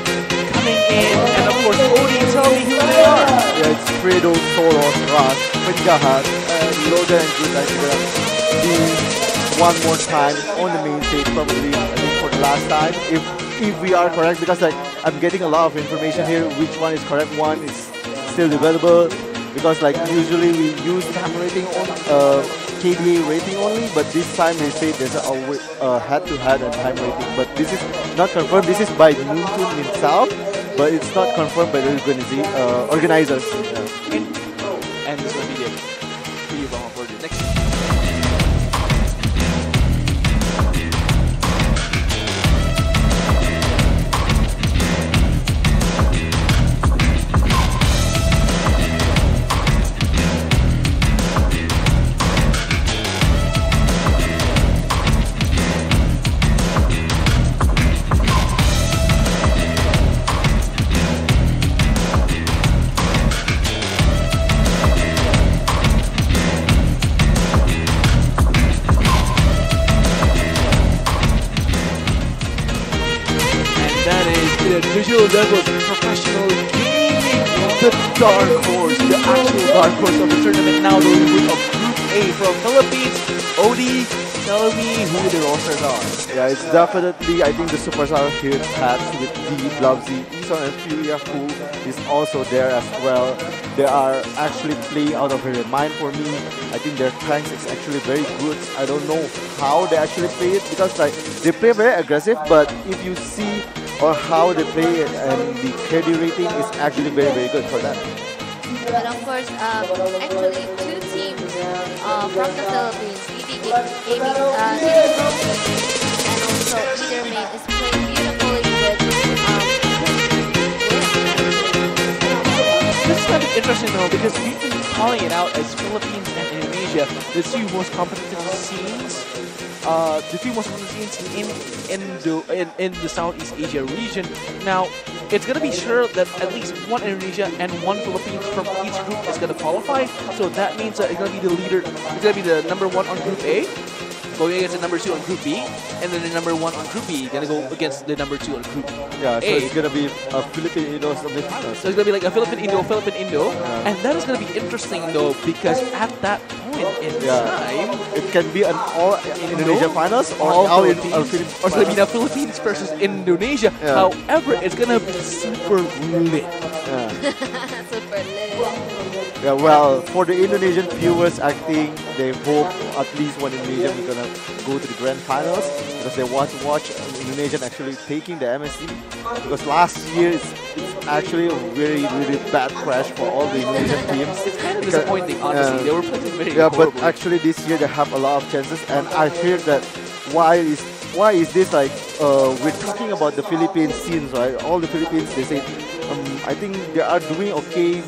coming in, and of course, Odie, tell me who they are. Yeah, it's Fredo, Soros, Ras, Penjahat, Loda and Good. I think gonna be one more time on the main stage, probably I think for the last time, if we are correct, because like I'm getting a lot of information here, which one is correct, one is still available, because like usually we use time rating on KDA rating only, but this time they say there's a head-to-head and time rating. But this is not confirmed. This is by Noontun himself. but it's not confirmed by the organizers. Yeah. And this will be the video for the next. Visual Devils Professional Gaming, the dark horse, the actual dark horse of the tournament. Now the winner of Group A from Philippines. Odie, tell me who the rosters are. Yeah, it's definitely, I think, the superstar here Pats with the Blubsy, Ison and Furia, who is also there as well. They are actually playing out of their mind for me. I think their tanks is actually very good. I don't know how they actually play it, because like they play very aggressive, but if you see or how they play it, and the KD rating is actually very, very good for them. But of course, actually two teams from the Philippines, ED Gaming, and also Edermain is playing beautifully with This is kind of interesting though, because we've been calling it out as Philippines and Indonesia, the two most competitive scenes. The two most competitive scenes in the Southeast Asia region. Now, it's going to be sure that at least one Indonesia and one Philippines from each group is going to qualify. So that means that it's going to be the leader, it's going to be the number 1 on Group A, going against the number 2 on Group B, and then the number 1 on Group B going to go against the number 2 on Group Yeah, so A. it's going to be a Philippine-Indo semi-finals. So it's going to be like a Philippine-Indo, and that is going to be interesting though, because at that point in time, it can be an all Indonesia finals or all Philippines, Philippines, or it's going to be the Philippines versus Indonesia. Yeah. However, it's going to be super lit. super lit. Yeah, well, for the Indonesian viewers, I think they hope at least one Indonesian is gonna go to the grand finals, because they want to watch Indonesian actually taking the MSC. Because last year it's actually a very, really bad crash for all the Indonesian teams. It's kind of disappointing, honestly. They were playing very but horribly. actually this year they have a lot of chances, and I hear that why is this like we're talking about the Philippine scenes, right? All the Philippines, they say I think they are doing okay.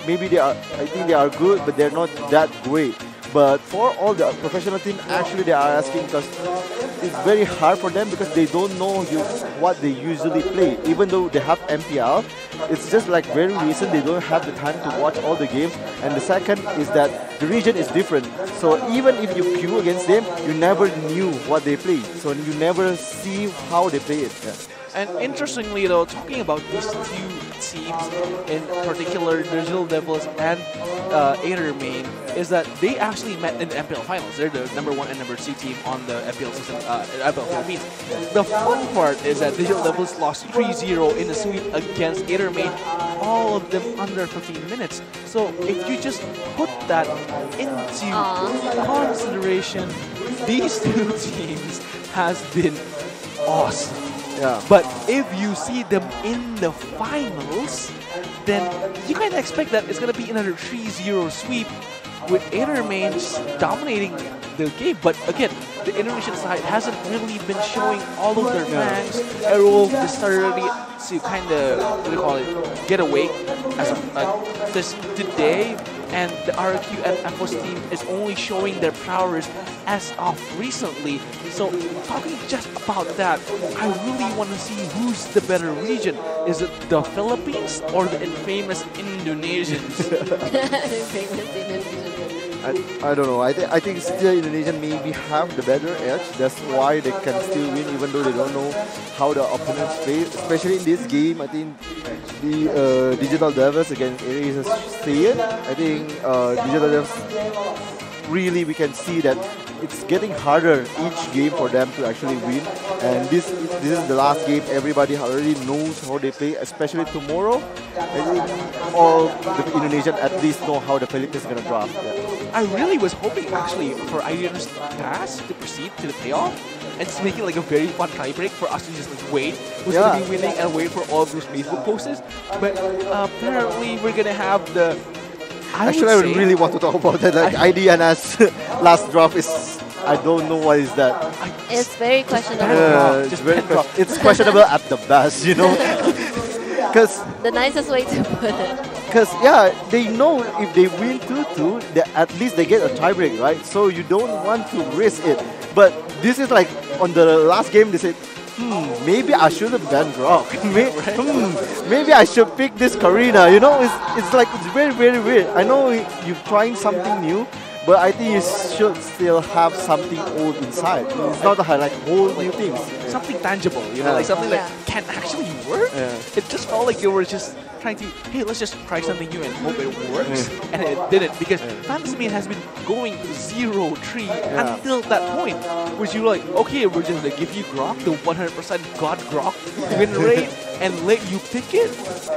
Maybe they are. I think they are good, but they're not that great. But for all the professional team, actually they are asking, because it's very hard for them, because they don't know what they usually play. Even though they have MPL, it's just like very recent. They don't have the time to watch all the games. And the second is that the region is different. So even if you queue against them, you never knew what they play. So you never see how they play it. Yeah. And interestingly though, talking about these two teams, in particular Digital Devils and Edermain, is that they actually met in the MPL finals. They're the number 1 and number 2 team on the MPL season, MPL Philippines. The fun part is that Digital Devils lost 3-0 in the sweep against Edermain, all of them under 15 minutes. So if you just put that into consideration, these two teams has been awesome. Yeah. But if you see them in the finals, then you kind of expect that it's going to be another 3-0 sweep with Edermain dominating the game. But again, the Indonesian side hasn't really been showing all of their flanks. Aerowolf just started to kind of, what do you call it, get away as of this today. And the RQ and FOS team is only showing their prowess as of recently. So talking just about that, I really want to see who's the better region. Is it the Philippines or the infamous Indonesians? Famous Indonesian. I don't know. I think still Indonesia maybe have the better edge. That's why they can still win, even though they don't know how the opponents play. Especially in this game, I think the Digital Devils against AirAsia Saiyan. I think Digital Devils really, we can see that it's getting harder each game for them to actually win. And this is the last game. Everybody already knows how they play, especially tomorrow. I think all the Indonesian at least know how the Philippines is gonna draft. Yeah. I really was hoping actually for Iron's pass to proceed to the playoff, and just make it like a very fun tiebreak for us to just like wait who's gonna be winning and wait for all of those Facebook posts. But apparently we're gonna have the. Actually, I really want to talk about that. Like IDNS last draft is. I don't know what is that. It's very questionable. It's questionable at the best, you know. Because the nicest way to put it. Because they know if they win 2-2, at least they get a tiebreak, right? So you don't want to risk it. But this is like on the last game they said, maybe I shouldn't ban Grok. Maybe I should pick this Karina. You know, it's like it's very weird. I know you're trying something new. But I think you should still have something old inside. It's not like whole new things. Something tangible, you know, like something that can actually work. It just felt like you were just trying to, hey, let's just try something new and hope it works. And it didn't, because Fantasy Mane has been going 0-3 until that point, which you're like, okay, we're just gonna give you Grok, the 100% God Grok win rate, and let you pick it.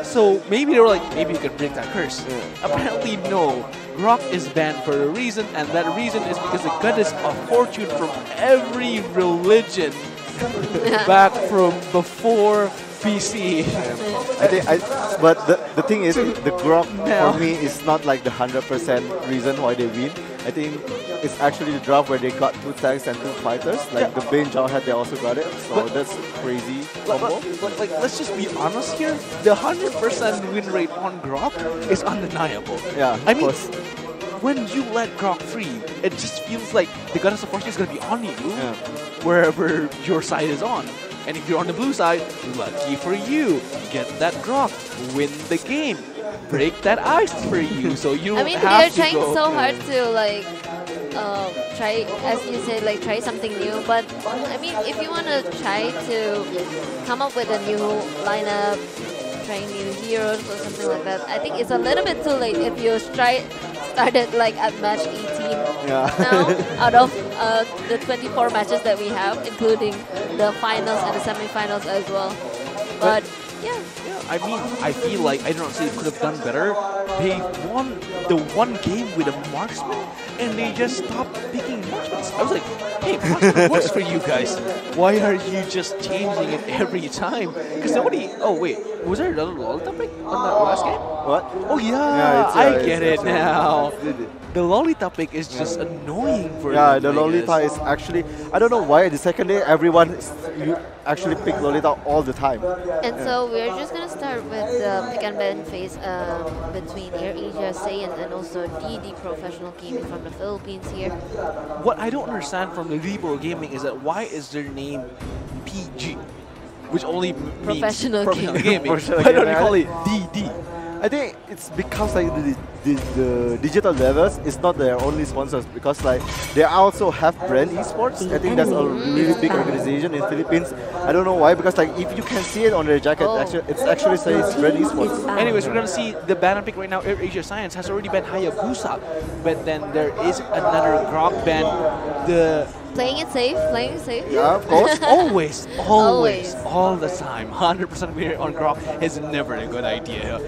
So maybe they were like, maybe you can break that curse. Apparently, no. Grok is banned for a reason, and that reason is because the goddess of fortune from every religion back from before BC. But the thing is, the Grok for me is not like the 100% reason why they win. I think it's actually the draft where they got 2 tanks and 2 fighters. Like the Bane Jawhead, they also got it. So that's crazy combo. Like, let's just be honest here. The 100% win rate on Grok is undeniable. Yeah, I mean, when you let Grok free, it just feels like the goddess of fortune is going to be on you wherever your side is on. And if you're on the blue side, lucky for you, get that Grok, win the game, break that ice for you, so you don't have to go. I mean, they're trying so hard to like try, as you said, like try something new. But I mean, if you want to try to come up with a new lineup, trying new heroes or something like that, I think it's a little bit too late if you started like at match 18 now out of the 24 matches that we have, including the finals and the semi-finals as well. But yeah, I mean, I feel like IDONOTSLEEP could have done better. They won the one game with a marksman, and they just stopped picking marksmen. I was like, hey, marksman works for you guys. Why are you just changing it every time? Because nobody... Oh, wait. Was there another LOL topic on that last game? What? Oh, yeah. I get it now. The lolly topic is just annoying for me. Yeah, the Lolita is actually... I don't know why. The second day, everyone you actually pick Lolita all the time. And so we're just going to start with the pick and ban phase between AirAsia, Saiyan, and also DD Professional Gaming from the Philippines here. What I don't understand from the Rebo Gaming is that why is their name PG? Which only means Professional Gaming. Why don't they call it DD? I think it's because like the digital levels is not their only sponsors, because like they also have brand esports. I think that's a really big organization in Philippines. I don't know why, because like if you can see it on their jacket, it actually says brand esports. Anyways, we're gonna see the banner pick right now. AirAsia Science has already banned Hayabusa, but then there is another Grok ban. The Playing it safe. Yeah, of course. always, all the time. 100% winner on Grok is never a good idea.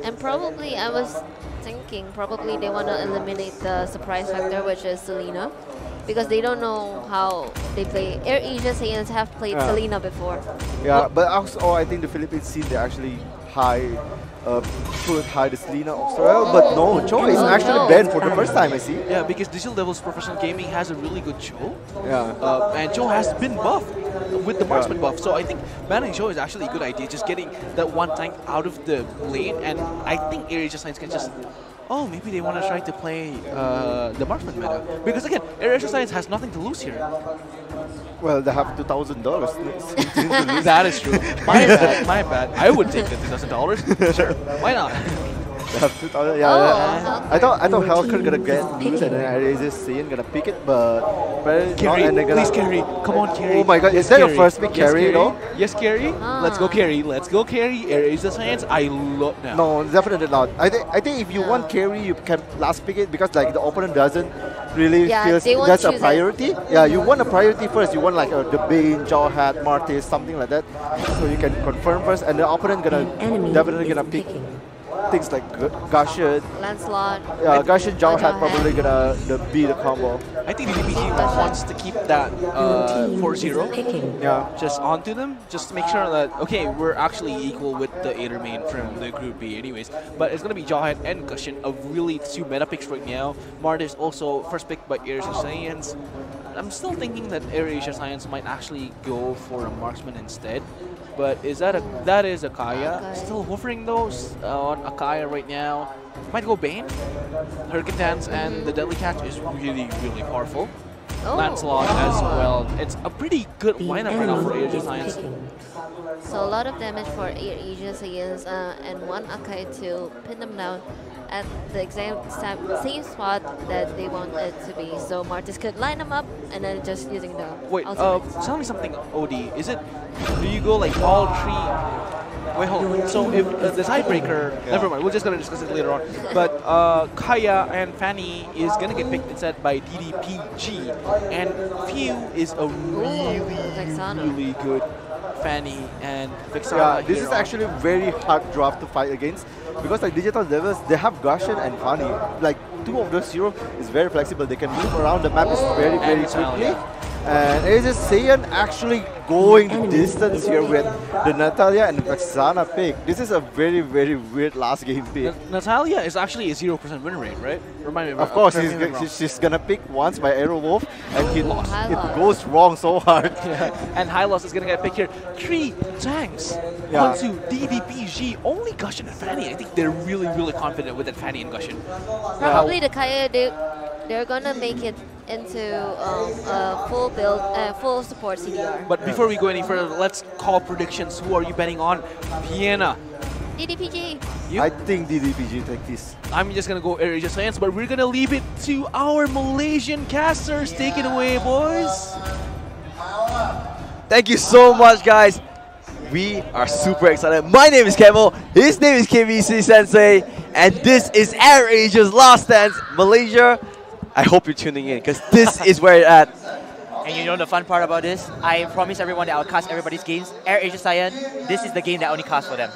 And probably, I was thinking, probably they want to eliminate the surprise factor, which is Selena. Because they don't know how they play. AirAsia Saiyans have played Selena before. Yeah, but also I think the Philippines scene, they actually hide the Selena Australia, but no, Cho is actually banned for the first time, I see. Yeah, because Digital Devils Professional Gaming has a really good Cho. Yeah. And Cho has been buffed with the marksman buff, so I think banning Cho is actually a good idea, just getting that one tank out of the lane, and I think AirAsia Science can just... Oh, maybe they want to try to play the marksman meta. Because again, AirAsia Science has nothing to lose here. Well, they have $2,000. That is true. My bad. I would take the $2,000. Sure, why not? They have 2,000. Yeah, I thought Hellcat gonna get loose and then AirAsia Saiyan gonna pick it, but Carry, not, and please carry. Come on, carry. Oh my God, is that your first pick carry though? Yes, carry. Let's go carry. Let's go carry. AirAsia Science. I love now. No, definitely not. I think if you want carry, you can last pick it, because like the opponent doesn't really feel that's a priority. Yeah, you want a priority first. You want like the Bane, Jawhead, Martis, something like that, so you can confirm first, and the opponent definitely gonna pick things like Gushon. Lancelot. Yeah, Gushon, Jawhead Jawhead. probably gonna be the combo. I think DDPG wants to keep that 4-0 just onto them, just to make sure that, okay, we're actually equal with the Aider main from the Group B anyways. But it's going to be Jawhead and Gushon, of really two meta picks right now. Mart is also first pick by AirAsia Science. I'm still thinking that AirAsia Science might actually go for a marksman instead. But is that is Akaya. Still hovering those on Akaya right now. Might go Bane. Hurricane Dance and the Deadly Catch is really, really powerful. Lancelot as well. It's a pretty good lineup right now for AirAsia Science. So a lot of damage for AirAsia Science and one Akai to pin them down at the exact same spot that they want it to be. So Martis could line them up and then just using the ultimate. Tell me something, OD. Is it, do you go like all three? Wait, hold on. So if the tiebreaker, never mind, we're just going to discuss it later on. But Kaya and Fanny is going to get picked instead by DDPG. And Few is a really good Fanny and Vexana. Yeah, this is actually a very hard draft to fight against because like Digital Devils, they have Gushon and Fanny. Like two of those heroes is very flexible. They can move around the map very quickly. And AirAsia Saiyan actually going the distance here with the Natalia and Vexana pick. This is a very weird last game pick. Natalia is actually a 0% win rate, right? Remind me. Of course, she's gonna pick once by Aerowolf, and it goes wrong so hard. And Hylos is gonna get picked here. 3 tanks onto DDPG. Only Gushon and Fanny. I think they're really confident with that Fanny and Gushon. Probably the Kaya, they're gonna make it into a full build, full support CDR. But before we go any further, let's call predictions. Who are you betting on? Vienna. DDPG. You? I think DDPG take this. I'm just gonna go AirAsia Science, but we're gonna leave it to our Malaysian casters. Take it away, boys. Thank you so much, guys. We are super excited. My name is Kemal, his name is KBC Sensei, and this is AirAsia's Last Dance Malaysia. I hope you're tuning in, because this is where it's at. And you know the fun part about this? I promise everyone that I'll cast everybody's games. AirAsia Science, this is the game that I only cast for them.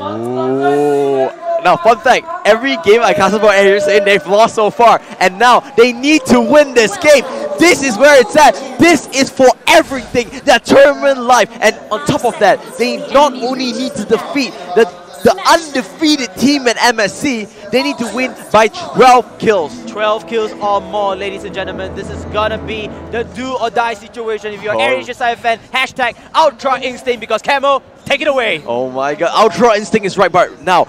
Ooh. Now, fun fact, every game I cast about AirAsia Science, they've lost so far. And now, they need to win this game. This is where it's at. This is for everything, their tournament life. And on top of that, they not only need to defeat the undefeated team at MSC, they need to win by 12 kills. 12 kills or more, ladies and gentlemen. This is gonna be the do or die situation. If you're an AirAsia Science fan, hashtag Ultra Instinct, because Camo, take it away. Oh my god, Ultra Instinct is right, but now,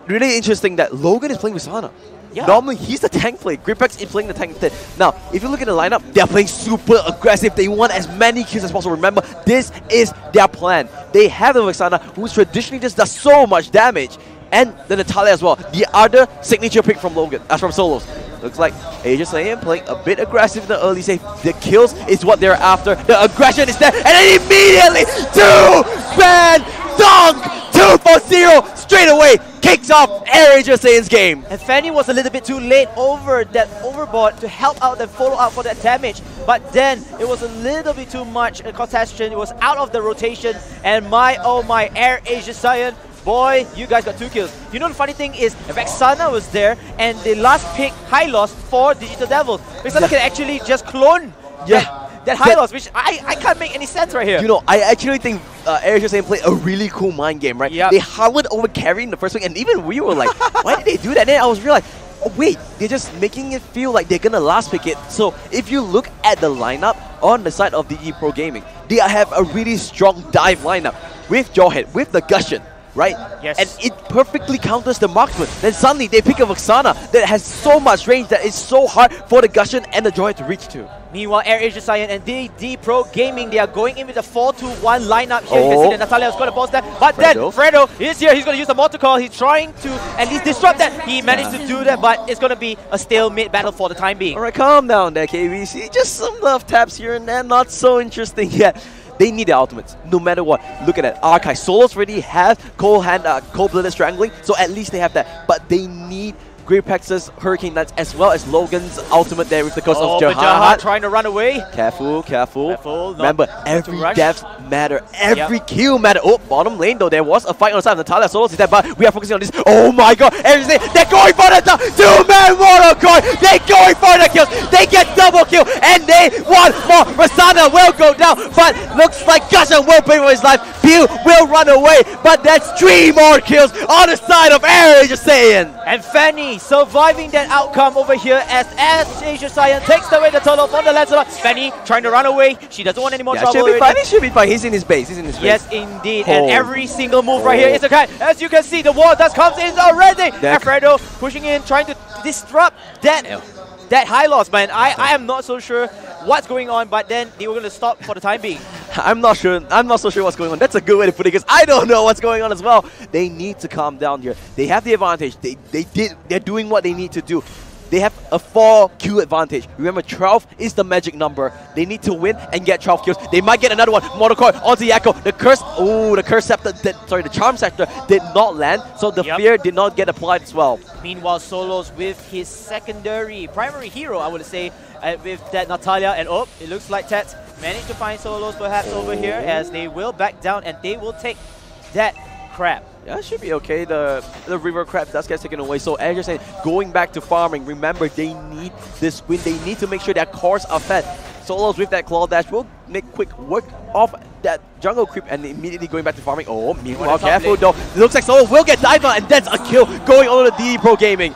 really interesting that Logan is playing with Sana. Yeah. Normally, he's the tank player. Gripex is playing the tank instead. Now, if you look at the lineup, they're playing super aggressive. They want as many kills as possible. Remember, this is their plan. They have the Vexana, who traditionally just does so much damage. And the Natalia as well. The other signature pick from Logan, as from Solos. Looks like AirAsia Science playing a bit aggressive in the early save. The kills is what they're after. The aggression is there. And then immediately, 2-ban dunk! 2 for 0 straight away. Kicks off AirAsia Science game. And Fanny was a little bit too late over that overboard to help out and follow up for that damage. But then it was a little bit too much contestation. It was out of the rotation. And my, oh my, AirAsia Science, boy, you guys got 2 kills. You know the funny thing is, Vexana was there and they last picked high loss for Digital Devils. Vexana can actually just clone that high loss, which I can't make any sense right here. You know, I actually think AirAsia Science played a really cool mind game, right? Yep. They hovered over carry in the first week, and even we were like, why did they do that? And then I was realized, oh wait, they're just making it feel like they're gonna last pick it. So if you look at the lineup on the side of DE Pro Gaming, they have a really strong dive lineup with Jawhead, with the Gushon, right? Yes. And it perfectly counters the marksman. Then suddenly they pick a Vexana that has so much range that it's so hard for the Gushon and the Jawhead to reach to. Meanwhile, AirAsia Science and DD Pro Gaming, they are going in with a 4-2-1 lineup here. You can see that Natalia is going to post that. But then Fredo is here. He's going to use the mortar call. He's trying to at least disrupt that. He managed to do that, but it's going to be a stalemate battle for the time being. Alright, calm down there, KBC. Just some love taps here and there. Not so interesting yet. They need the ultimates, no matter what. Look at that. Archive Solos already have cold-blooded strangling, so at least they have that. But they need Gripex's Hurricane Knights as well as Logan's ultimate there with the ghost of Jahat Jahat. trying to run away. Careful, careful. Careful, Remember, every death matter, every kill matter. Oh, bottom lane though, there was a fight on the side of Natalia. Solos is there, but we are focusing on this. Oh my god, everything. They're going for the two-man mortal coil. They're going for the kills. They get double kill, and they want more. Rasana will go down, but looks like Gushan will pay for his life. Pew will run away, but that's 3 more kills on the side of AirAsia Saiyan. And Fanny surviving that outcome over here as AirAsia Saiyan takes away the turtle from the Lancelot. Fanny trying to run away. She doesn't want any more trouble. Should be fine. He should be fine. He's in his base. He's in his base. Yes, indeed. And every single move right here is a cut. As you can see, the wall dust comes in already. Alfredo pushing in, trying to disrupt that high loss, man. I am not so sure what's going on, but then they were going to stop for the time being. I'm not sure. I'm not so sure what's going on. That's a good way to put it because I don't know what's going on as well. They need to calm down here. They have the advantage. They're doing what they need to do. They have a 4Q advantage. Remember, 12 is the magic number. They need to win and get 12 kills. They might get another one. Mortal Coil onto Yakko. The curse, the curse scepter, the charm scepter did not land, so the fear did not get applied as well. Meanwhile, Solos with his primary hero, I would say, with that Natalia, and it looks like Tet managed to find Solos perhaps over here as they will back down and they will take that crab. Yeah, it should be okay. The river crab does get taken away. So as you're saying, going back to farming, remember they need this win. They need to make sure their cores are fed. Solos with that claw dash will make quick work of that jungle creep and immediately going back to farming. Oh, meanwhile, careful though. It looks like Solos will get dived on and that's a kill going on to DD Pro Gaming.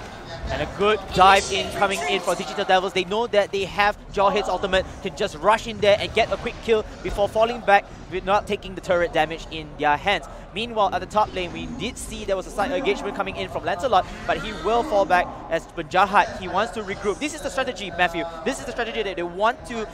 And a good dive in coming in for Digital Devils. They know that they have Jawhead's ultimate, can just rush in there and get a quick kill before falling back with not taking the turret damage in their hands. Meanwhile, at the top lane, we did see there was a side engagement coming in from Lancelot, but he will fall back as Jahat. He wants to regroup. This is the strategy, Matthew. This is the strategy that they want to,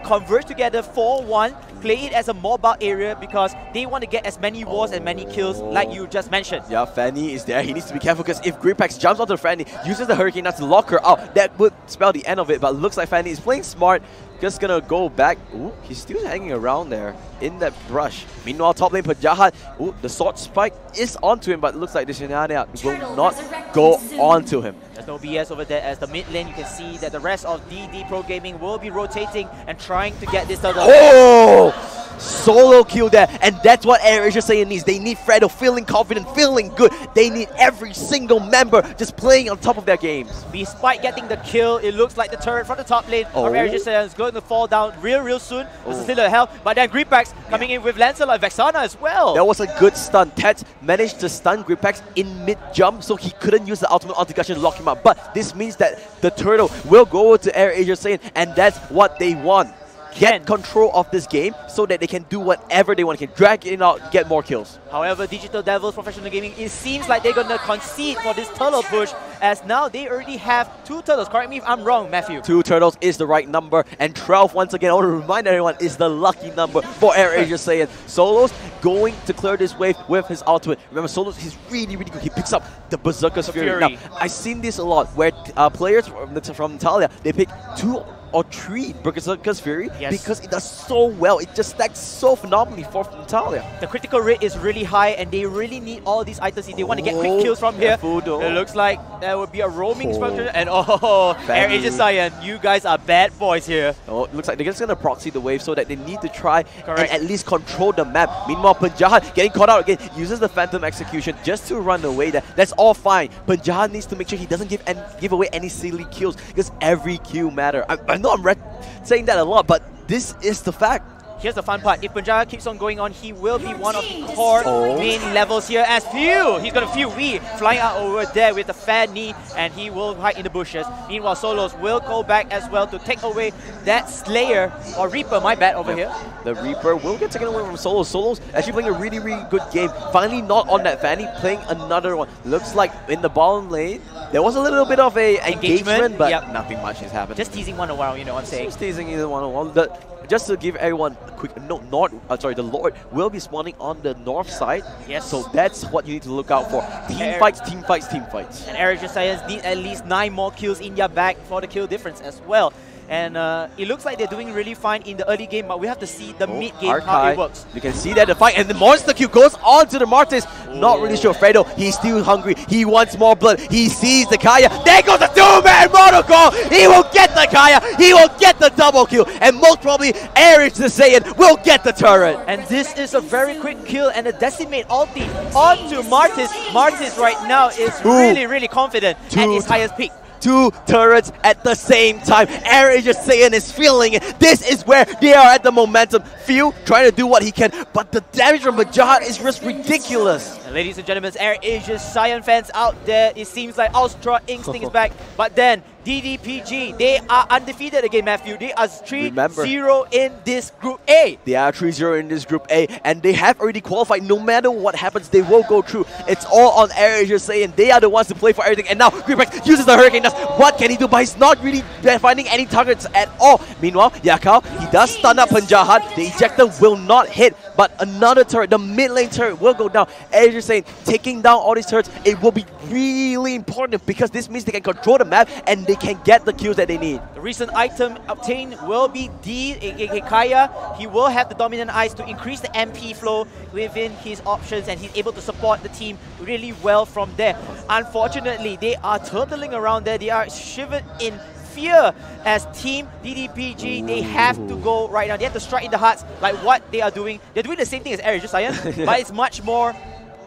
converge together 4-1, play it as a mobile area because they want to get as many wars and many kills like you just mentioned. Yeah, Fanny is there. He needs to be careful because if Gripex jumps onto Fanny, uses the Hurricane Knights to lock her out, that would spell the end of it. But looks like Fanny is playing smart. Just gonna go back. Ooh, he's still hanging around there in that brush. Meanwhile, top lane Jahat. Ooh, the sword spike is onto him, but it looks like the Shinania will not go onto him. There's no BS over there as the mid lane, you can see that the rest of DD Pro Gaming will be rotating and trying to get this turtle. Oh! Solo kill there, and that's what AirAsia Saiyan needs. They need Fredo feeling confident, feeling good. They need every single member just playing on top of their games. Despite getting the kill, it looks like the turret from the top lane of AirAsia Saiyan is going to fall down real soon. This is still a health, but then Gripex coming in with Lancelot, Vexana as well. That was a good stun. Tet managed to stun Gripex in mid-jump, so he couldn't use the ultimate onto Gushan to lock him up. But this means that the turtle will go over to AirAsia Saiyan, and that's what they want. Get control of this game so that they can do whatever they want. They can drag it out, get more kills. However, Digital Devils Professional Gaming, it seems like they're going to concede for this turtle push as now they already have 2 turtles. Correct me if I'm wrong, Matthew. 2 turtles is the right number, and 12, once again, I want to remind everyone, is the lucky number for AirAsia Saiyan. Solos going to clear this wave with his ultimate. Remember, Solos, he's really good. He picks up the Berserker's Fury. Now, I've seen this a lot where players from Natalia, they pick 2 or 3 Berserker's Fury because it does so well. It just stacks so phenomenally for Natalia. The critical rate is really high and they really need all these items if they want to get quick kills from here. It looks like there would be a roaming structure and AirAsia Saiyan, you guys are bad boys here. Oh, it looks like they're just going to proxy the wave so that they need to try and at least control the map. Meanwhile, Jahat getting caught out again, uses the Phantom Execution just to run away there. That's all fine. Jahat needs to make sure he doesn't give away any silly kills because every kill matters. I know I'm saying that a lot, but this is the fact. Here's the fun part. If Punjab keeps on going on, he will be one of the core main levels here as Phew! He's going to Phew Wee flying out over there with a fat knee and he will hide in the bushes. Meanwhile, Solos will go back as well to take away that Slayer or Reaper, my bad, over here. The Reaper will get taken away from Solos. Solos actually playing a really good game. Finally not on that Fanny, playing another one. Looks like in the bottom lane, there was a little bit of a engagement, but nothing much has happened. Just teasing one around, you know what I'm saying? Just teasing either one on one. Just to give everyone a quick note, the Lord will be spawning on the north side. Yes. So that's what you need to look out for. Team fights, team fights, team fights. And AirAsia Saiyan need at least 9 more kills in their bag for the kill difference as well. And it looks like they're doing really fine in the early game, but we have to see the mid game how Archive. it works. You can see that the fight, and the monster Q goes on to the Martis. Not really sure. Fredo, he's still hungry. He wants more blood. He sees the Kaya. There goes the two-man Monocall. He will get the Kaya. He will get the double kill. And most probably, Ares the Saiyan will get the turret. And this is a very quick kill and a decimate ulti onto Martis. Martis right now is really confident at his highest peak. 2 turrets at the same time. AirAsia Saiyan is feeling it. This is where they are at the momentum. Few trying to do what he can, but the damage from Bajahat is just ridiculous. And ladies and gentlemen, AirAsia Saiyan fans out there, it seems like Ultra Instinct is back. But then DDPG, they are undefeated again, Matthew. They are 3-0 in this Group A. They are 3-0 in this Group A, and they have already qualified. No matter what happens, they will go through. It's all on AirAsia Saiyan. They are the ones to play for everything. And now Greenpex uses the Hurricane Dust. What can he do? But he's not really finding any targets at all. Meanwhile, Yakao, he does stun up Penjahat. The ejector will not hit, but another turret, the mid lane turret, will go down. AirAsia Saiyan taking down all these turrets. It will be really important because this means they can control the map and they can get the kills that they need. The recent item obtained will be D, aka Kaya. He will have the Dominant Eyes to increase the MP flow within his options, and he's able to support the team really well from there. Unfortunately, they are turtling around there. They are shivered in fear as Team DDPG. They have to go right now. They have to strike in the hearts like what they are doing. They're doing the same thing as AirAsia Saiyan, but it's much more,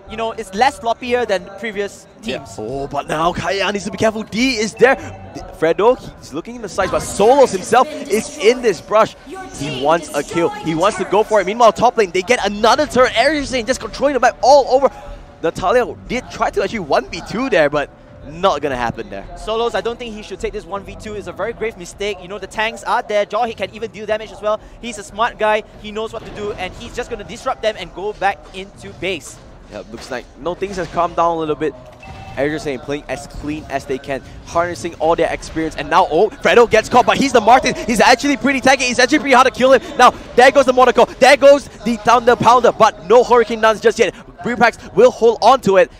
you know, it's less sloppier than previous teams. Yeah. Oh, but now Kaya needs to be careful. D is there. Fredo, he's looking in the sides, but Solos himself is in this brush. He wants a kill. He wants to go for it. Meanwhile, top lane, they get another turret. AirAsia just controlling the map all over. Natalia did try to actually 1v2 there, but not gonna happen there. Solos, I don't think he should take this 1v2. It's a very grave mistake. You know, the tanks are there. Jawhead can even deal damage as well. He's a smart guy. He knows what to do, and he's just gonna disrupt them and go back into base. Yeah, looks like things have calmed down a little bit. AirAsia Saiyan playing as clean as they can, harnessing all their experience. And now, Fredo gets caught, but he's the Martin. He's actually pretty tanky. It's actually pretty hard to kill him. Now, there goes the Monaco. There goes the Thunder Pounder, but no Hurricane Dance just yet. Breepax will hold on to it.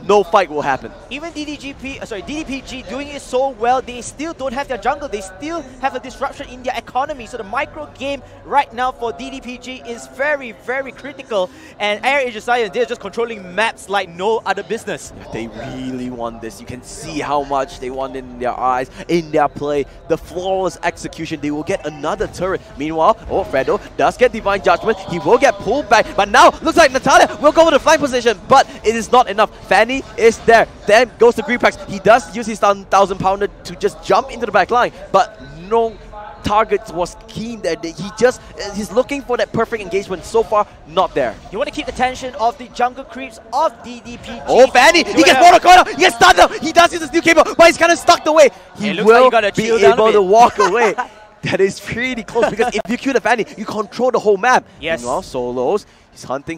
No fight will happen. Even DDPG doing it so well, they still don't have their jungle. They still have a disruption in their economy. So the micro game right now for DDPG is very critical. And AirAsia Saiyan, they're just controlling maps like no other business. They really want this. You can see how much they want in their eyes, in their play. The flawless execution. They will get another turret. Meanwhile, Fredo does get Divine Judgment. He will get pulled back. But now, looks like Natalia will go with the flank position. But it is not enough. Fanny is there. Then goes to Greenpax. He does use his 1,000 pounder to just jump into the back line, but no target was keen there. He's looking for that perfect engagement. So far, not there. You want to keep the tension of the jungle creeps of DDPG. Oh, Fanny! He gets mono corner! He gets stunned up! He does use the steel cable, but he's kind of stuck away. He will be able to walk away. That is pretty close because if you kill the Fanny, you control the whole map. Yes. Meanwhile, Solos, he's hunting.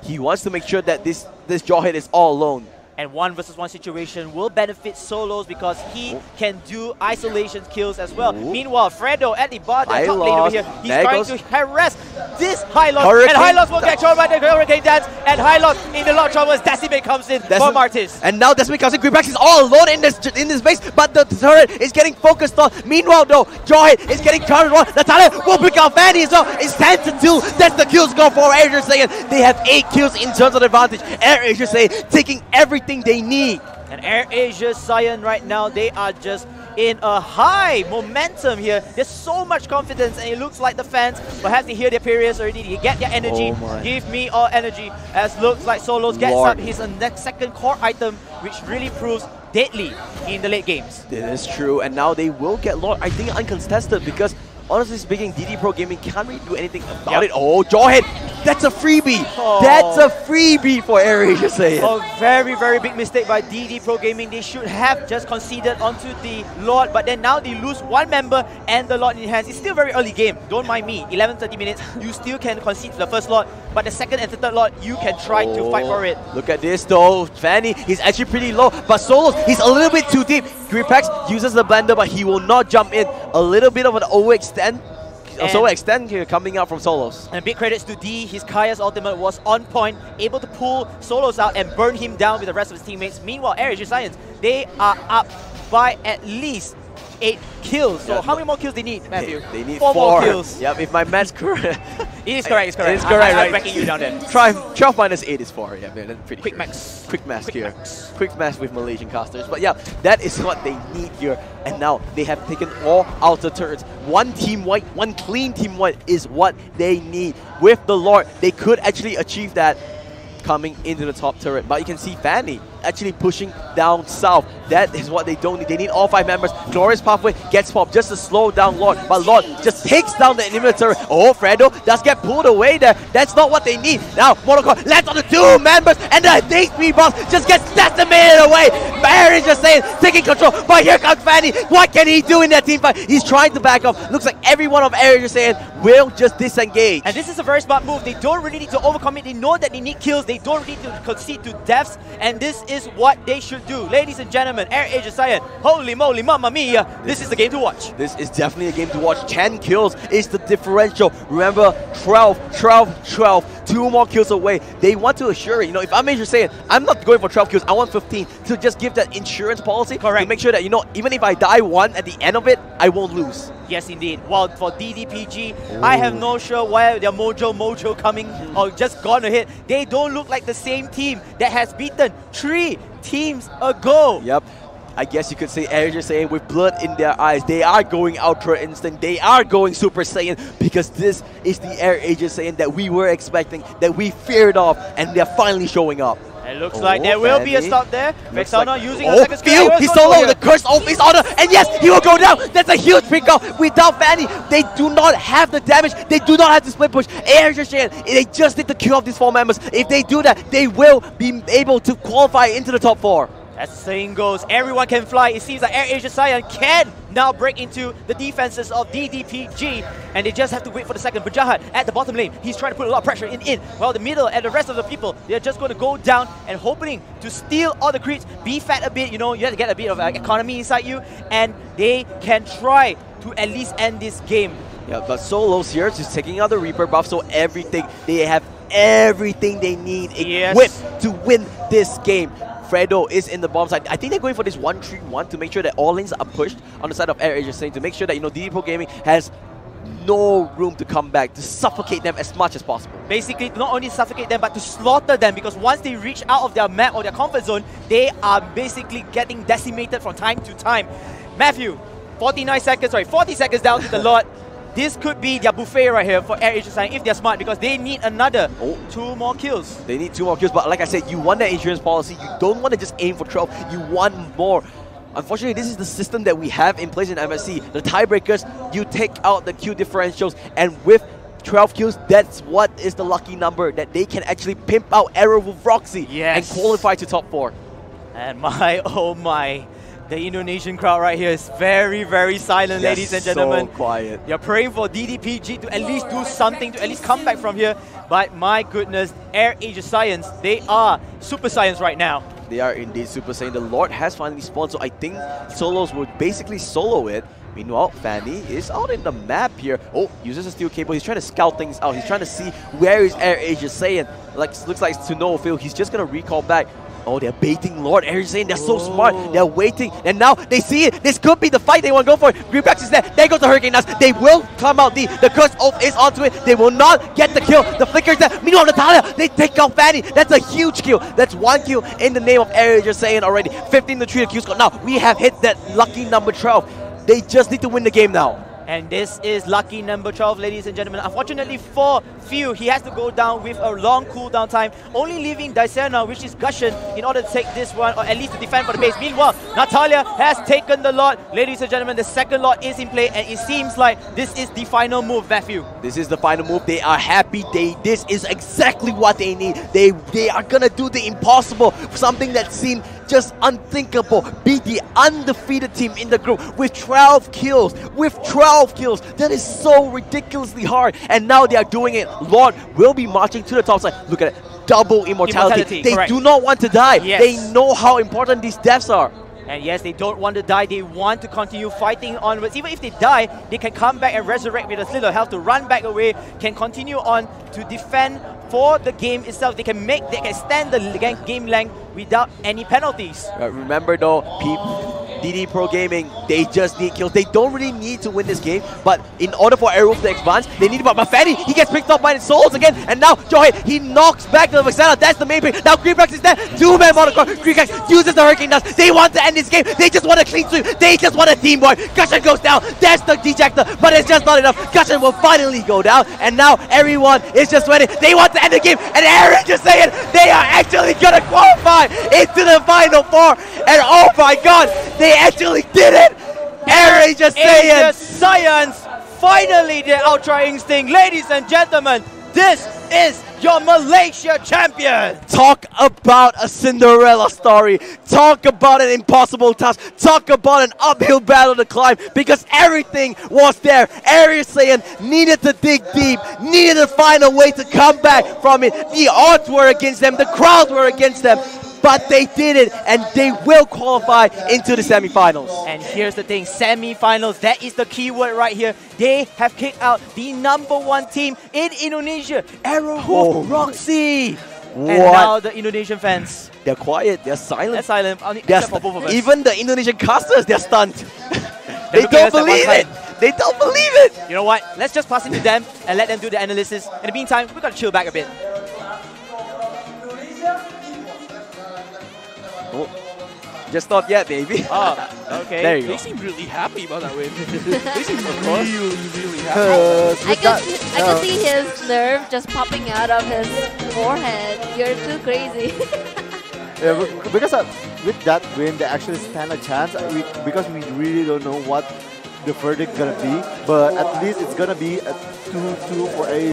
He wants to make sure that this Jawhead is all alone. And 1v1 situation will benefit Solos because he can do isolation kills as well. Meanwhile, Fredo at the bottom top lane over here, he's trying to harass this Hylos. And Hylos will get thrown by the Hurricane Dance. And Hylos in the launch as Decimate comes in for Martis. And now Decimate comes in. Greenpax is all alone in this base, but the turret is getting focused on. Meanwhile, though, Jawhead is getting countered on. Natalia will pick out Fanny as well. It's 10-2. That's the kills go for AirAsia Saiyan. They have 8 kills in terms of advantage. AirAsia Saiyan taking everything they need. And AirAsia Saiyan right now, they are just in a high momentum here. There's so much confidence, and it looks like the fans perhaps they hear their periods already. They get their energy. Give me all energy. As looks like Solos gets up his next second core item, which really proves deadly in the late games. This is true, and now they will get Lord, I think, uncontested because honestly speaking, DD Pro Gaming can't really do anything about it. Oh, Jawhead! That's a freebie! That's a freebie for AirAsia Saiyan. A very big mistake by DD Pro Gaming. They should have just conceded onto the Lord, but then now they lose one member and the Lord in hands. It's still very early game. Don't mind me. 11-30 minutes, you still can concede to the first Lord, but the second and the third Lord, you can try to fight for it. Look at this though. Fanny, he's actually pretty low, but Solos, he's a little bit too deep. Greenpax uses the blender, but he will not jump in. A little bit of an overextend. Extend here coming out from Solos. And big credits to D. His Kaya's ultimate was on point, able to pull Solos out and burn him down with the rest of his teammates. Meanwhile, AirAsia Saiyan, they are up by at least 8 kills. So how many more kills they need, Matthew? They need 4 more kills. Yep, if my math's correct. It is correct, it's correct. It's correct, I'm right? backing you down there. 12 minus 8 is 4. Yeah, man, that's pretty Quick sure. max. Quick math Quick here. max. Quick math with Malaysian casters. But yeah, that is what they need here. And now they have taken all outer turrets. One team white, one clean team white is what they need. With the Lord, they could actually achieve that coming into the top turret. But you can see Fanny actually pushing down south. That is what they don't need. They need all 5 members. Glorious Pathway gets popped just to slow down Lord. But Lord just takes down the inhibitor turret. Oh, Fredo does get pulled away there. That's not what they need. Now, Monocon lands on the 2 members and the HP boss just gets decimated away. Baron just saying, taking control. But here comes Fanny. What can he do in that team fight? He's trying to back off. Looks like every one of AirAsia saying will just disengage. And this is a very smart move. They don't really need to overcommit. They know that they need kills. They don't need to concede to deaths. And this is what they should do. Ladies and gentlemen, AirAsia Saiyan, holy moly, mamma mia, this is the game to watch. This is definitely a game to watch. 10 kills is the differential. Remember, 12, 2 more kills away. They want to assure it. You know, if I'm AirAsia Saiyan, I'm not going for 12 kills. I want 15 to just give that insurance policy. Correct. To make sure that, you know, even if I die 1 at the end of it, I won't lose. Yes, indeed. Well, for DDPG, I have no sure why their mojo coming or just gone ahead. They don't look like the same team that has beaten 3 teams ago. Yep. I guess you could say AirAsia Saiyan with blood in their eyes. They are going Ultra Instinct. They are going Super Saiyan because this is the AirAsia Saiyan that we were expecting, that we feared of, and they're finally showing up. It looks like there will be a stop there. Vexana using a second skill. He's solo. The curse of his honor. And yes, he will go down. That's a huge pick off. Without Fanny, they do not have the damage. They do not have to split push. AirAsia Saiyan, they just need to kill off these 4 members. If they do that, they will be able to qualify into the top 4. As the saying goes, everyone can fly. It seems like AirAsia Saiyan can now break into the defenses of DDPG, and they just have to wait for the second. Bajahat at the bottom lane, he's trying to put a lot of pressure in. While the middle and the rest of the people, they're just going to go down and hoping to steal all the creeps, be fat a bit, you know, you have to get a bit of economy inside you, and they can try to at least end this game. Yeah, but Solos here just taking out the Reaper buff, so everything, they have everything they need equipped to win this game. Fredo is in the bomb side. I think they're going for this 1-3-1 to make sure that all lanes are pushed on the side of AirAsia Saiyan, to make sure that, you know, DD Pro Gaming has no room to come back, to suffocate them as much as possible. Basically, not only suffocate them, but to slaughter them, because once they reach out of their map or their comfort zone, they are basically getting decimated from time to time. Matthew, 40 seconds down to the Lord. This could be their buffet right here for AirAsia Saiyan if they're smart, because they need another 2 more kills. They need 2 more kills, but like I said, you want that insurance policy. You don't want to just aim for 12. You want more. Unfortunately, this is the system that we have in place in MSC. The tiebreakers, you take out the kill differentials, and with 12 kills, that's what is the lucky number that they can actually pimp out Aerowolf Roxy and qualify to top 4. And my, oh my. The Indonesian crowd right here is very, very silent, ladies and gentlemen. So quiet. You're praying for DDPG to at least do something, to at least come back from here. But my goodness, AirAsia Science, they are Super Science right now. They are indeed Super Saiyan. The Lord has finally spawned, so I think Solos would basically solo it. Meanwhile, Fanny is out in the map here. Oh, uses a steel cable. He's trying to scout things out. He's trying to see where is AirAsia Saiyan. Looks like it's to no avail. He's just going to recall back. Oh, they're baiting Lord AirAsia Saiyan. They're so smart. They're waiting. And now they see it. This could be the fight they want to go for. Greenbacks is there. There goes the Hurricane Nuts. They will come out. The curse is onto it. They will not get the kill. The flicker is there. Meanwhile, Natalia, they take out Fanny. That's a huge kill. That's 1 kill in the name of AirAsia Saiyan already. 15 to 3 the Q score. Now, we have hit that lucky number 12. They just need to win the game now. And this is lucky number 12, ladies and gentlemen. Unfortunately for Few, he has to go down with a long cooldown time, only leaving Dysena, which is Gushen, in order to take this one, or at least to defend for the base. Meanwhile, Natalia has taken the Lord. Ladies and gentlemen, the second Lord is in play, and it seems like this is the final move, Matthew. This is the final move. They are happy. This is exactly what they need. They are going to do the impossible, something that seemed just unthinkable. Beat the undefeated team in the group with 12 kills. With 12 kills. That is so ridiculously hard. And now they are doing it. Lord will be marching to the top side. Look at it. Double immortality. They do not want to die. They know how important these deaths are. And yes, they don't want to die. They want to continue fighting onwards. Even if they die, they can come back and resurrect with a little health to run back away, can continue on to defend for the game itself. They can stand the game length without any penalties. Remember though, DD Pro Gaming, they just need kills. They don't really need to win this game, but in order for Aerowolf to advance, they need about Mafedi. He gets picked up by the Souls again, and now Joy, he knocks back the Vexana. That's the main pick. Now Greencrax is there. 2-man monocore. Greencrax uses the Hurricane Dust. They want to end this game. They just want a clean sweep. They just want a team boy. Gushin goes down. That's the dejector, but it's just not enough. Gushin will finally go down, and now everyone is just waiting. They want to end the game, and Aaron just saying they are actually gonna qualify into the Final Four, and oh my god, they actually did it! AirAsia Saiyan! Science! Finally the Ultra Instinct, ladies and gentlemen, this is your Malaysia champion! Talk about a Cinderella story. Talk about an impossible task. Talk about an uphill battle to climb, because everything was there. AirAsia needed to dig deep, needed to find a way to come back from it. The odds were against them, the crowd were against them, but they did it, and they will qualify into the semifinals. And here's the thing, semifinals, that is the key word right here. They have kicked out the #1 team in Indonesia, Aerowolf Roxy. And now the Indonesian fans, they're quiet, they're silent. They're silent, They're except for both of us. even the Indonesian casters, they're stunned. They don't believe it. They don't believe it. You know what? Let's just pass it to them and let them do the analysis. In the meantime, we gotta chill back a bit. Oh, just not yet, baby. Oh, okay. There you They go. seem really happy about that win. They seem really happy. I could see his nerve just popping out of his forehead. You're too crazy. Yeah, because with that win, they actually stand a chance. Because we really don't know what the verdict gonna be, but at least it's gonna be a 2-2 for a